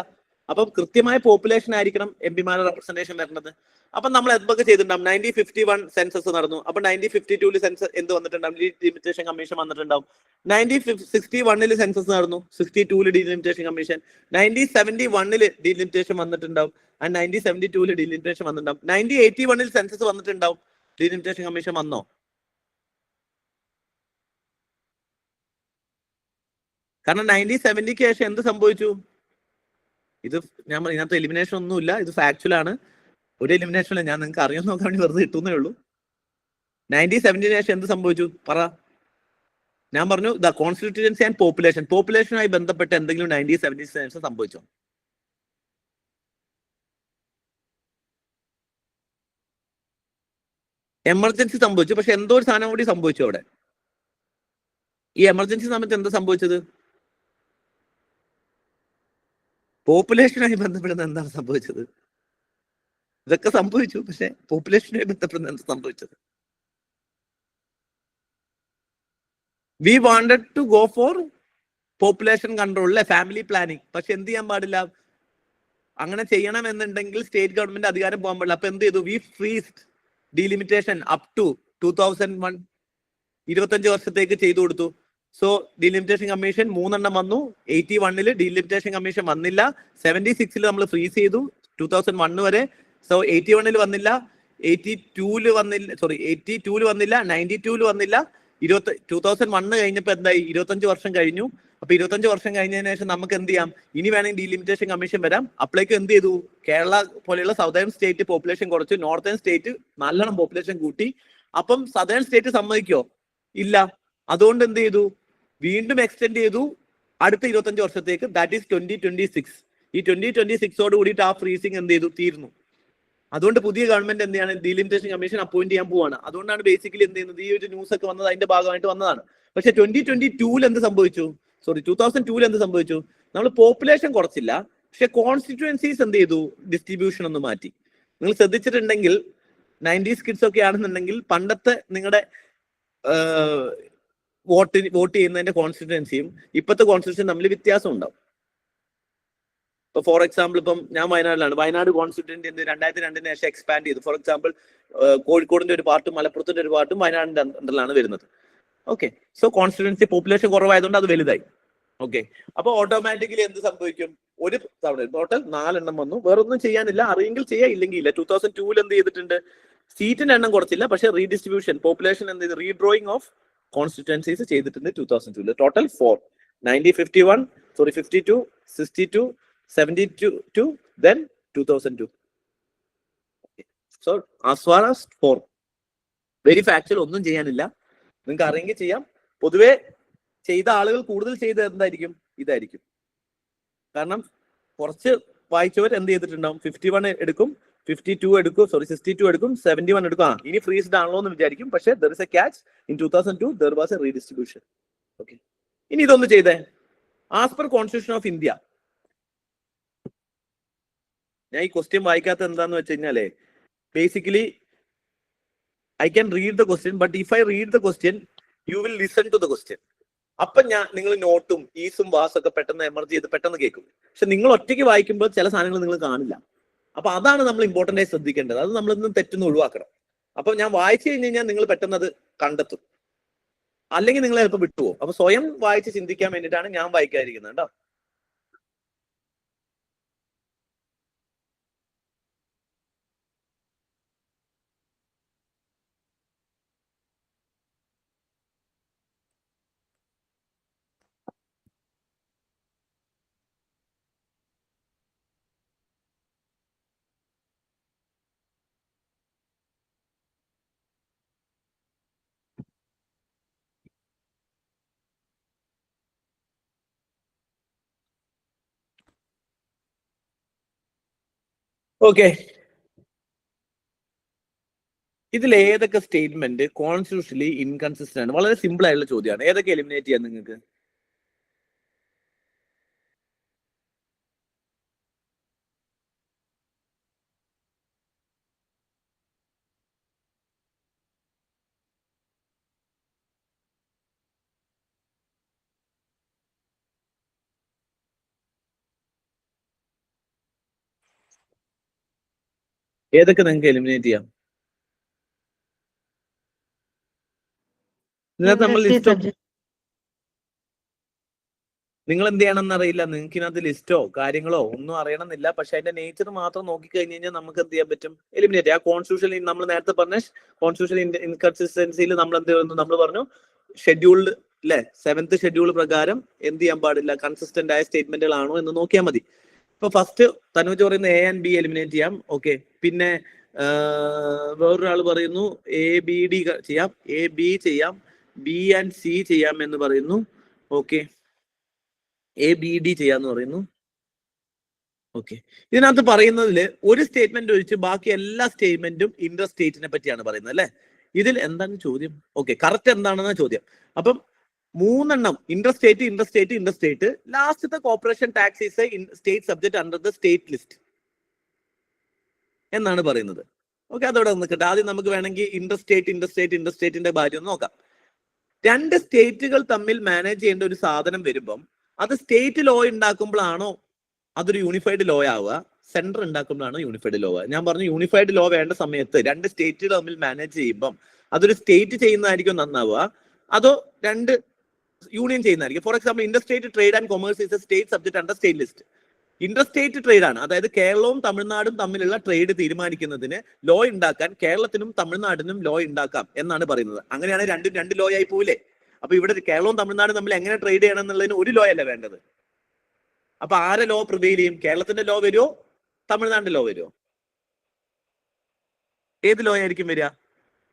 അപ്പം കൃത്യമായ പോപ്പുലേഷൻ ആയിരിക്കണം എംപിമാരുടെ റെപ്രസെന്റേഷൻ വരുന്നത്. അപ്പൊ നമ്മൾ എന്തൊക്കെ ചെയ്തിട്ടുണ്ടാവും? 1951 സെൻസസ് നടന്നു. അപ്പൊ 1952 സെൻസസ് എന്ത് വന്നിട്ടുണ്ടാവും? ഡീലിമിറ്റേഷൻ കമ്മീഷൻ വന്നിട്ടുണ്ടാവും. 1961 സെൻസസ് നടന്നു. 62 ഡീലിമിറ്റേഷൻ കമ്മീഷൻ. 1971 ഡീലിമിറ്റേഷൻ വന്നിട്ടുണ്ടാവും. ആൻഡ് 1972 ഡീലിമിറ്റേഷൻ വന്നിട്ടുണ്ടാവും. 1981 സെൻസസ് വന്നിട്ടുണ്ടാവും. ഡീലിമിറ്റേഷൻ കമ്മീഷൻ വന്നോ? കാരണം 1970 ശേഷം എന്ത് സംഭവിച്ചു? ഇത് ഞാൻ ഇതിനകത്ത് എലിമിനേഷൻ ഒന്നുമില്ല, ഇത് ഫാക്ച്വൽ ആണ്. ഒരു എലിമിനേഷൻ ഞാൻ നിങ്ങൾക്ക് അറിയാൻ നോക്കാൻ വേണ്ടി വെറുതെ കിട്ടുന്നേ ഉള്ളൂ. 1970 ശേഷം എന്ത് സംഭവിച്ചു പറ? ഞാൻ പറഞ്ഞു ദ കോൺസ്റ്റിറ്റ്യൂവൻസി ആൻഡ് പോപ്പുലേഷൻ. പോപ്പുലേഷനുമായി ബന്ധപ്പെട്ട് എന്തെങ്കിലും 1970 ശേഷം സംഭവിച്ചോ? എമർജൻസി സംഭവിച്ചു, പക്ഷെ എന്തോ ഒരു സാധനം കൂടി സംഭവിച്ചു അവിടെ. ഈ എമർജൻസി സമയത്ത് എന്താ സംഭവിച്ചത്? പോപ്പുലേഷനുമായി ബന്ധപ്പെടുന്ന എന്താണ് സംഭവിച്ചത്? ഇതൊക്കെ സംഭവിച്ചു, പക്ഷെ പോപ്പുലേഷനുമായി ബന്ധപ്പെടുന്ന എന്താ സംഭവിച്ചത്? We wanted to go for population control അല്ലെ, ഫാമിലി പ്ലാനിങ്. പക്ഷെ എന്ത് ചെയ്യാൻ പാടില്ല? അങ്ങനെ ചെയ്യണമെന്നുണ്ടെങ്കിൽ സ്റ്റേറ്റ് ഗവൺമെന്റ് അധികാരം പോകാൻ പാടില്ല. അപ്പൊ എന്ത് ചെയ്തു? വി ഫ്രീസ്ഡ് ഡീലിമിറ്റേഷൻ അപ് ടു 2001, 25 വർഷത്തേക്ക് ചെയ്തു കൊടുത്തു. സോ ഡീലിമിറ്റേഷൻ കമ്മീഷൻ 3 എണ്ണം വന്നു. 81 ഡീലിമിറ്റേഷൻ കമ്മീഷൻ വന്നില്ല. 76 നമ്മൾ ഫ്രീസ് ചെയ്തു 2001 വരെ. സോ 81 വന്നില്ല, 82 വന്നില്ല, 82 വന്നില്ല, 92 വന്നില്ല. 2001 കഴിഞ്ഞപ്പോ എന്തായി? 25 വർഷം കഴിഞ്ഞു. അപ്പൊ 25 വർഷം കഴിഞ്ഞതിന് ശേഷം നമുക്ക് എന്ത് ചെയ്യാം? ഇനി വേണമെങ്കിൽ ഡീലിമിറ്റേഷൻ കമ്മീഷൻ വരാം. അപ്പോഴേക്ക് എന്ത് ചെയ്തു? കേരള പോലെയുള്ള സൗതേൺ സ്റ്റേറ്റ് പോപ്പുലേഷൻ കുറച്ച്, നോർത്തേൺ സ്റ്റേറ്റ് നല്ലോണം പോപ്പുലേഷൻ കൂട്ടി. അപ്പം സദേൺ സ്റ്റേറ്റ് സമ്മതിക്കോ? ഇല്ല. അതുകൊണ്ട് എന്ത് ചെയ്തു? വീണ്ടും എക്സ്റ്റെൻഡ് ചെയ്തു അടുത്ത 25 വർഷത്തേക്ക്. That is 2026. ഈ 2026ഓട് കൂടിയിട്ട് ആ ഫ്രീസിങ് എന്ത് ചെയ്തു? തീർന്നു. അതുകൊണ്ട് പുതിയ ഗവൺമെന്റ് എന്ത് ചെയ്യാണ്? ഡീലിമിറ്റേഷൻ കമ്മീഷൻ അപ്പോയിന്റ് ചെയ്യാൻ പോവാണ്. അതുകൊണ്ടാണ് ബേസിക്കലി എന്ത് ചെയ്യുന്നത്? ഈ ഒരു ന്യൂസ് ഒക്കെ വന്നത് അതിന്റെ ഭാഗമായിട്ട് വന്നതാണ്. പക്ഷെ 2022 എന്ത് സംഭവിച്ചു? 2002 എന്ത് സംഭവിച്ചു? നമ്മൾ പോപ്പുലേഷൻ കുറച്ചില്ല, പക്ഷെ കോൺസ്റ്റിറ്റ്യുവൻസീസ് എന്ത് ചെയ്തു? ഡിസ്ട്രിബ്യൂഷൻ ഒന്ന് മാറ്റി. നിങ്ങൾ ശ്രദ്ധിച്ചിട്ടുണ്ടെങ്കിൽ 90s കിഡ്സ് ഒക്കെ ആണെന്നുണ്ടെങ്കിൽ പണ്ടത്തെ നിങ്ങളുടെ വോട്ട് ചെയ്യുന്നതിന്റെ കോൺസ്റ്റിറ്റ്യുവൻസിയും ഇപ്പോഴത്തെ കോൺസ്റ്റിറ്റ്യുവൻസിയും തമ്മിൽ വ്യത്യാസം ഉണ്ടാവും. ഇപ്പൊ ഫോർ എക്സാമ്പിൾ ഇപ്പം ഞാൻ വയനാട്ടിലാണ്. വയനാട് കോൺസ്റ്റിറ്റ്യുവൻസി 2002 ശേഷം എക്സ്പാൻഡ് ചെയ്തു. ഫോർ എക്സാമ്പിൾ കോഴിക്കോടിന്റെ ഒരു പാർട്ടും മലപ്പുറത്തിന്റെ ഒരു പാർട്ടും വയനാടിന്റെ അണ്ടറിലാണ് വരുന്നത്. ഓക്കെ, സോ കോൺസ്റ്റിറ്റ്യുവൻസി പോപ്പുലേഷൻ കുറവായതുകൊണ്ട് അത് വലുതായി. ഓക്കെ, അപ്പൊ ഓട്ടോമാറ്റിക്കലി എന്ത് സംഭവിക്കും? ഒരു തവണ ടോട്ടൽ 4 എണ്ണം വന്നു. വേറൊന്നും ചെയ്യാനില്ല, അറിയെങ്കിൽ ചെയ്യാം, ഇല്ലെങ്കിൽ ഇല്ല. 2002 എന്ത് ചെയ്തിട്ടുണ്ട്? സീറ്റിന്റെ എണ്ണം കുറച്ചില്ല, പക്ഷെ റീഡിസ്ട്രിബ്യൂഷൻ പോപ്പുലേഷൻ എന്ത് ചെയ്ത്? റീഡ്രോയിങ് ഓഫ് കോൺസ്റ്റിറ്റ്യുവൻസീസ് ചെയ്തിട്ടുണ്ട് 2002. Total 4. 1951, 52, 62, 72, then 2002. So as far as 4 very factual, ഒന്നും ചെയ്യാനില്ല. നിങ്ങൾക്ക് അറിയെങ്കിൽ ചെയ്യാം. പൊതുവെ ചെയ്ത ആളുകൾ കൂടുതൽ ചെയ്ത് എന്തായിരിക്കും? ഇതായിരിക്കും. കാരണം കുറച്ച് വായിച്ചവർ എന്ത് ചെയ്തിട്ടുണ്ടാവും? 51 എടുക്കും, 52 എടുക്കും, 62 എടുക്കും, 71 എടുക്കും. ഇനി ഫ്രീസ്ഡ് ആണല്ലോ എന്ന് വിചാരിക്കും. പക്ഷെ there is A catch. In 2002 there was A redistribution. Okay, ഇനി ഇതൊന്ന് ചെയ്തേ. As per constitution of India, ഞാൻ ഈ ക്വസ്റ്റ്യൻ വായിക്കാത്ത എന്താന്ന് വെച്ച് കഴിഞ്ഞാലേ, basically I can read the question, but if I read the question, you will listen to the question. അപ്പൊ നിങ്ങൾ നോട്ടും ഈസും വാസും ഒക്കെ പെട്ടെന്ന് എമർജ് ചെയ്ത് പെട്ടെന്ന് കേൾക്കും. പക്ഷെ നിങ്ങൾ ഒറ്റയ്ക്ക് വായിക്കുമ്പോൾ ചില സാധനങ്ങൾ നിങ്ങൾ കാണില്ല. അപ്പൊ അതാണ് നമ്മൾ ഇമ്പോർട്ടന്റ് ആയി ശ്രദ്ധിക്കേണ്ടത്. അത് നമ്മളിന്ന് തെറ്റൊന്നും ഒഴിവാക്കണം. അപ്പൊ ഞാൻ വായിച്ചു കഴിഞ്ഞ് കഴിഞ്ഞാൽ നിങ്ങൾ പെട്ടെന്ന് അത് കണ്ടെത്തും, അല്ലെങ്കിൽ നിങ്ങൾ ചിലപ്പോൾ വിട്ടുപോകും. അപ്പൊ സ്വയം വായിച്ച് ചിന്തിക്കാൻ വേണ്ടിയിട്ടാണ് ഞാൻ വായിക്കാതിരിക്കുന്നത് കേട്ടോ. ഓക്കെ, ഇതിൽ ഏതൊക്കെ സ്റ്റേറ്റ്മെന്റ് കോൺസ്റ്റിറ്റ്യൂഷനലി ഇൻകൺസിസ്റ്റന്റ് ആണ്? വളരെ സിമ്പിൾ ആയിട്ടുള്ള ചോദ്യമാണ്. ഏതൊക്കെ എലിമിനേറ്റ് ചെയ്യാൻ നിങ്ങൾക്ക്? ഏതൊക്കെ നിങ്ങൾക്ക് എലിമിനേറ്റ് ചെയ്യാം? ഇതിനകത്ത് നമ്മൾ ലിസ്റ്റോ നിങ്ങൾ എന്ത് ചെയ്യണമെന്ന് അറിയില്ല, നിങ്ങൾക്ക് ഇതിനകത്ത് ലിസ്റ്റോ കാര്യങ്ങളോ ഒന്നും അറിയണമെന്നില്ല. പക്ഷെ അതിന്റെ നേച്ചർ മാത്രം നോക്കി കഴിഞ്ഞ് കഴിഞ്ഞാൽ നമുക്ക് എന്ത് ചെയ്യാൻ പറ്റും? എലിമിനേറ്റ്. ആ കോൺസ്റ്റിറ്റ്യൂഷൻ നമ്മൾ നേരത്തെ പറഞ്ഞ കോൺസ്റ്റിറ്റ്യൂഷൻ ഇൻകൺസിസ്റ്റൻസിയിൽ നമ്മൾ എന്ത് ചെയ്യുന്നു? നമ്മൾ പറഞ്ഞു ഷെഡ്യൂൾഡ് അല്ലെ, 7th ഷെഡ്യൂൾ പ്രകാരം എന്ത് ചെയ്യാൻ പാടില്ല? കൺസിസ്റ്റന്റ് ആയ സ്റ്റേറ്റ്മെന്റുകളാണോ എന്ന് നോക്കിയാൽ മതി. ഇപ്പൊ ഫസ്റ്റ് തനുജ് പറയുന്ന എ ആൻഡ് ബി എലിമിനേറ്റ് ചെയ്യാം. ഓക്കെ, പിന്നെ വേറൊരാൾ പറയുന്നു എ ബി ഡി ചെയ്യാം, എ ബി ചെയ്യാം, ബി ആൻഡ് സി ചെയ്യാം എന്ന് പറയുന്നു. ഓക്കെ, എ ബി ഡി ചെയ്യാന്ന് പറയുന്നു. ഓക്കെ, ഇതിനകത്ത് പറയുന്നതിൽ ഒരു സ്റ്റേറ്റ്മെന്റ് ഒഴിച്ച് ബാക്കി എല്ലാ സ്റ്റേറ്റ്മെന്റും ഇന്റർ സ്റ്റേറ്റിനെ പറ്റിയാണ് പറയുന്നത് അല്ലെ. ഇതിൽ എന്താണ് ചോദ്യം? ഓക്കെ, കറക്റ്റ് എന്താണെന്ന ചോദ്യം. അപ്പം 3 എണ്ണം ഇന്റർ സ്റ്റേറ്റ്. ലാസ്റ്റത്തെ corporation tax is a state subject under the state list എന്നാണ് പറയുന്നത്. ഓക്കെ, അതോടെ നിൽക്കട്ടെ. ആദ്യം നമുക്ക് വേണമെങ്കിൽ ഇന്റർ സ്റ്റേറ്റിന്റെ കാര്യം നോക്കാം. 2 സ്റ്റേറ്റുകൾ തമ്മിൽ മാനേജ് ചെയ്യേണ്ട ഒരു സാധനം വരുമ്പം അത് സ്റ്റേറ്റ് ലോ ഉണ്ടാക്കുമ്പോഴാണോ അതൊരു യൂണിഫൈഡ് ലോ ആവുക, സെൻട്രൽ ഉണ്ടാക്കുമ്പോഴാണോ യൂണിഫൈഡ് ലോ ആവുക? ഞാൻ പറഞ്ഞു യൂണിഫൈഡ് ലോ വേണ്ട സമയത്ത് 2 സ്റ്റേറ്റുകൾ തമ്മിൽ മാനേജ് ചെയ്യുമ്പം അതൊരു സ്റ്റേറ്റ് ചെയ്യുന്നതായിരിക്കും നന്നാവുക, അതോ 2 യൂണിയൻ ചെയ്യുന്നതായിരിക്കും? For example, Inter state trade and commerce is A state subject under state list. Inter state trade ആണ്, അതായത് കേരളവും തമിഴ്നാടും തമ്മിലുള്ള ട്രേഡ് തീരുമാനിക്കുന്നതിന് ലോ ഉണ്ടാക്കാൻ കേരളത്തിനും തമിഴ്നാടിനും ലോ ഉണ്ടാക്കാം എന്നാണ് പറയുന്നത്. അങ്ങനെയാണ് 2 ലോ ആയി പോവില്ലേ? അപ്പൊ ഇവിടെ കേരളവും തമിഴ്നാടും തമ്മിൽ എങ്ങനെ ട്രേഡ് ചെയ്യണം എന്നുള്ളതിന് ഒരു ലോ അല്ല വേണ്ടത്. അപ്പൊ ആരെ ലോ പ്രിവെയിൽ ചെയ്യും? കേരളത്തിന്റെ ലോ വരുമോ തമിഴ്നാടിന്റെ ലോ വരുമോ? ഏത് ലോ ആയിരിക്കും വരിക?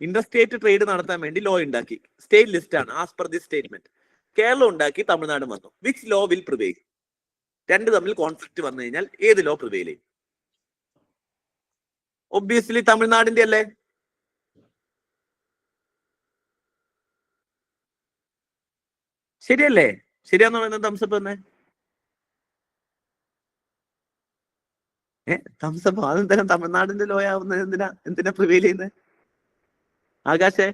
ഇന്റർ സ്റ്റേറ്റ് ട്രേഡ് നടത്താൻ വേണ്ടി ലോ ഉണ്ടാക്കി, സ്റ്റേറ്റ് ലിസ്റ്റ് ആണ് as per the statement. Kerala ഉണ്ടാക്കി, തമിഴ്നാട് വന്നു. Which law will prevail? 2 തമ്മിൽ കോൺഫ്ലിക്ട് വന്നു കഴിഞ്ഞാൽ ഏത് ലോ പ്രിവെയിൽ ചെയ്യും? ഒബ്വിയസ്ലി തമിഴ്നാടിന്റെ അല്ലേ? ശരിയല്ലേ? ശരിയാന്ന് പറയുന്നത് തംസപ്പ് തന്നെ. തംസപ്പ് അതെന്തിനാ തമിഴ്നാടിന്റെ ലോ ആവുന്നത്? എന്തിനാ പ്രിവെയിൽ ചെയ്യുന്നത്? ആകാശേ?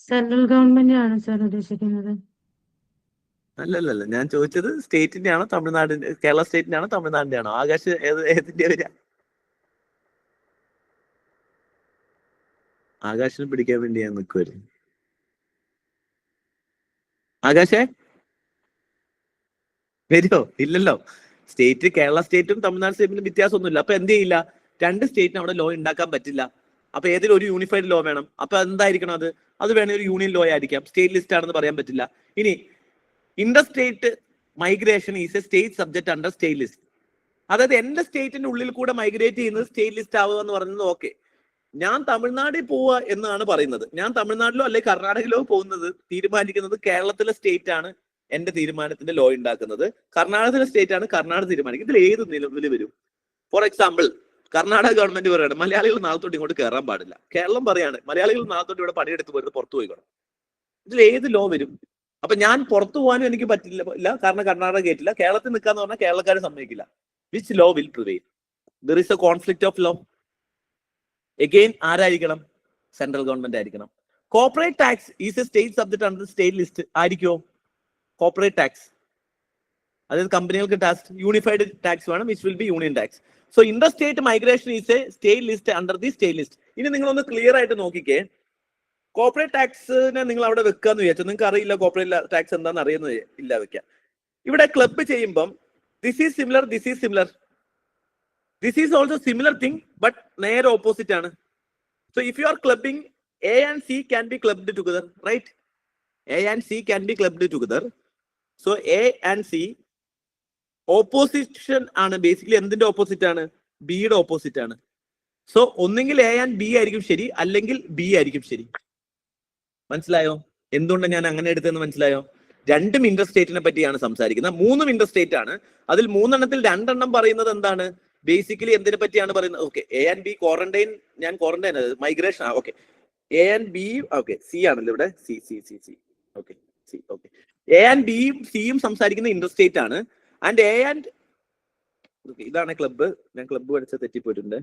സെൻട്രൽ ഗവൺമെന്റ് ആണ് സാർ ഉദ്ദേശിക്കുന്നത്. അല്ലല്ല, ഞാൻ ചോദിച്ചത് സ്റ്റേറ്റിന്റെ ആണോ തമിഴ്നാടിന്റെ? കേരള സ്റ്റേറ്റിന്റെ ആണോ തമിഴ്നാടിന്റെ ആണോ? ആകാശ് ഏതിന്റെ വരിക? ആകാശിനെ പിടിക്കാൻ വേണ്ടി ഞാൻ നിൽക്കുമായിരുന്നു. ആകാശേ വരുമോ? ഇല്ലല്ലോ. സ്റ്റേറ്റ് കേരള സ്റ്റേറ്റും തമിഴ്നാട് സ്റ്റേറ്റിനും വ്യത്യാസമൊന്നുമില്ല. അപ്പൊ എന്ത് ചെയ്യില്ല? 2 സ്റ്റേറ്റിന് അവിടെ ലോ ഉണ്ടാക്കാൻ പറ്റില്ല. അപ്പൊ ഏതെങ്കിലും ഒരു യൂണിഫൈഡ് ലോ വേണം. അപ്പൊ എന്തായിരിക്കണം? അത് വേണമെങ്കിൽ ഒരു യൂണിയൻ ലോ ആയിരിക്കാം, സ്റ്റേറ്റ് ലിസ്റ്റ് ആണെന്ന് പറയാൻ പറ്റില്ല. ഇനി Inter state migration is a state subject under state list. അതായത് എന്റെ സ്റ്റേറ്റിന്റെ ഉള്ളിൽ കൂടെ മൈഗ്രേറ്റ് ചെയ്യുന്നത് സ്റ്റേറ്റ് ലിസ്റ്റ് ആവുക എന്ന് പറയുന്നത് ഓക്കെ. ഞാൻ തമിഴ്നാട്ടിൽ പോവുക എന്നാണ് പറയുന്നത്. ഞാൻ തമിഴ്നാട്ടിലോ അല്ലെങ്കിൽ കർണാടകയിലോ പോകുന്നത് തീരുമാനിക്കുന്നത് കേരളത്തിലെ സ്റ്റേറ്റ് ആണ് എന്റെ തീരുമാനത്തിന്റെ ലോ ഉണ്ടാക്കുന്നത്. കർണാടകത്തിലെ സ്റ്റേറ്റ് ആണ് കർണാടക തീരുമാനിക്കുന്നത്. ഇതിൽ ഏത് നിലവിൽ വരും? ഫോർ എക്സാമ്പിൾ, കർണാടക ഗവൺമെന്റ് പറയാണ് മലയാളികൾ നാളത്തോട്ട് ഇങ്ങോട്ട് കയറാൻ പാടില്ല. കേരളം പറയാണ് മലയാളികൾ നാളത്തോട്ട് ഇവിടെ പണിയെടുത്ത് പോയിട്ട് പുറത്തു പോയിക്കണം. ഇതിൽ ഏത് ലോ വരും? അപ്പൊ ഞാൻ പുറത്തു പോകാനും എനിക്ക് പറ്റില്ല, കാരണം കർണാടക കേട്ടില്ല. കേരളത്തിൽ നിൽക്കാന്ന് പറഞ്ഞാൽ കേരളക്കാർ സമ്മതിക്കില്ല. Which law will prevail? There is a conflict of law. Again ആരായിരിക്കണം? സെൻട്രൽ ഗവൺമെന്റ് ആയിരിക്കണം. Corporate tax is a state subject under state list ആയിരിക്കോ? കോർപ്പറേറ്റ് ടാക്സ് അതായത് കമ്പനികൾക്ക് ടാക്സ് യൂണിഫൈഡ് ടാക്സ് വേണം, which will be union tax. So inter state migration is a state list under the state list. ഇനി നിങ്ങളൊന്ന് clear ആയിട്ട് നോക്കിക്കേ. Corporate ടാക്സിനെ നിങ്ങൾ അവിടെ വെക്കാന്ന് വിചാരിച്ചു. നിങ്ങൾക്ക് അറിയില്ല കോർപ്പറേറ്റ് ടാക്സ് എന്താണെന്ന് അറിയുന്നത് ഇല്ല വെക്കാം. ഇവിടെ ക്ലബ് ചെയ്യുമ്പം this is similar, this is similar, this is also similar thing, but നേരെ ഓപ്പോസിറ്റ് ആണ്. So if you are clubbing A and C can be clubbed together, right? A and C can be clubbed together. So A and C opposition ആണ് basically. എന്തിന്റെ opposite ആണ്? ബിയുടെ opposite ആണ്. So ഒന്നെങ്കിൽ A and B ആയിരിക്കും ശരി, അല്ലെങ്കിൽ B ആയിരിക്കും ശരി. മനസ്സിലായോ എന്തുകൊണ്ടാണ് ഞാൻ അങ്ങനെ എടുത്തതെന്ന്? മനസ്സിലായോ? രണ്ടും ഇന്റർസ്റ്റേറ്റിനെ പറ്റിയാണ് സംസാരിക്കുന്നത്. മൂന്നും ഇന്റർസ്റ്റേറ്റ് ആണ്. അതിൽ മൂന്നെണ്ണത്തിൽ രണ്ടെണ്ണം പറയുന്നത് എന്താണ്? ബേസിക്കലി എന്തിനെ പറ്റിയാണ് പറയുന്നത്? Okay, A and B quarantine, ഞാൻ quarantine migration. Okay, A and B, okay, C ആണല്ലോ ഇവിടെ. C okay, C okay. A and Bയും സിയും സംസാരിക്കുന്ന ഇന്റർസ്റ്റേറ്റ് ആണ്. ആൻഡ് A and ഇതാണ് ക്ലബ്ബ്. ഞാൻ ക്ലബ്ബ് പഠിച്ച തെറ്റിപ്പോയിട്ടുണ്ട്.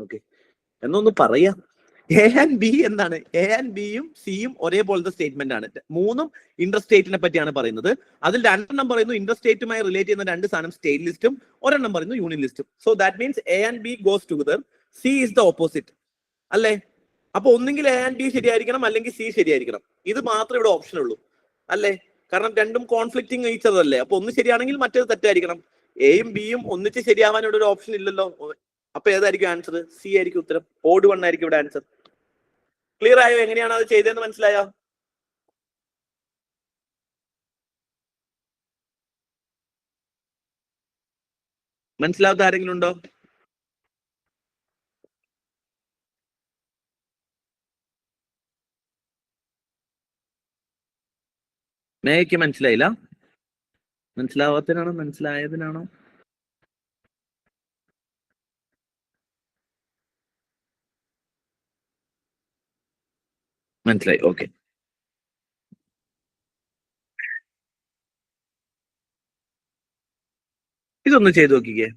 ഓക്കെ, എന്നൊന്ന് പറയാ. A and B എന്താണ്? A and Bയും സിയും ഒരേപോലത്തെ സ്റ്റേറ്റ്മെന്റ് ആണ്. മൂന്നും ഇന്റർസ്റ്റേറ്റിനെ പറ്റിയാണ് പറയുന്നത്. അതിൽ രണ്ടെണ്ണം പറയുന്നു ഇന്റർസ്റ്റേറ്റുമായി റിലേറ്റ് ചെയ്യുന്ന രണ്ട് സാധനം സ്റ്റേറ്റ് ലിസ്റ്റും, ഒരെണ്ണം പറയുന്നു യൂണിയൻ ലിസ്റ്റും. So that means A and B goes together, C is the opposite അല്ലേ? അപ്പൊ ഒന്നെങ്കിൽ A and B ശരിയായിരിക്കണം, അല്ലെങ്കിൽ സി ശരിയായിരിക്കണം. ഇത് മാത്രമേ ഇവിടെ ഓപ്ഷൻ ഉള്ളൂ അല്ലേ? കാരണം രണ്ടും കോൺഫ്ലിക്റ്റിംഗ് ഈച്ചതല്ലേ. അപ്പൊ ഒന്ന് ശരിയാണെങ്കിൽ മറ്റേത് തെറ്റായിരിക്കണം. എയും ബിയും ഒന്നിച്ച് ശരിയാവാൻ ഇവിടെ ഒരു ഓപ്ഷൻ ഇല്ലല്ലോ. അപ്പൊ ഏതായിരിക്കും ആൻസർ? സി ആയിരിക്കും ഉത്തരം. ഓഡ് 1 ആയിരിക്കും ഇവിടെ ആൻസർ. ക്ലിയർ ആയോ? എങ്ങനെയാണ് അത് ചെയ്തതെന്ന് മനസ്സിലായോ? മനസ്സിലാവാത്ത ആരെങ്കിലും ഉണ്ടോ? മേയ്ക്ക് മനസ്സിലായില്ല? മനസ്സിലാവാത്തതിനാണോ മനസ്സിലായതിനാണോ? മനസ്സിലായി. ഓക്കെ, ഇതൊന്ന് ചെയ്ത് നോക്കിക്കേ.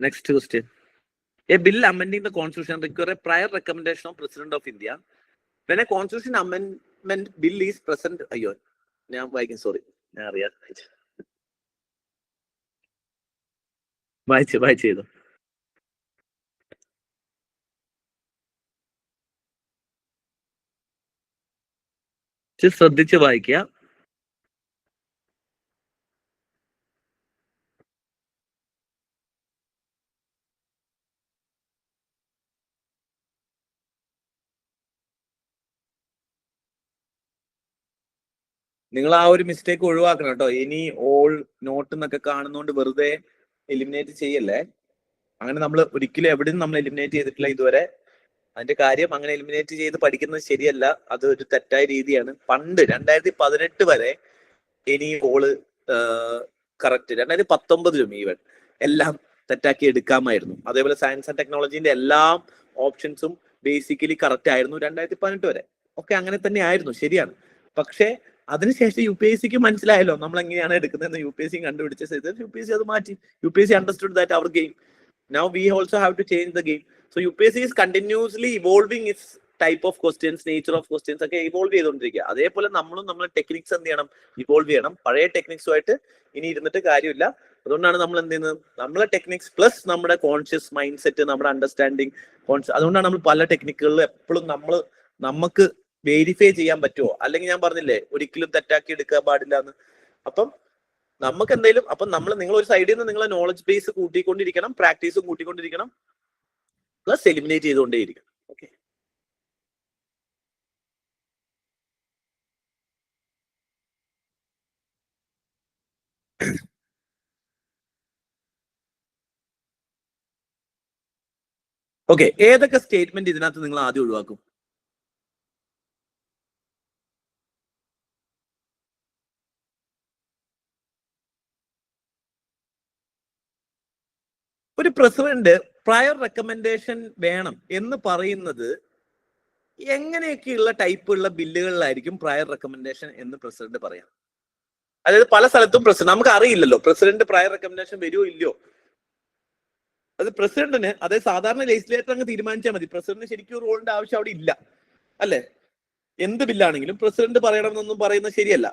Next question. A bill amending the constitution require a prior recommendation of president of India. When a constitution amendment bill is present, അയ്യോ ഞാൻ വായിക്കും, സോറി, ഞാൻ അറിയാതെ വായിച്ചു. ശ്രദ്ധിച്ച് വായിക്കുക. നിങ്ങൾ ആ ഒരു മിസ്റ്റേക്ക് ഒഴിവാക്കണം കേട്ടോ. ഇനി ഓൾ നോട്ട് എന്നൊക്കെ കാണുന്നോണ്ട് വെറുതെ എലിമിനേറ്റ് ചെയ്യല്ലേ. അങ്ങനെ നമ്മൾ ഒരിക്കലും എവിടെയും നമ്മൾ എലിമിനേറ്റ് ചെയ്തിട്ടില്ല ഇതുവരെ. അതിന്റെ കാര്യം അങ്ങനെ എലിമിനേറ്റ് ചെയ്ത് പഠിക്കുന്നത് ശരിയല്ല. അത് ഒരു തെറ്റായ രീതിയാണ്. പണ്ട് 2018 വരെ ഇനി ഓള് കറക്റ്റ് 2019 ഈവൻ എല്ലാം തെറ്റാക്കി എടുക്കാമായിരുന്നു. അതേപോലെ സയൻസ് ആൻഡ് ടെക്നോളജിന്റെ എല്ലാ ഓപ്ഷൻസും ബേസിക്കലി കറക്റ്റ് ആയിരുന്നു 2018 വരെ. ഒക്കെ അങ്ങനെ തന്നെ ആയിരുന്നു, ശരിയാണ്. പക്ഷെ അതിനുശേഷം UPSCക്ക് മനസ്സിലായല്ലോ നമ്മൾ എങ്ങനെയാണ് എടുക്കുന്നതെന്ന്. UPSC കണ്ടുപിടിച്ച സ്ഥിതി UPSC അത് മാറ്റി. UPSC understood that our game. Now we also have to change the game. So UPSC is continuously evolving its type of questions, nature of questions ഒക്കെ ഇവോൾവ് ചെയ്തുകൊണ്ടിരിക്കുക. അതേപോലെ നമ്മളും നമ്മളെ ടെക്നിക്സ് എന്ത് ചെയ്യണം? ഇവോൾവ് ചെയ്യണം. പഴയ ടെക്നിക്സുമായിട്ട് ഇനി ഇരുന്നിട്ട് കാര്യമില്ല. അതുകൊണ്ടാണ് നമ്മൾ എന്ത് ചെയ്യുന്നത്? നമ്മളെ ടെക്നിക്സ് പ്ലസ് നമ്മുടെ കോൺഷ്യസ് മൈൻഡ് സെറ്റ്, നമ്മുടെ അണ്ടർസ്റ്റാൻഡിങ് അതുകൊണ്ടാണ് നമ്മൾ പല ടെക്നിക്കുകളിൽ എപ്പോഴും നമുക്ക് വെരിഫൈ ചെയ്യാൻ പറ്റുമോ? അല്ലെങ്കിൽ ഞാൻ പറഞ്ഞില്ലേ ഒരിക്കലും തെറ്റാക്കി എടുക്കാൻ പാടില്ല എന്ന്. അപ്പം നമുക്ക് എന്തെങ്കിലും നിങ്ങൾ ഒരു സൈഡിൽ നിന്ന് നിങ്ങളെ നോളജ് ബേസ് കൂട്ടിക്കൊണ്ടിരിക്കണം, പ്രാക്ടീസും കൂട്ടിക്കൊണ്ടിരിക്കണം, പ്ലസ് എലിമിനേറ്റ് ചെയ്തുകൊണ്ടേയിരിക്കണം. Okay, okay. ഏതൊക്കെ സ്റ്റേറ്റ്മെന്റ് ഇതിനകത്ത് നിങ്ങൾ ആദ്യം ഒഴിവാക്കും? ഒരു പ്രസിഡന്റ് പ്രയർ റെക്കമെൻഡേഷൻ വേണം എന്ന് പറയുന്നത് എങ്ങനെയൊക്കെയുള്ള ടൈപ്പുള്ള ബില്ലുകളിലായിരിക്കും പ്രയർ റെക്കമെൻഡേഷൻ എന്ന് പ്രസിഡന്റ് പറയാം? അതായത് പല സ്ഥലത്തും നമുക്ക് അറിയില്ലല്ലോ പ്രസിഡന്റ് പ്രയർ റെക്കമെൻഡേഷൻ വരുമോ ഇല്ലയോ. അത് പ്രസിഡന്റിന്, അതായത് സാധാരണ ലെജിസ്ലേറ്റർ അങ്ങ് തീരുമാനിച്ചാൽ മതി. പ്രസിഡന്റിന് ശരിക്കും റോളിന്റെ ആവശ്യം അവിടെ ഇല്ല, അല്ലെ? എന്ത് ബില്ലാണെങ്കിലും പ്രസിഡന്റ് പറയണമെന്നൊന്നും പറയുന്നത് ശരിയല്ല.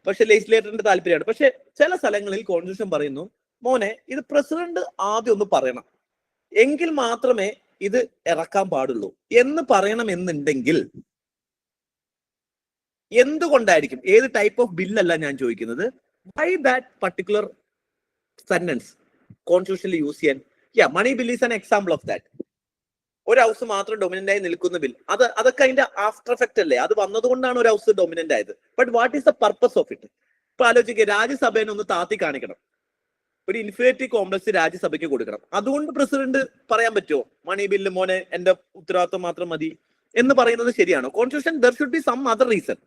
പക്ഷെ ലെജിസ്ലേറ്ററിന്റെ താല്പര്യമാണ്. പക്ഷെ ചില സ്ഥലങ്ങളിൽ കോൺസ്റ്റിറ്റ്യൂഷൻ പറയുന്നു, മോനെ ഇത് പ്രസിഡന്റ് ആദ്യം ഒന്ന് പറയണം, എങ്കിൽ മാത്രമേ ഇത് ഇറക്കാൻ പാടുള്ളൂ എന്ന് പറയണമെന്നുണ്ടെങ്കിൽ എന്തുകൊണ്ടായിരിക്കും? ഏത് ടൈപ്പ് ഓഫ് ബില്ലല്ല ഞാൻ ചോദിക്കുന്നത്. വൈ ദാറ്റ് പർട്ടിക്കുലർ സെന്റൻസ് കോൺസ്റ്റിറ്റ്യൂഷനിൽ യൂസ് ചെയ്യാൻ? Money bill is an example of that. ഒരു ഹൗസ് മാത്രം ഡൊമിനന്റ് ആയി നിൽക്കുന്ന ബിൽ, അതൊക്കെ അതിന്റെ ആഫ്റ്റർ എഫക്ട് അല്ലേ? അത് വന്നതുകൊണ്ടാണ് ഒരു ഹൗസ് ഡൊമിനന്റ് ആയത്. But what is the purpose of it? ഇപ്പൊ ആലോചിക്കുക, രാജ്യസഭയെ ഒന്ന് താത്തി കാണിക്കണം, ഒരു ഇൻഫിനിറ്റി കോംപ്ലക്സ് രാജ്യസഭയ്ക്ക് കൊടുക്കണം. അതുകൊണ്ട് പ്രസിഡന്റ് പറയാൻ പറ്റുമോ മണി ബില്ല് മോനെ എന്റെ ഉത്തരവാദിത്വം മാത്രം മതി എന്ന് പറയുന്നത് ശരിയാണോ? Constitution there should be some other reason.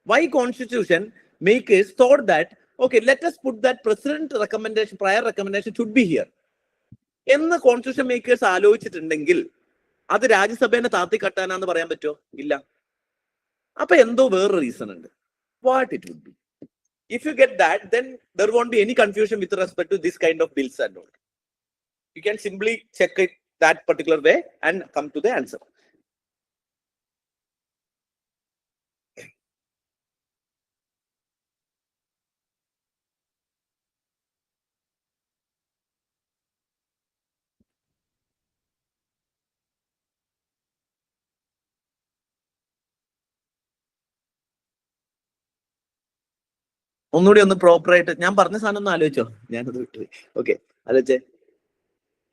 Why constitution makers thought that okay, let us put that president recommendation, prior recommendation should be here എന്ന് കോൺസ്റ്റിറ്റ്യൂഷൻ മേക്കേഴ്സ് ആലോചിച്ചിട്ടുണ്ടെങ്കിൽ അത് രാജ്യസഭേനെ താത്തി കട്ടാനാന്ന് പറയാൻ പറ്റുമോ? ഇല്ല. അപ്പൊ എന്തോ വേറൊരു റീസൺ ഉണ്ട്. What it would be? If you get that, then there won't be any confusion with respect to this kind of bills and all. You can simply check it that particular way and come to the answer. ഒന്നുകൂടി ഒന്ന് proper ആയിട്ട് ഞാൻ പറഞ്ഞ സാധനം ഒന്ന് ആലോചിച്ചോ. ഞാനത് വിട്ടുപോയി. Okay, ആലോചിച്ചേ.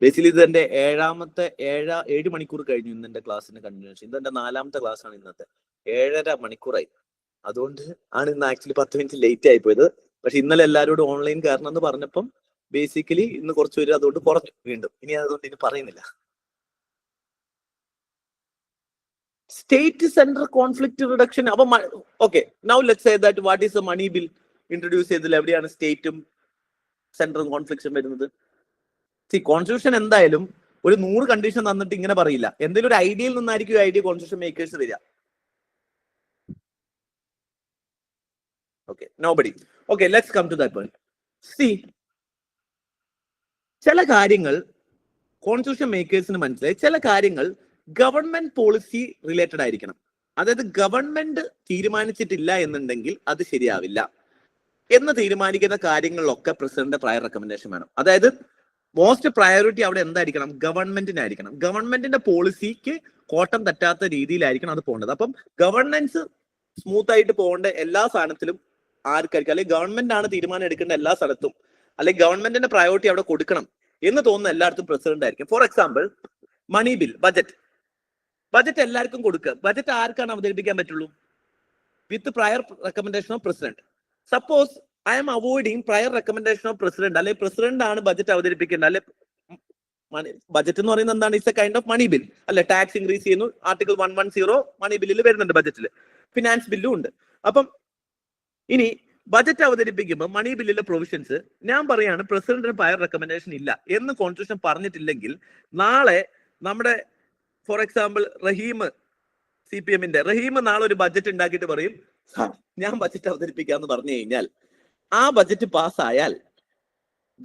Basically ഇത് എന്റെ 7 മണിക്കൂർ കഴിഞ്ഞു ഇന്ന് എന്റെ ക്ലാസ്സിന്റെ കണ്ടിന്യൂഷൻ. ഇത് എന്റെ 4ാമത്തെ ക്ലാസ് ആണ് ഇന്നത്തെ. 7.5 മണിക്കൂറായി. അതുകൊണ്ട് ആണ് ഇന്ന് ആക്ച്വലി 10 മിനിറ്റ് ലേറ്റ് ആയി പോയത്. പക്ഷെ ഇന്നലെ എല്ലാവരോടും ഓൺലൈൻ കാരണം എന്ന് പറഞ്ഞപ്പം ബേസിക്കലി ഇന്ന് കുറച്ച് പേര് അതുകൊണ്ട് കുറഞ്ഞു വീണ്ടും. ഇനി അതുകൊണ്ട് ഇനി പറയുന്നില്ല. State central conflict reduction. അപ്പൊ okay, now let's say that what is a money bill introduce ചെയ്തതിൽ എവിടെയാണ് സ്റ്റേറ്റും സെൻട്രൽ കോൺഫ്ലിക്ഷൻ വരുന്നത്? കോൺസ്റ്റിറ്റ്യൂഷൻ എന്തായാലും ഒരു 100 കണ്ടീഷൻ തന്നിട്ട് ഇങ്ങനെ പറയില്ല. എന്തെങ്കിലും ഒരു ഐഡിയയിൽ നിന്നായിരിക്കും ഐഡിയ കോൺസ്റ്റിറ്റ്യൂഷൻ മേക്കേഴ്സ് വരിക. Okay, nobody. Okay, let's come to that point. See, ചില കാര്യങ്ങൾ കോൺസ്റ്റിറ്റ്യൂഷൻ മേക്കേഴ്സിന് മനസ്സിലായി. ചില കാര്യങ്ങൾ ഗവൺമെന്റ് പോളിസി റിലേറ്റഡ് ആയിരിക്കണം. അതായത് ഗവൺമെന്റ് തീരുമാനിച്ചിട്ടില്ല എന്നുണ്ടെങ്കിൽ അത് ശരിയാവില്ല എന്ന് തീരുമാനിക്കുന്ന കാര്യങ്ങളിലൊക്കെ പ്രസിഡന്റ് പ്രയർ റെക്കമെൻഡേഷൻ വേണം. അതായത് മോസ്റ്റ് പ്രയോറിറ്റി അവിടെ എന്തായിരിക്കണം? ഗവൺമെന്റിനായിരിക്കണം. ഗവൺമെന്റിന്റെ പോളിസിക്ക് കോട്ടം തട്ടാത്ത രീതിയിലായിരിക്കണം അത് പോകേണ്ടത്. അപ്പം ഗവർണൻസ് സ്മൂത്ത് ആയിട്ട് പോകേണ്ട എല്ലാ സാധനത്തിലും ആർക്കായിരിക്കും, അല്ലെങ്കിൽ ഗവൺമെന്റ് ആണ് തീരുമാനം എടുക്കേണ്ട എല്ലാ സ്ഥലത്തും, അല്ലെങ്കിൽ ഗവൺമെന്റിന്റെ പ്രയോറിറ്റി അവിടെ കൊടുക്കണം എന്ന് തോന്നുന്ന എല്ലായിടത്തും പ്രസിഡന്റ് ആയിരിക്കും. For example, money bill, budget എല്ലാവർക്കും കൊടുക്കുക. ബജറ്റ് ആർക്കാണ് അവതരിപ്പിക്കാൻ പറ്റുള്ളൂ? With prior recommendation of president. Suppose I am avoiding prior recommendation of president, അല്ലെങ്കിൽ പ്രസിഡന്റ് ആണ് ബജറ്റ് അവതരിപ്പിക്കേണ്ടത്, അല്ലെ ബജറ്റ് എന്ന് പറയുന്നത് എന്താണ്? It's a kind of money bill, അല്ലെ? ടാക്സ് ഇൻക്രീസ് ചെയ്യുന്നു, ആർട്ടിക്കിൾ 110 മണി ബില്ലിൽ വരുന്നുണ്ട്, ബജറ്റിൽ ഫിനാൻസ് ബില്ലും ഉണ്ട്. അപ്പം ഇനി ബജറ്റ് അവതരിപ്പിക്കുമ്പോൾ മണി ബില്ലിലെ പ്രൊവിഷൻസ് ഞാൻ പറയാണ് പ്രസിഡന്റിന് പ്രയർ റെക്കമെൻഡേഷൻ ഇല്ല എന്ന് കോൺസ്റ്റിറ്റ്യൂഷൻ പറഞ്ഞിട്ടില്ലെങ്കിൽ, നാളെ നമ്മുടെ ഫോർ എക്സാമ്പിൾ റഹീം, CPM-ന്റെ റഹീം നാളെ ഒരു ബജറ്റ് ഉണ്ടാക്കിയിട്ട് പറയും ഞാൻ ബജറ്റ് അവതരിപ്പിക്കാന്ന് പറഞ്ഞു കഴിഞ്ഞാൽ, ആ ബജറ്റ് പാസ്സായാൽ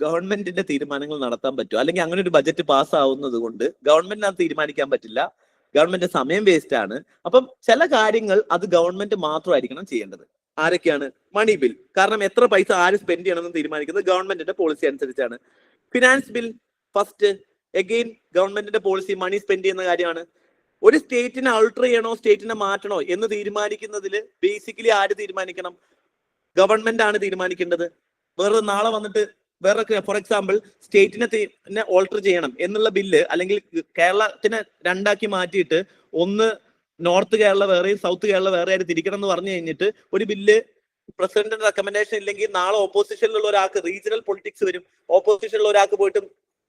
ഗവൺമെന്റിന്റെ തീരുമാനങ്ങൾ നടത്താൻ പറ്റും? അല്ലെങ്കിൽ അങ്ങനെ ഒരു ബജറ്റ് പാസ്സാവുന്നത് കൊണ്ട് ഗവൺമെന്റിന് അത് തീരുമാനിക്കാൻ പറ്റില്ല, ഗവൺമെന്റ് സമയം വേസ്റ്റ് ആണ്. അപ്പം ചില കാര്യങ്ങൾ അത് ഗവൺമെന്റ് മാത്രമായിരിക്കണം ചെയ്യേണ്ടത്. ആരൊക്കെയാണ്? മണി ബിൽ, കാരണം എത്ര പൈസ ആര് സ്പെൻഡ് ചെയ്യണമെന്ന് തീരുമാനിക്കുന്നത് ഗവൺമെന്റിന്റെ പോളിസി അനുസരിച്ചാണ്. ഫിനാൻസ് ബിൽ, ഫസ്റ്റ് എഗെയിൻ ഗവൺമെന്റിന്റെ പോളിസി, മണി സ്പെൻഡ് ചെയ്യുന്ന കാര്യമാണ്. ഒരു സ്റ്റേറ്റിനെ ആൾട്ടർ ചെയ്യണോ സ്റ്റേറ്റിനെ മാറ്റണോ എന്ന് തീരുമാനിക്കുന്നതിൽ ബേസിക്കലി ആര് തീരുമാനിക്കണം? ഗവൺമെന്റ് ആണ് തീരുമാനിക്കേണ്ടത്. വേറെ നാളെ വന്നിട്ട് വേറെ ഫോർ എക്സാമ്പിൾ സ്റ്റേറ്റിനെ ഓൾട്ടർ ചെയ്യണം എന്നുള്ള ബില്ല്, അല്ലെങ്കിൽ കേരളത്തിനെ 2 മാറ്റിയിട്ട് ഒന്ന് നോർത്ത് കേരള വേറെയും സൗത്ത് കേരള വേറെ ആയിട്ട് തിരിക്കണം എന്ന് പറഞ്ഞു കഴിഞ്ഞിട്ട് ഒരു ബില്ല് പ്രസിഡന്റിന്റെ റെക്കമെൻഡേഷൻ ഇല്ലെങ്കിൽ നാളെ ഓപ്പോസിഷനിലുള്ള ഒരാൾക്ക് റീജിയണൽ പൊളിറ്റിക്സ് വരും, ഓപ്പോസിഷനിലുള്ള ഒരാൾക്ക് പോയിട്ടും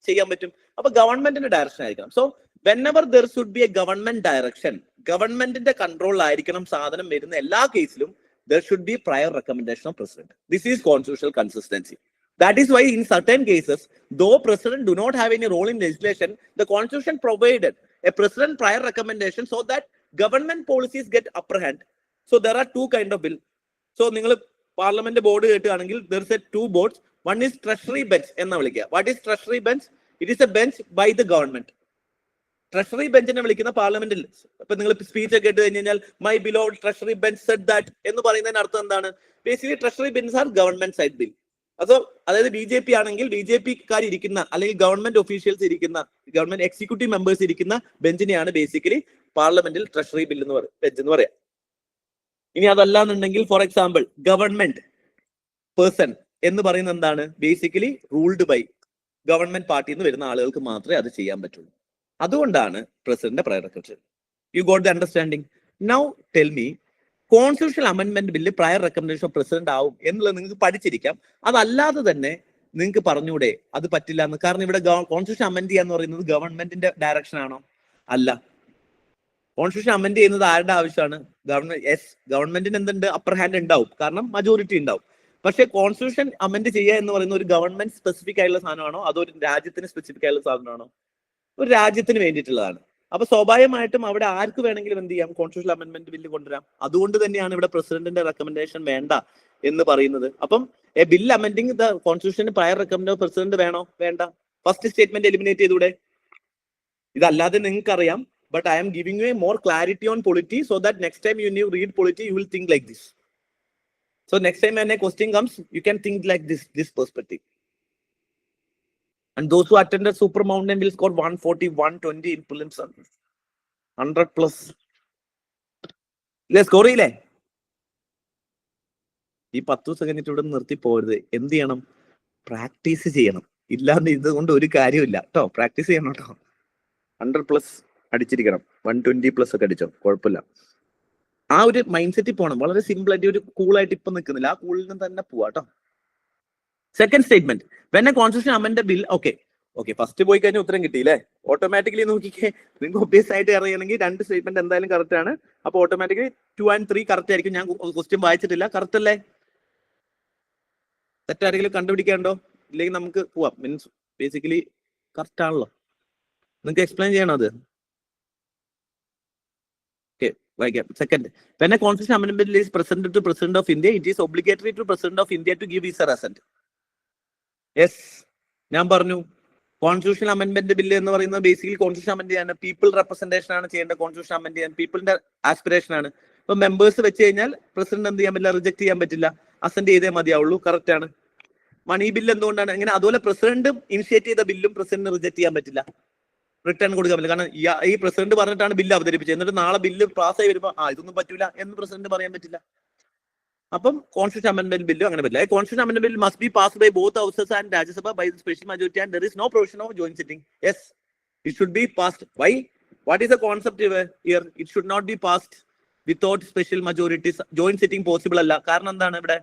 ചെയ്യാൻ പറ്റും. അപ്പൊ ഗവൺമെന്റിന്റെ ഡയറക്ഷൻ ആയിരിക്കണം. So whenever there should be a government direction, ഗവൺമെന്റിന്റെ കൺട്രോളിലായിരിക്കണം സാധനം വരുന്ന എല്ലാ കേസിലും there should be prior recommendation of president. This is constitutional consistency. That is why in certain cases, though president do not have any role in legislation, the constitution provided a president prior recommendation so that government policies get upper hand. So there are 2 kind of bill. So നിങ്ങൾ parliament board കേട്ടുകയാണെങ്കിൽ there is a 2 boards. One is treasury bench എന്ന് വിളിക്കുക. What is treasury bench? It is a bench by the government. Treasury ബെഞ്ചിനെ വിളിക്കുന്ന പാർലമെന്റിൽ. ഇപ്പൊ നിങ്ങൾ speech ഒക്കെ ഇട്ട് കഴിഞ്ഞാൽ my below treasury bench said that എന്ന് പറയുന്നതിന് അർത്ഥം എന്താണ്? Basically treasury bench are government side bill. അതായത് ബി ജെ പി ആണെങ്കിൽ ബി ജെ പിക്കാർ ഇരിക്കുന്ന അല്ലെങ്കിൽ ഗവൺമെന്റ് ഒഫീഷ്യൽസ് ഇരിക്കുന്ന, ഗവൺമെന്റ് എക്സിക്യൂട്ടീവ് മെമ്പേഴ്സ് ഇരിക്കുന്ന ബെഞ്ചിനെയാണ് ബേസിക്കലി പാർലമെന്റിൽ ട്രഷറി ബിൽ എന്ന് ബെഞ്ച് എന്ന് പറയാം. ഇനി അതല്ലാന്നുണ്ടെങ്കിൽ ഫോർ എക്സാമ്പിൾ ഗവൺമെന്റ് പേഴ്സൺ എന്ന് പറയുന്നത് എന്താണ്? ബേസിക്കലി റൂൾഡ് ബൈ ഗവൺമെന്റ് പാർട്ടിയിൽ നിന്ന് വരുന്ന ആളുകൾക്ക് മാത്രമേ അത് ചെയ്യാൻ പറ്റുള്ളൂ. അതുകൊണ്ടാണ് president prior. You got the understanding? Now tell me, constitutional amendment bill prior recommendation of president ആവും എന്നുള്ളത് നിങ്ങൾക്ക് പഠിച്ചിരിക്കാം. അതല്ലാതെ തന്നെ നിങ്ങൾക്ക് പറഞ്ഞൂടെ അത് പറ്റില്ല എന്ന്? കാരണം ഇവിടെ കോൺസ്റ്റിറ്റ്യൂഷൻ അമെന്റ് ചെയ്യാന്ന് പറയുന്നത് ഗവൺമെന്റിന്റെ ഡയറക്ഷൻ ആണോ? അല്ല. കോൺസ്റ്റിറ്റ്യൂഷൻ അമെന്റ് ചെയ്യുന്നത് ആരുടെ ആവശ്യമാണ്? ഗവൺമെന്റിന് എന്തുണ്ട്? അപ്പർ ഹാൻഡ് ഉണ്ടാവും, കാരണം മജോറിറ്റി ഉണ്ടാവും. പക്ഷേ കോൺസ്റ്റിറ്റ്യൂഷൻ അമെന്റ് ചെയ്യുക എന്ന് പറയുന്ന ഒരു ഗവൺമെന്റ് സ്പെസിഫിക് ആയിട്ടുള്ള സാധനമാണോ അതോ ഒരു രാജ്യത്തിന് സ്പെസിഫിക് ആയിട്ടുള്ള സാധനമാണോ? ഒരു രാജ്യത്തിന് വേണ്ടിയിട്ടുള്ളതാണ്. അപ്പൊ സ്വാഭാവികമായിട്ടും അവിടെ ആർക്ക് വേണമെങ്കിലും എന്ത് ചെയ്യാം? കോൺസ്റ്റിറ്റ്യൂഷണൽ അമെന്റ്മെന്റ് ബില്ല് കൊണ്ടുവരാം. അതുകൊണ്ട് തന്നെയാണ് ഇവിടെ പ്രസിഡന്റിന്റെ റെക്കമെൻഡേഷൻ വേണ്ട എന്ന് പറയുന്നത്. അപ്പം a bill amending the constitution prior recommend president വേണോ? വേണ്ട. ഫസ്റ്റ് സ്റ്റേറ്റ്മെന്റ് എലിമിനേറ്റ് ചെയ്തൂടെ? ഇതല്ലാതെ നിങ്ങൾക്ക് അറിയാം. But I am giving you a more clarity on polity so that next time you read polity you will think like this. So next time when a question comes, you can think like this perspective. And those who attended Super Mountain will score 140, 120 in prelims, 100 plus. ഇല്ലേ? Score ചെയ്യില്ലേ? ഈ 10 second ഇവിടെ നിർത്തി പോരുത്. എന്ത് ചെയ്യണം? Practice ചെയ്യണം. ഇല്ലാണ്ട് ഇതുകൊണ്ട് ഒരു കാര്യമില്ല കേട്ടോ. പ്രാക്ടീസ് ചെയ്യണം കേട്ടോ. 100 പ്ലസ് അടിച്ചിരിക്കണം. 120 പ്ലസ് ഒക്കെ അടിച്ചോ, കുഴപ്പമില്ല. ആ ഒരു മൈൻഡ് സെറ്റിൽ പോകണം. വളരെ സിമ്പിൾ ആയിട്ട് ഒരു കൂളായിട്ട് ഇപ്പൊ നിൽക്കുന്നില്ല, ആ കൂളിൽ നിന്ന് തന്നെ പോവാ കേട്ടോ. Second statement, when A constitution അമെന്റ് bill. Okay first പോയി കഴിഞ്ഞാൽ ഉത്തരം കിട്ടിയില്ലേ? ഓട്ടോമാറ്റിക്കലി നോക്കിക്കേ, നിങ്ങൾക്ക് ഒബ്വിയസ് ആയിട്ട് അറിയണമെങ്കിൽ 2 സ്റ്റേറ്റ്മെന്റ് എന്തായാലും കറക്റ്റ് ആണ്. അപ്പൊ ഓട്ടോമാറ്റിക്കലി 2 and 3 കറക്റ്റ് ആയിരിക്കും. ഞാൻ ക്വസ്റ്റ്യൻ വായിച്ചിട്ടില്ല. കറക്റ്റ് അല്ലേ? തെറ്റാരെങ്കിലും കണ്ടുപിടിക്കാണ്ടോ? ഇല്ലെങ്കിൽ നമുക്ക് പോവാം. മീൻസ് ബേസിക്കലി കറക്റ്റ് ആണല്ലോ. നിങ്ങൾക്ക് എക്സ്പ്ലെയിൻ ചെയ്യണോ അത്? Second, when a constitutional amendment bill is presented to President of India, it is obligatory to President of India to give his assent. Yes, ഞാൻ പറഞ്ഞു കോൺസ്റ്റിറ്റ്യൂഷണൽ അമെന്റ്മെന്റ് ബില്ല് എന്ന് പറയുന്നത് basically constitution അമെന്റ് ചെയ്യാൻ people representation ആണ് ചെയ്യേണ്ട. Constitution അമെന്റ് ചെയ്യാൻ പീപ്പിളിന്റെ aspiration ആണ്. ഇപ്പൊ മെമ്പേഴ്സ് വെച്ച് കഴിഞ്ഞാൽ പ്രസിഡന്റ് എന്ത് ചെയ്യാൻ പറ്റില്ല? റിജക്ട് ചെയ്യാൻ പറ്റില്ല. അസെന്റ് ചെയ്തേ മതിയാവുള്ളൂ. കറക്റ്റ് ആണ്. മണി ബില്ല് എന്തുകൊണ്ടാണ് അങ്ങനെ? അതുപോലെ പ്രസിഡന്റ് ഇനിഷ്യേറ്റ് ചെയ്ത ബില്ലും പ്രസിഡന്റ് റിജക്ട് ചെയ്യാൻ പറ്റില്ല, റിട്ടേൺ കൊടുക്കാൻ പറ്റില്ല. കാരണം ഈ പ്രസിഡന്റ് പറഞ്ഞിട്ടാണ് ബില്ല് അവതരിപ്പിച്ചത്. എന്നിട്ട് നാളെ ബില്ല് പാസ്സായി വരുമ്പോൾ ഇതൊന്നും പറ്റൂല എന്ന് പ്രസിഡന്റ് പറയാൻ പറ്റില്ല. അപ്പം കോൺസ്റ്റിറ്റ്യൂഷൻ അമെന്റ്മെന്റ് ബില്ലും അങ്ങനെ പറ്റില്ല. Constitution amendment bill must be passed by both houses and Rajya Sabha by special majority and there is no provision of joint sitting. Yes, it should be passed. Why? What is the concept here? It should not be passed without special majority. Joint sitting possible അല്ല. കാരണം എന്താണ് ഇവിടെ?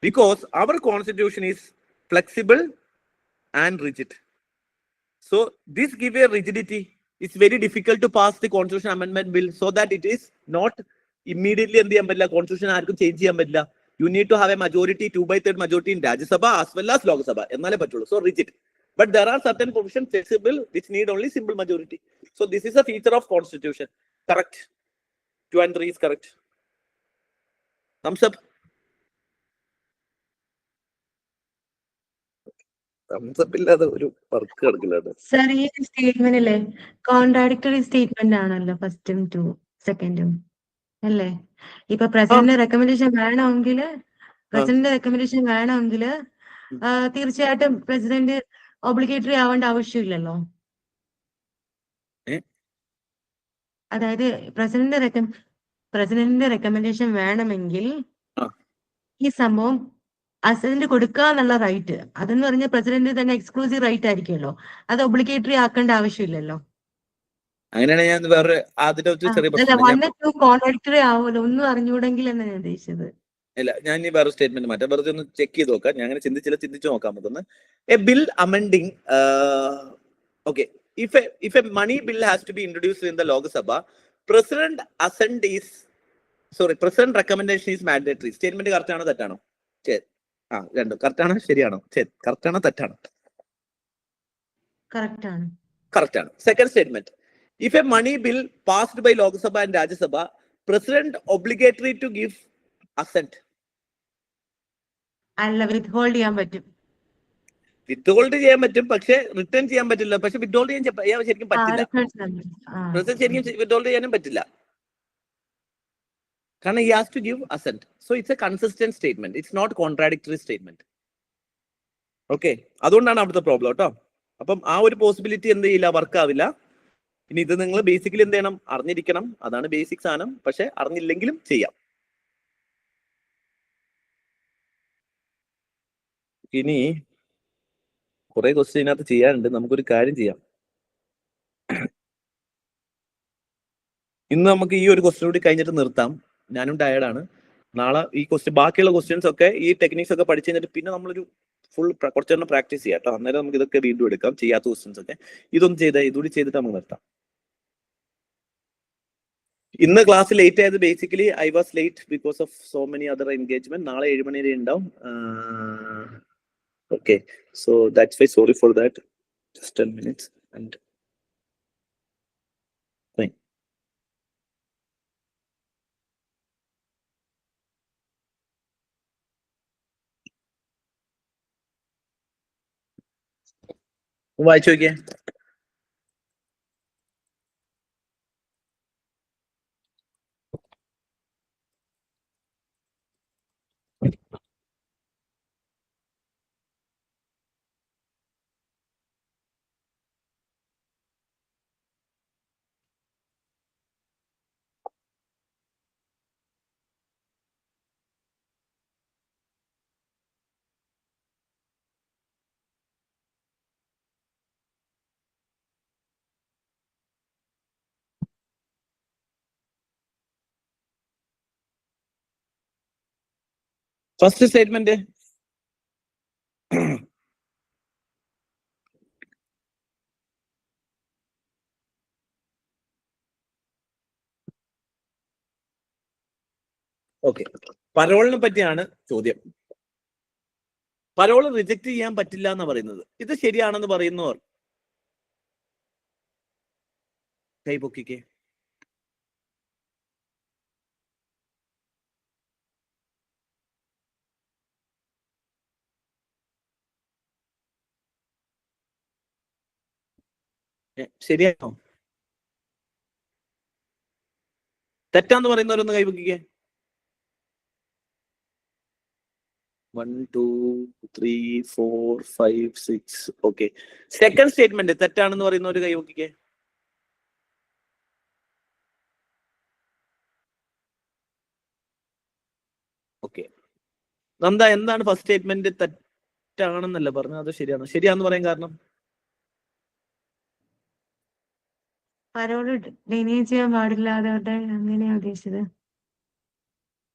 Because our constitution is flexible and rigid. So this give a rigidity. It's very difficult to pass the constitution amendment bill so that it is not immediately എന്ത് ചെയ്യാൻ പറ്റില്ല, constitution ആർക്കും change ചെയ്യാൻ പറ്റില്ല. You need to have a majority, 2/3 majority in Rajya Sabha as well as Lok Sabha. എന്നാലേ പറ്റുള്ളൂ. So rigid. But there are certain provisions flexible which need only simple majority. So this is a feature of constitution. Correct. 2 and 3 is correct. Thumbs up. ഇല്ലാതെ ഒരു work കിടക്കില്ല. Sir, ഈ സ്റ്റേറ്റ്മെന്റിലെ contradictory statement ആണല്ലോ ഫസ്റ്റും സെക്കൻഡും അല്ലേ? ഇപ്പൊ president recommendation വേണമെങ്കിൽ തീർച്ചയായിട്ടും president obligatory ആവേണ്ട ആവശ്യമില്ലല്ലോ. അതായത് പ്രസിഡന്റിന്റെ റെക്കമെൻഡേഷൻ വേണമെങ്കിൽ ഈ സംഭവം അസന്റ് കൊടുക്കുക എന്നുള്ള റൈറ്റ്, അതെന്ന് പറഞ്ഞാൽ പ്രസിഡന്റ് തന്നെ എക്സ്ക്ലൂസീവ് റൈറ്റ് ആയിരിക്കുമല്ലോ. അത് ഒബ്ലിഗേറ്ററി ആക്കേണ്ട ആവശ്യമില്ലല്ലോ. അങ്ങനെയാണ് ഞാൻ വേറെ കോൺട്രാഡിക്ടറി ആവുമല്ലോ. ഒന്നും അറിഞ്ഞൂടെങ്കിൽ എന്നാണ് ഞാൻ ഉദ്ദേശിച്ചത്. ഇല്ല, ഞാൻ ഈ വേറെ സ്റ്റേറ്റ്മെന്റ് മാറ്റാം. വെറുതെ ഒന്ന് ചെക്ക് ചെയ്ത് നോക്കാം. ഞാൻ അങ്ങനെ ചിന്തിച്ചു നോക്കാം. നമുക്കൊന്ന് A bill amending. Okay, if a money bill has to be introduced in the Lok Sabha, president recommendation is mandatory. Statement correct ആണോ തെറ്റാണോ? ശരി, രണ്ടും കറക്റ്റ് ആണോ ശരിയാണോ? ശരി, കറക്റ്റ് ആണോ തെറ്റാണോ? കറക്റ്റ് ആണ്. Second statement, if a money bill passed by Lok Sabha and Rajya Sabha, president obligatory to give assent. അല്ല, വിത്ത്ഹോൾഡ് ചെയ്യാൻ പറ്റും. വിത്ത്ഹോൾഡ് ചെയ്യാൻ പറ്റും, പക്ഷെ റിട്ടേൺ ചെയ്യാൻ പറ്റില്ല. പക്ഷെ വിത്ത്ഹോൾഡ് ചെയ്യാൻ ശരിക്കും പറ്റില്ല. പ്രസന്റ് ശരിക്കും വിത്ത്ഹോൾഡ് ചെയ്യാനും പറ്റില്ല. കാരണം he has to give assent. So it's a consistent statement. It's not contradictory statement. Okay. അതുകൊണ്ടാണ് അവിടുത്തെ പ്രോബ്ലം കേട്ടോ. അപ്പം ആ ഒരു പോസിബിലിറ്റി എന്ത് ചെയ്യില്ല, വർക്ക് ആവില്ല. ഇനി ഇത് നിങ്ങൾ ബേസിക്കലി എന്ത് ചെയ്യണം, അറിഞ്ഞിരിക്കണം. അതാണ് ബേസിക് സാധനം. പക്ഷെ അറിഞ്ഞില്ലെങ്കിലും ചെയ്യാം. ഇനി കുറെ ക്വസ്റ്റ്യൻ ഇതിനകത്ത് ചെയ്യാനുണ്ട്. നമുക്കൊരു കാര്യം ചെയ്യാം. ഇന്ന് നമുക്ക് ഈ ഒരു ക്വസ്റ്റ്യൻ കൂടി കഴിഞ്ഞിട്ട് നിർത്താം. ഞാനും ടയർഡാണ്. നാളെ ഈ ക്വസ്റ്റ്യൻ, ബാക്കിയുള്ള ക്വസ്റ്റ്യൻസ് ഒക്കെ ഈ ടെക്നിക്സ് ഒക്കെ പഠിച്ചു കഴിഞ്ഞിട്ട് പിന്നെ നമ്മളൊരു ഫുൾ കുറച്ചെണ്ണം പ്രാക്ടീസ് ചെയ്യാം കേട്ടോ. അന്നേരം നമുക്ക് ഇതൊക്കെ വീണ്ടും എടുക്കാം, ചെയ്യാത്ത ക്വസ്റ്റ്യൻസ് ഒക്കെ. ഇതൊന്നും ഇതുകൂടി ചെയ്തിട്ട് നമുക്ക് നിർത്താം. ഇന്ന് ക്ലാസ് ലേറ്റ് ആയത് basically I was late because of so many other engagement. നാളെ 7 മണി വരെ ഉണ്ടാവും. Okay, so that's why sorry for that. Just 10 minutes and fine. വായിച്ചു നോക്കിയേ. ഫസ്റ്റ് സ്റ്റേറ്റ്മെന്റ് ഓക്കെ, പരോളിനെ പറ്റിയാണ് ചോദ്യം. പരോൾ റിജക്ട് ചെയ്യാൻ പറ്റില്ല എന്ന് പറയുന്നത്, ഇത് ശരിയാണെന്ന് പറയുന്നവർ കൈപൊക്കിക്കേ. ശരിയാണോ? തെറ്റാന്ന് പറയുന്നവരൊന്ന് കൈപൊക്കിക്കേ. 1 2 3 4 5 6. ഓക്കെ, സെക്കൻഡ് സ്റ്റേറ്റ്മെന്റ് തെറ്റാണെന്ന് പറയുന്നവർ കൈപൊക്കിക്കേ. ഓക്കെ, നന്ദ എന്താണ് ഫസ്റ്റ് സ്റ്റേറ്റ്മെന്റ് തെറ്റാണെന്നല്ല പറഞ്ഞത്, അത് ശരിയാണ്? ശരിയാന്ന് പറയാൻ കാരണം പരോള് ഡിനൈ ചെയ്യാൻ പാടില്ലാതെ അങ്ങനെയാ ഉദ്ദേശിച്ചത്.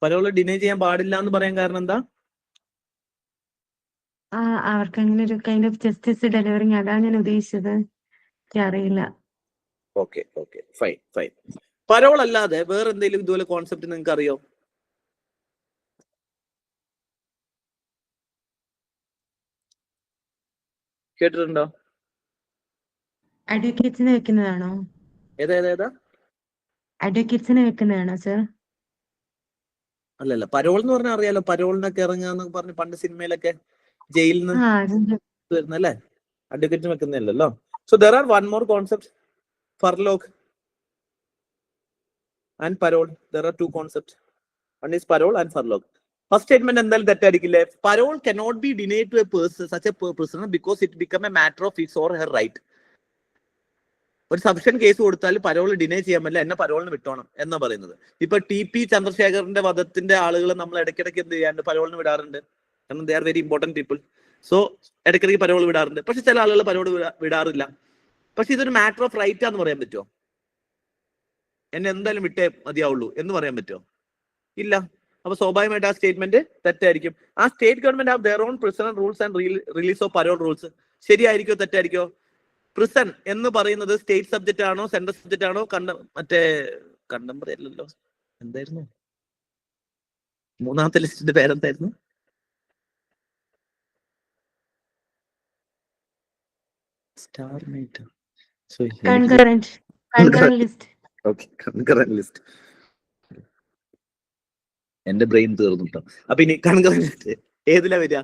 പരോള് ഡിനൈ ചെയ്യാൻ പാടില്ല എന്ന് പറയാൻ കാരണം എന്താ? അവർക്ക് അങ്ങനെ ഒരു കൈൻഡ് ഓഫ് ജസ്റ്റിസ് ഡെലിവറിങ്, അതാണ് ഞാൻ ഉദ്ദേശിച്ചത്. എനിക്കറിയില്ല. Okay okay, fine fine. Parole അല്ലാതെ വേറെ എന്തെങ്കിലും ഇതുപോലെ കോൺസെപ്റ്റ് നിങ്ങൾക്ക് അറിയോ? കേട്ടിട്ടുണ്ടോ? അഡ്വക്കേറ്റ്സിനെ വെക്കുന്നതാണോ? ഏതാ? അഡ്വക്കേറ്റ്സിനെ വെക്കുന്നതാണോ സർ? അല്ലല്ല, പരോൾ എന്ന് പറഞ്ഞാൽ അറിയാലോ, പരോളിനൊക്കെ ഇറങ്ങാന്നൊക്കെ പറഞ്ഞ് പണ്ട് സിനിമയിലൊക്കെ ജയിലിൽ നിന്ന് വരുന്നല്ലേ, അഡ്വക്കേറ്റിന് വെക്കുന്നതല്ലോ. So there are one more concept, furlough and parole. There are two concept. One is parole and furlough. First statement എന്തായാലും തെറ്റായിരിക്കില്ലേ? Parole cannot be denied to a person, such a person, because it become a matter of his or her right. ഒരു sufficient case കൊടുത്താൽ parole deny ചെയ്യാൻ പറ്റില്ല, എന്നെ പരോളിന് വിട്ടോണം എന്നാ പറയുന്നത്. ഇപ്പൊ TP ചന്ദ്രശേഖറിന്റെ വധത്തിന്റെ ആളുകൾ നമ്മൾ ഇടയ്ക്കിടയ്ക്ക് എന്ത് ചെയ്യാണ്ട് പരോളിന് വിടാറുണ്ട്, കാരണം they are very important people. So ഇടയ്ക്കിടയ്ക്ക് പരോൾ വിടാറുണ്ട്. പക്ഷെ ചില ആളുകൾ പരോൾ വിടാറില്ല. പക്ഷെ ഇതൊരു മാറ്റർ ഓഫ് റൈറ്റ് ആന്ന് പറയാൻ പറ്റുമോ? എന്നെ എന്തായാലും വിട്ടേ മതിയാവുള്ളൂ എന്ന് പറയാൻ പറ്റുമോ? ഇല്ല. അപ്പൊ സ്വാഭാവികമായിട്ട് ആ സ്റ്റേറ്റ്മെന്റ് തെറ്റായിരിക്കും. ആ state government have their on prisonal rules and release of parole rules. ശരിയായിരിക്കോ തെറ്റായിരിക്കോ? പ്രിസൺ എന്ന് പറയുന്നത് സ്റ്റേറ്റ് സബ്ജക്റ്റ് ആണോ സെൻട്രൽ സബ്ജക്റ്റ് ആണോ? മറ്റേ കണ്ടംപററി അല്ലല്ലോ, എന്തായിരുന്നു മൂന്നാമത്തെ ലിസ്റ്റിന്റെ പേരെന്തായിരുന്നു? സ്റ്റാർമേറ്റ്. Concurrent list. എന്റെ ബ്രെയിൻ തീർന്നു കേട്ടോ. അപ്പൊ ഇനി കൺകറന്റ് ലിസ്റ്റ് ഏതിലാ വരിക?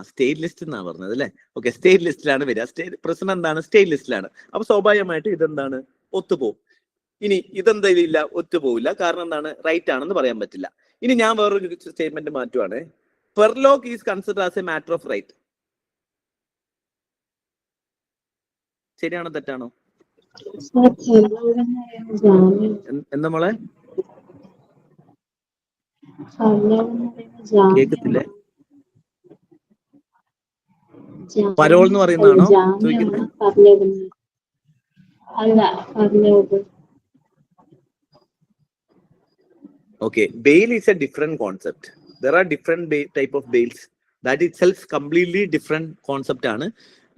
സ്റ്റേറ്റ് ലിസ്റ്റ് എന്നാ പറഞ്ഞത് അല്ലേ? ഓക്കെ, സ്റ്റേറ്റ് ലിസ്റ്റിലാണ് വരിക. സ്റ്റേറ്റ് പ്രസിഡന്റ് എന്താണ്? സ്റ്റേറ്റ് ലിസ്റ്റിലാണ്. അപ്പൊ സ്വാഭാവികമായിട്ട് ഇതെന്താണ്? ഒത്തുപോകും. ഇനി ഇതെന്താ ഒത്തുപോകില്ല. കാരണം എന്താണ്? റൈറ്റ് ആണെന്ന് പറയാൻ പറ്റില്ല. ഇനി ഞാൻ വേറൊരു സ്റ്റേറ്റ്മെന്റ് മാറ്റുവാണ്. Furlough is consider as a matter of right. ശരിയാണോ തെറ്റാണോ? എന്താ മോളെ? കേക്കത്തില്ലേ? പരോൾ എന്ന് പറയുന്നതാണോ ചോദിക്കുന്നത്? Okay, bail is a different concept. There are different type of bails. That itself completely different concept ആണ്.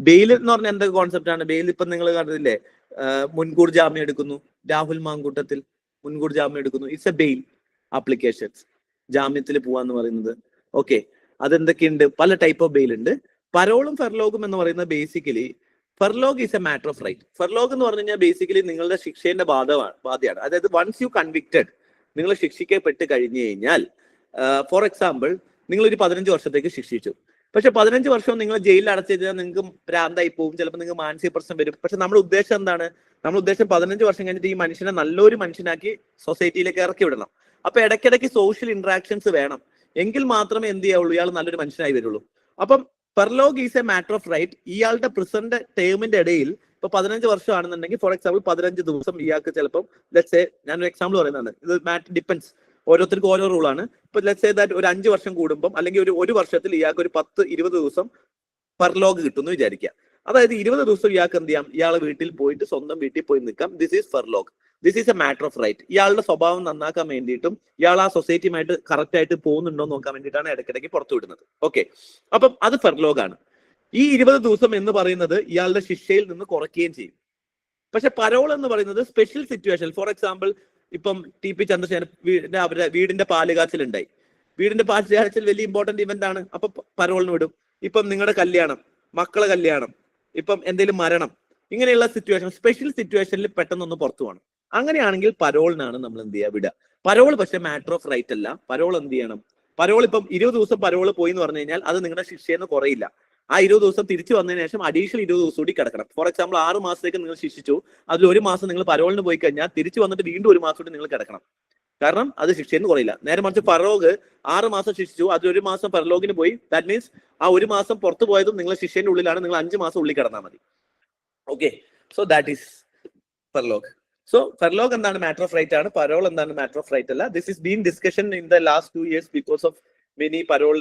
ബെയിൽ എന്ന് പറഞ്ഞാൽ എന്തൊക്കെ കോൺസെപ്റ്റ് ആണ്? ബെയിൽ ഇപ്പൊ നിങ്ങൾ കണ്ടില്ലേ, മുൻകൂർ ജാമ്യം എടുക്കുന്നു. രാഹുൽ മാങ്കൂട്ടത്തിൽ മുൻകൂർ ജാമ്യം എടുക്കുന്നു. It's a bail applications. ജാമ്യത്തിൽ പോവാന്ന് പറയുന്നത്. ഓക്കെ, അതെന്തൊക്കെയുണ്ട്? പല ടൈപ്പ് ഓഫ് ബെയിൽ ഉണ്ട്. പരോളും ഫെർലോഗും എന്ന് പറയുന്നത് basically furlough is a matter of right. Furlough എന്ന് പറഞ്ഞു കഴിഞ്ഞാൽ ബേസിക്കലി നിങ്ങളുടെ ശിക്ഷേന്റെ ബാധയാണ്. അതായത് വൺസ് യു കൺവിക്റ്റഡ്, നിങ്ങൾ ശിക്ഷിക്കപ്പെട്ട് കഴിഞ്ഞു കഴിഞ്ഞാൽ, ഫോർ എക്സാമ്പിൾ നിങ്ങൾ ഒരു 15 വർഷത്തേക്ക് ശിക്ഷിച്ചു. പക്ഷെ 15 വർഷവും നിങ്ങൾ ജയിലിൽ അടച്ചു കഴിഞ്ഞാൽ നിങ്ങൾക്ക് ഭ്രാന്തായി പോകും, ചിലപ്പോൾ നിങ്ങൾക്ക് മാനസിക പ്രശ്നം വരും. പക്ഷെ നമ്മുടെ ഉദ്ദേശം എന്താണ്? നമ്മുടെ ഉദ്ദേശം 15 വർഷം കഴിഞ്ഞിട്ട് ഈ മനുഷ്യനെ നല്ലൊരു മനുഷ്യനാക്കി സൊസൈറ്റിയിലേക്ക് ഇറക്കി വിടണം. അപ്പൊ ഇടയ്ക്കിടയ്ക്ക് സോഷ്യൽ ഇന്ററാക്ഷൻസ് വേണം. എങ്കിൽ മാത്രമേ എന്ത് ചെയ്യാവുള്ളൂ, ഇയാൾ നല്ലൊരു മനുഷ്യനായി വരുള്ളൂ. അപ്പം furlough is a matter of right. ഇയാളുടെ പ്രസന്റ് ടേമിന്റെ ഇടയിൽ ഇപ്പൊ 15 വർഷമാണെന്നുണ്ടെങ്കിൽ ഫോർ എക്സാമ്പിൾ 15 ദിവസം ഇയാൾക്ക് ചിലപ്പം ലെറ്റ്സ് സേ, ഞാനൊരു എക്സാമ്പിൾ പറയുന്നതാണ്, ഇത് മാറ്റ് ഡിപ്പെൻസ്, ഓരോരുത്തർക്കും ഓരോ റൂളാണ്. ഇപ്പൊ ലെറ്റ്സ് സേ ദാറ്റ് ഒരു 5 വർഷം കൂടുമ്പം അല്ലെങ്കിൽ ഒരു വർഷത്തിൽ ഇയാൾക്ക് ഒരു 10-20 ദിവസം ഫെർലോഗ് കിട്ടുമെന്ന് വിചാരിക്കുക. അതായത് 20 ദിവസം ഇയാൾക്ക് എന്ത് ചെയ്യാം? ഇയാളെ വീട്ടിൽ പോയിട്ട് സ്വന്തം വീട്ടിൽ പോയി നിൽക്കാം. This is furlough. This is a matter of right. ഇയാളുടെ സ്വഭാവം നന്നാക്കാൻ വേണ്ടിയിട്ടും ഇയാൾ ആ സൊസൈറ്റിയുമായിട്ട് കറക്റ്റ് ആയിട്ട് പോകുന്നുണ്ടോ എന്ന് നോക്കാൻ വേണ്ടിയിട്ടാണ് ഇടയ്ക്കിടയ്ക്ക് പുറത്തു വിടുന്നത്. ഓക്കെ, അപ്പം അത് ഫെർലോഗ് ആണ്. ഈ 20 ദിവസം എന്ന് പറയുന്നത് ഇയാളുടെ ശിക്ഷയിൽ നിന്ന് കുറയ്ക്കുകയും ചെയ്യും. പക്ഷെ പരോൾ എന്ന് പറയുന്നത് സ്പെഷ്യൽ സിറ്റുവേഷൻ. ഫോർ എക്സാമ്പിൾ ഇപ്പം TP ചന്ദ്രശേഖരൻ അവരുടെ വീടിന്റെ പാലുകാച്ചിലുണ്ടായി. വീടിന്റെ പാലുകാച്ചിൽ വലിയ ഇമ്പോർട്ടന്റ് ഇവന്റ് ആണ്. അപ്പൊ പരോളിന് വിടും. ഇപ്പം നിങ്ങളുടെ കല്യാണം, മക്കളെ കല്യാണം, ഇപ്പം എന്തെങ്കിലും മരണം, ഇങ്ങനെയുള്ള സിറ്റുവേഷൻ, സ്പെഷ്യൽ സിറ്റുവേഷനിൽ പെട്ടെന്നൊന്ന് പുറത്തു പോകണം. അങ്ങനെയാണെങ്കിൽ പരോളിനാണ് നമ്മൾ എന്ത് ചെയ്യുക? വിടുക. പരോൾ പക്ഷെ മാറ്റർ ഓഫ് റൈറ്റ് അല്ല. പരോൾ എന്ത് ചെയ്യണം? പരോൾ ഇപ്പം 20 ദിവസം പരോൾ പോയി എന്ന് പറഞ്ഞു കഴിഞ്ഞാൽ അത് നിങ്ങളുടെ ശിക്ഷയെന്ന് കുറയില്ല. ആ 20 ദിവസം തിരിച്ചു വന്നതിന് ശേഷം അഡീഷണൽ 20 ദിവസം കൂടി കിടക്കണം. ഫോർ എക്സാമ്പിൾ 6 മാസത്തേക്ക് നിങ്ങൾ ശിക്ഷിച്ചു, അതിൽ 1 മാസം നിങ്ങൾ പരോളിന് പോയി കഴിഞ്ഞാൽ തിരിച്ചു വന്നിട്ട് വീണ്ടും 1 മാസം കൂടി നിങ്ങൾ കിടക്കണം. കാരണം അത് ശിക്ഷയെന്ന് കുറയില്ല. നേരെ മറിച്ച് ഫറോഗ് 6 മാസം ശിക്ഷിച്ചു, അതിൽ 1 മാസം ഫെർലോഗിന് പോയി. ദാറ്റ് മീൻസ് ആ 1 മാസം പുറത്തു പോയതും നിങ്ങൾ ശിക്ഷയുടെ ഉള്ളിലാണ്. നിങ്ങൾ 5 മാസം ഉള്ളിൽ കിടന്നാൽ മതി. Okay, so that is furlough. So furlough എന്താണ്? മാറ്റർ ഓഫ് റൈറ്റ് ആണ്. പരോൾ എന്താണ്? മാറ്റർ ഓഫ് റൈറ്റ് അല്ല. This is been discussion in the last 2 years because of many parole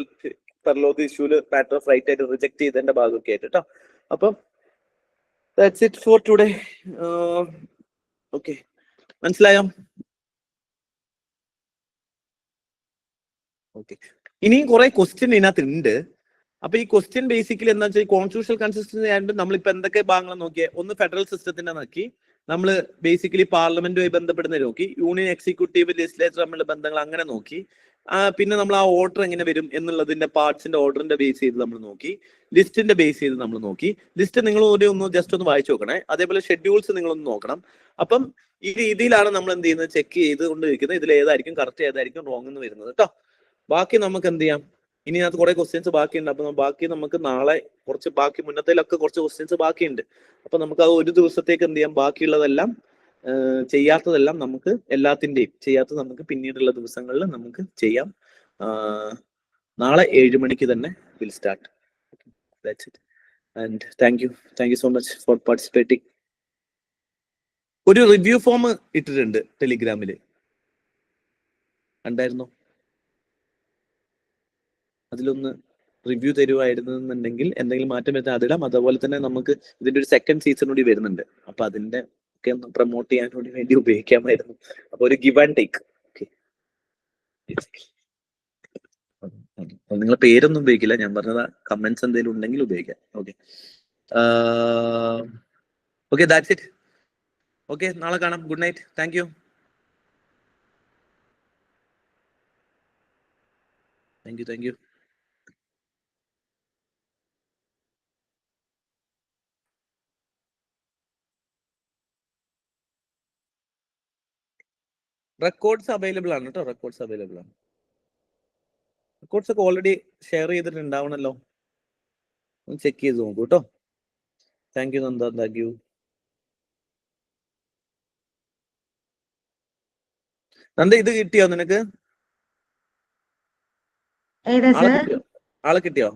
furlough ഇഷ്യൂല് മാറ്റർ ഓഫ് റൈറ്റ് ആയിട്ട് റിജക്ട് ചെയ്തതിന്റെ ഭാഗമൊക്കെ ആയിട്ട് കേട്ടോ. അപ്പം that's it for today. Okay, മനസ്സിലായോ? ഓക്കെ, ഇനിയും കുറെ ക്വസ്റ്റ്യൻ ഇതിനകത്ത് ഉണ്ട്. അപ്പൊ ഈ ക്വസ്റ്റ്യൻ ബേസിക്കലി എന്താ വെച്ചാൽ കോൺസ്റ്റിറ്റ്യൂഷണൽ കൺസിസ്റ്റൻസി ആയതുകൊണ്ട് നമ്മളിപ്പോ എന്തൊക്കെ ഭാഗങ്ങൾ നോക്കിയേ? ഒന്ന് ഫെഡറൽ സിസ്റ്റത്തിന്റെ നോക്കി, നമ്മൾ ബേസിക്കലി പാർലമെന്റുമായി ബന്ധപ്പെടുന്ന നോക്കി, യൂണിയൻ എക്സിക്യൂട്ടീവ് ലെജിസ്ലേച്ചർ തമ്മിലുള്ള ബന്ധങ്ങൾ അങ്ങനെ നോക്കി. പിന്നെ നമ്മൾ ആ ഓർഡർ എങ്ങനെ വരും എന്നുള്ളതിന്റെ പാർട്സിന്റെ ഓർഡറിന്റെ ബേസ് ചെയ്ത് നമ്മൾ നോക്കി, ലിസ്റ്റിന്റെ ബേസ് ചെയ്ത് നമ്മൾ നോക്കി. ലിസ്റ്റ് നിങ്ങൾ ഒന്ന് ജസ്റ്റ് ഒന്ന് വായിച്ചു നോക്കണേ. അതേപോലെ ഷെഡ്യൂൾസ് നിങ്ങളൊന്ന് നോക്കണം. അപ്പം ഈ രീതിയിലാണ് നമ്മൾ എന്ത് ചെയ്യുന്നത്? ചെക്ക് ചെയ്തുകൊണ്ടിരിക്കുന്നത്. ഇതിൽ ഏതായിരിക്കും കറക്റ്റ്, ഏതായിരിക്കും റോങ് എന്ന് വരുന്നത് കേട്ടോ. ബാക്കി നമുക്ക് എന്ത് ചെയ്യാം? ഇനി അതിനകത്ത് കുറെ ക്വസ്റ്റ്യൻസ് ബാക്കിയുണ്ട്. അപ്പൊ ബാക്കി നമുക്ക് നാളെ കുറച്ച് ബാക്കി മുന്നത്തേലൊക്കെ കുറച്ച് ക്വസ്റ്റ്യൻസ് ബാക്കിയുണ്ട്. അപ്പൊ നമുക്ക് അത് ഒരു ദിവസത്തേക്ക് എന്ത് ചെയ്യാം? ബാക്കിയുള്ളതെല്ലാം ചെയ്യാത്തതെല്ലാം നമുക്ക് എല്ലാത്തിന്റെയും ചെയ്യാത്തത് നമുക്ക് പിന്നീടുള്ള ദിവസങ്ങളിൽ നമുക്ക് ചെയ്യാം. നാളെ 7 മണിക്ക് തന്നെ will start. That's it and thank you so much for participating. ഒരു റിവ്യൂ ഫോം ഇട്ടിട്ടുണ്ട് ടെലിഗ്രാമിൽ, കണ്ടായിരുന്നോ? അതിലൊന്ന് റിവ്യൂ തരുമായിരുന്നുണ്ടെങ്കിൽ എന്തെങ്കിലും മാറ്റം വരുത്താൻ അതിടാം. അതുപോലെ തന്നെ നമുക്ക് ഇതിന്റെ ഒരു സെക്കൻഡ് സീസൺ കൂടി വരുന്നുണ്ട്. അപ്പൊ അതിന്റെ ഒക്കെ ഒന്ന് പ്രൊമോട്ട് ചെയ്യാൻ കൂടി വേണ്ടി ഉപയോഗിക്കാമായിരുന്നു. അപ്പൊ ഒരു ഗിവ് ആൻഡ് ടേക്ക്. നിങ്ങളെ പേരൊന്നും ഉപയോഗിക്കില്ല, ഞാൻ പറഞ്ഞത് കമന്റ്സ് എന്തെങ്കിലും ഉണ്ടെങ്കിൽ ഉപയോഗിക്കാം. Okay, that's it. ഓക്കെ, നാളെ കാണാം. Good night. Thank you. Thank you. Records available ആണ് കേട്ടോ. റെക്കോർഡ്സ് അവൈലബിൾ ആണ്. റെക്കോർഡ്സ് ഒക്കെ ഓൾറെഡി ഷെയർ ചെയ്തിട്ടുണ്ടാവണല്ലോ. ഒന്ന് ചെക്ക് ചെയ്ത് നോക്കൂ കേട്ടോ. Thank you Nanda, thank you. Nanda ഇത് കിട്ടിയോ നിനക്ക്? ഏതാ ആളെ സർ? കിട്ടിയോ? ആളെ കിട്ടിയോ?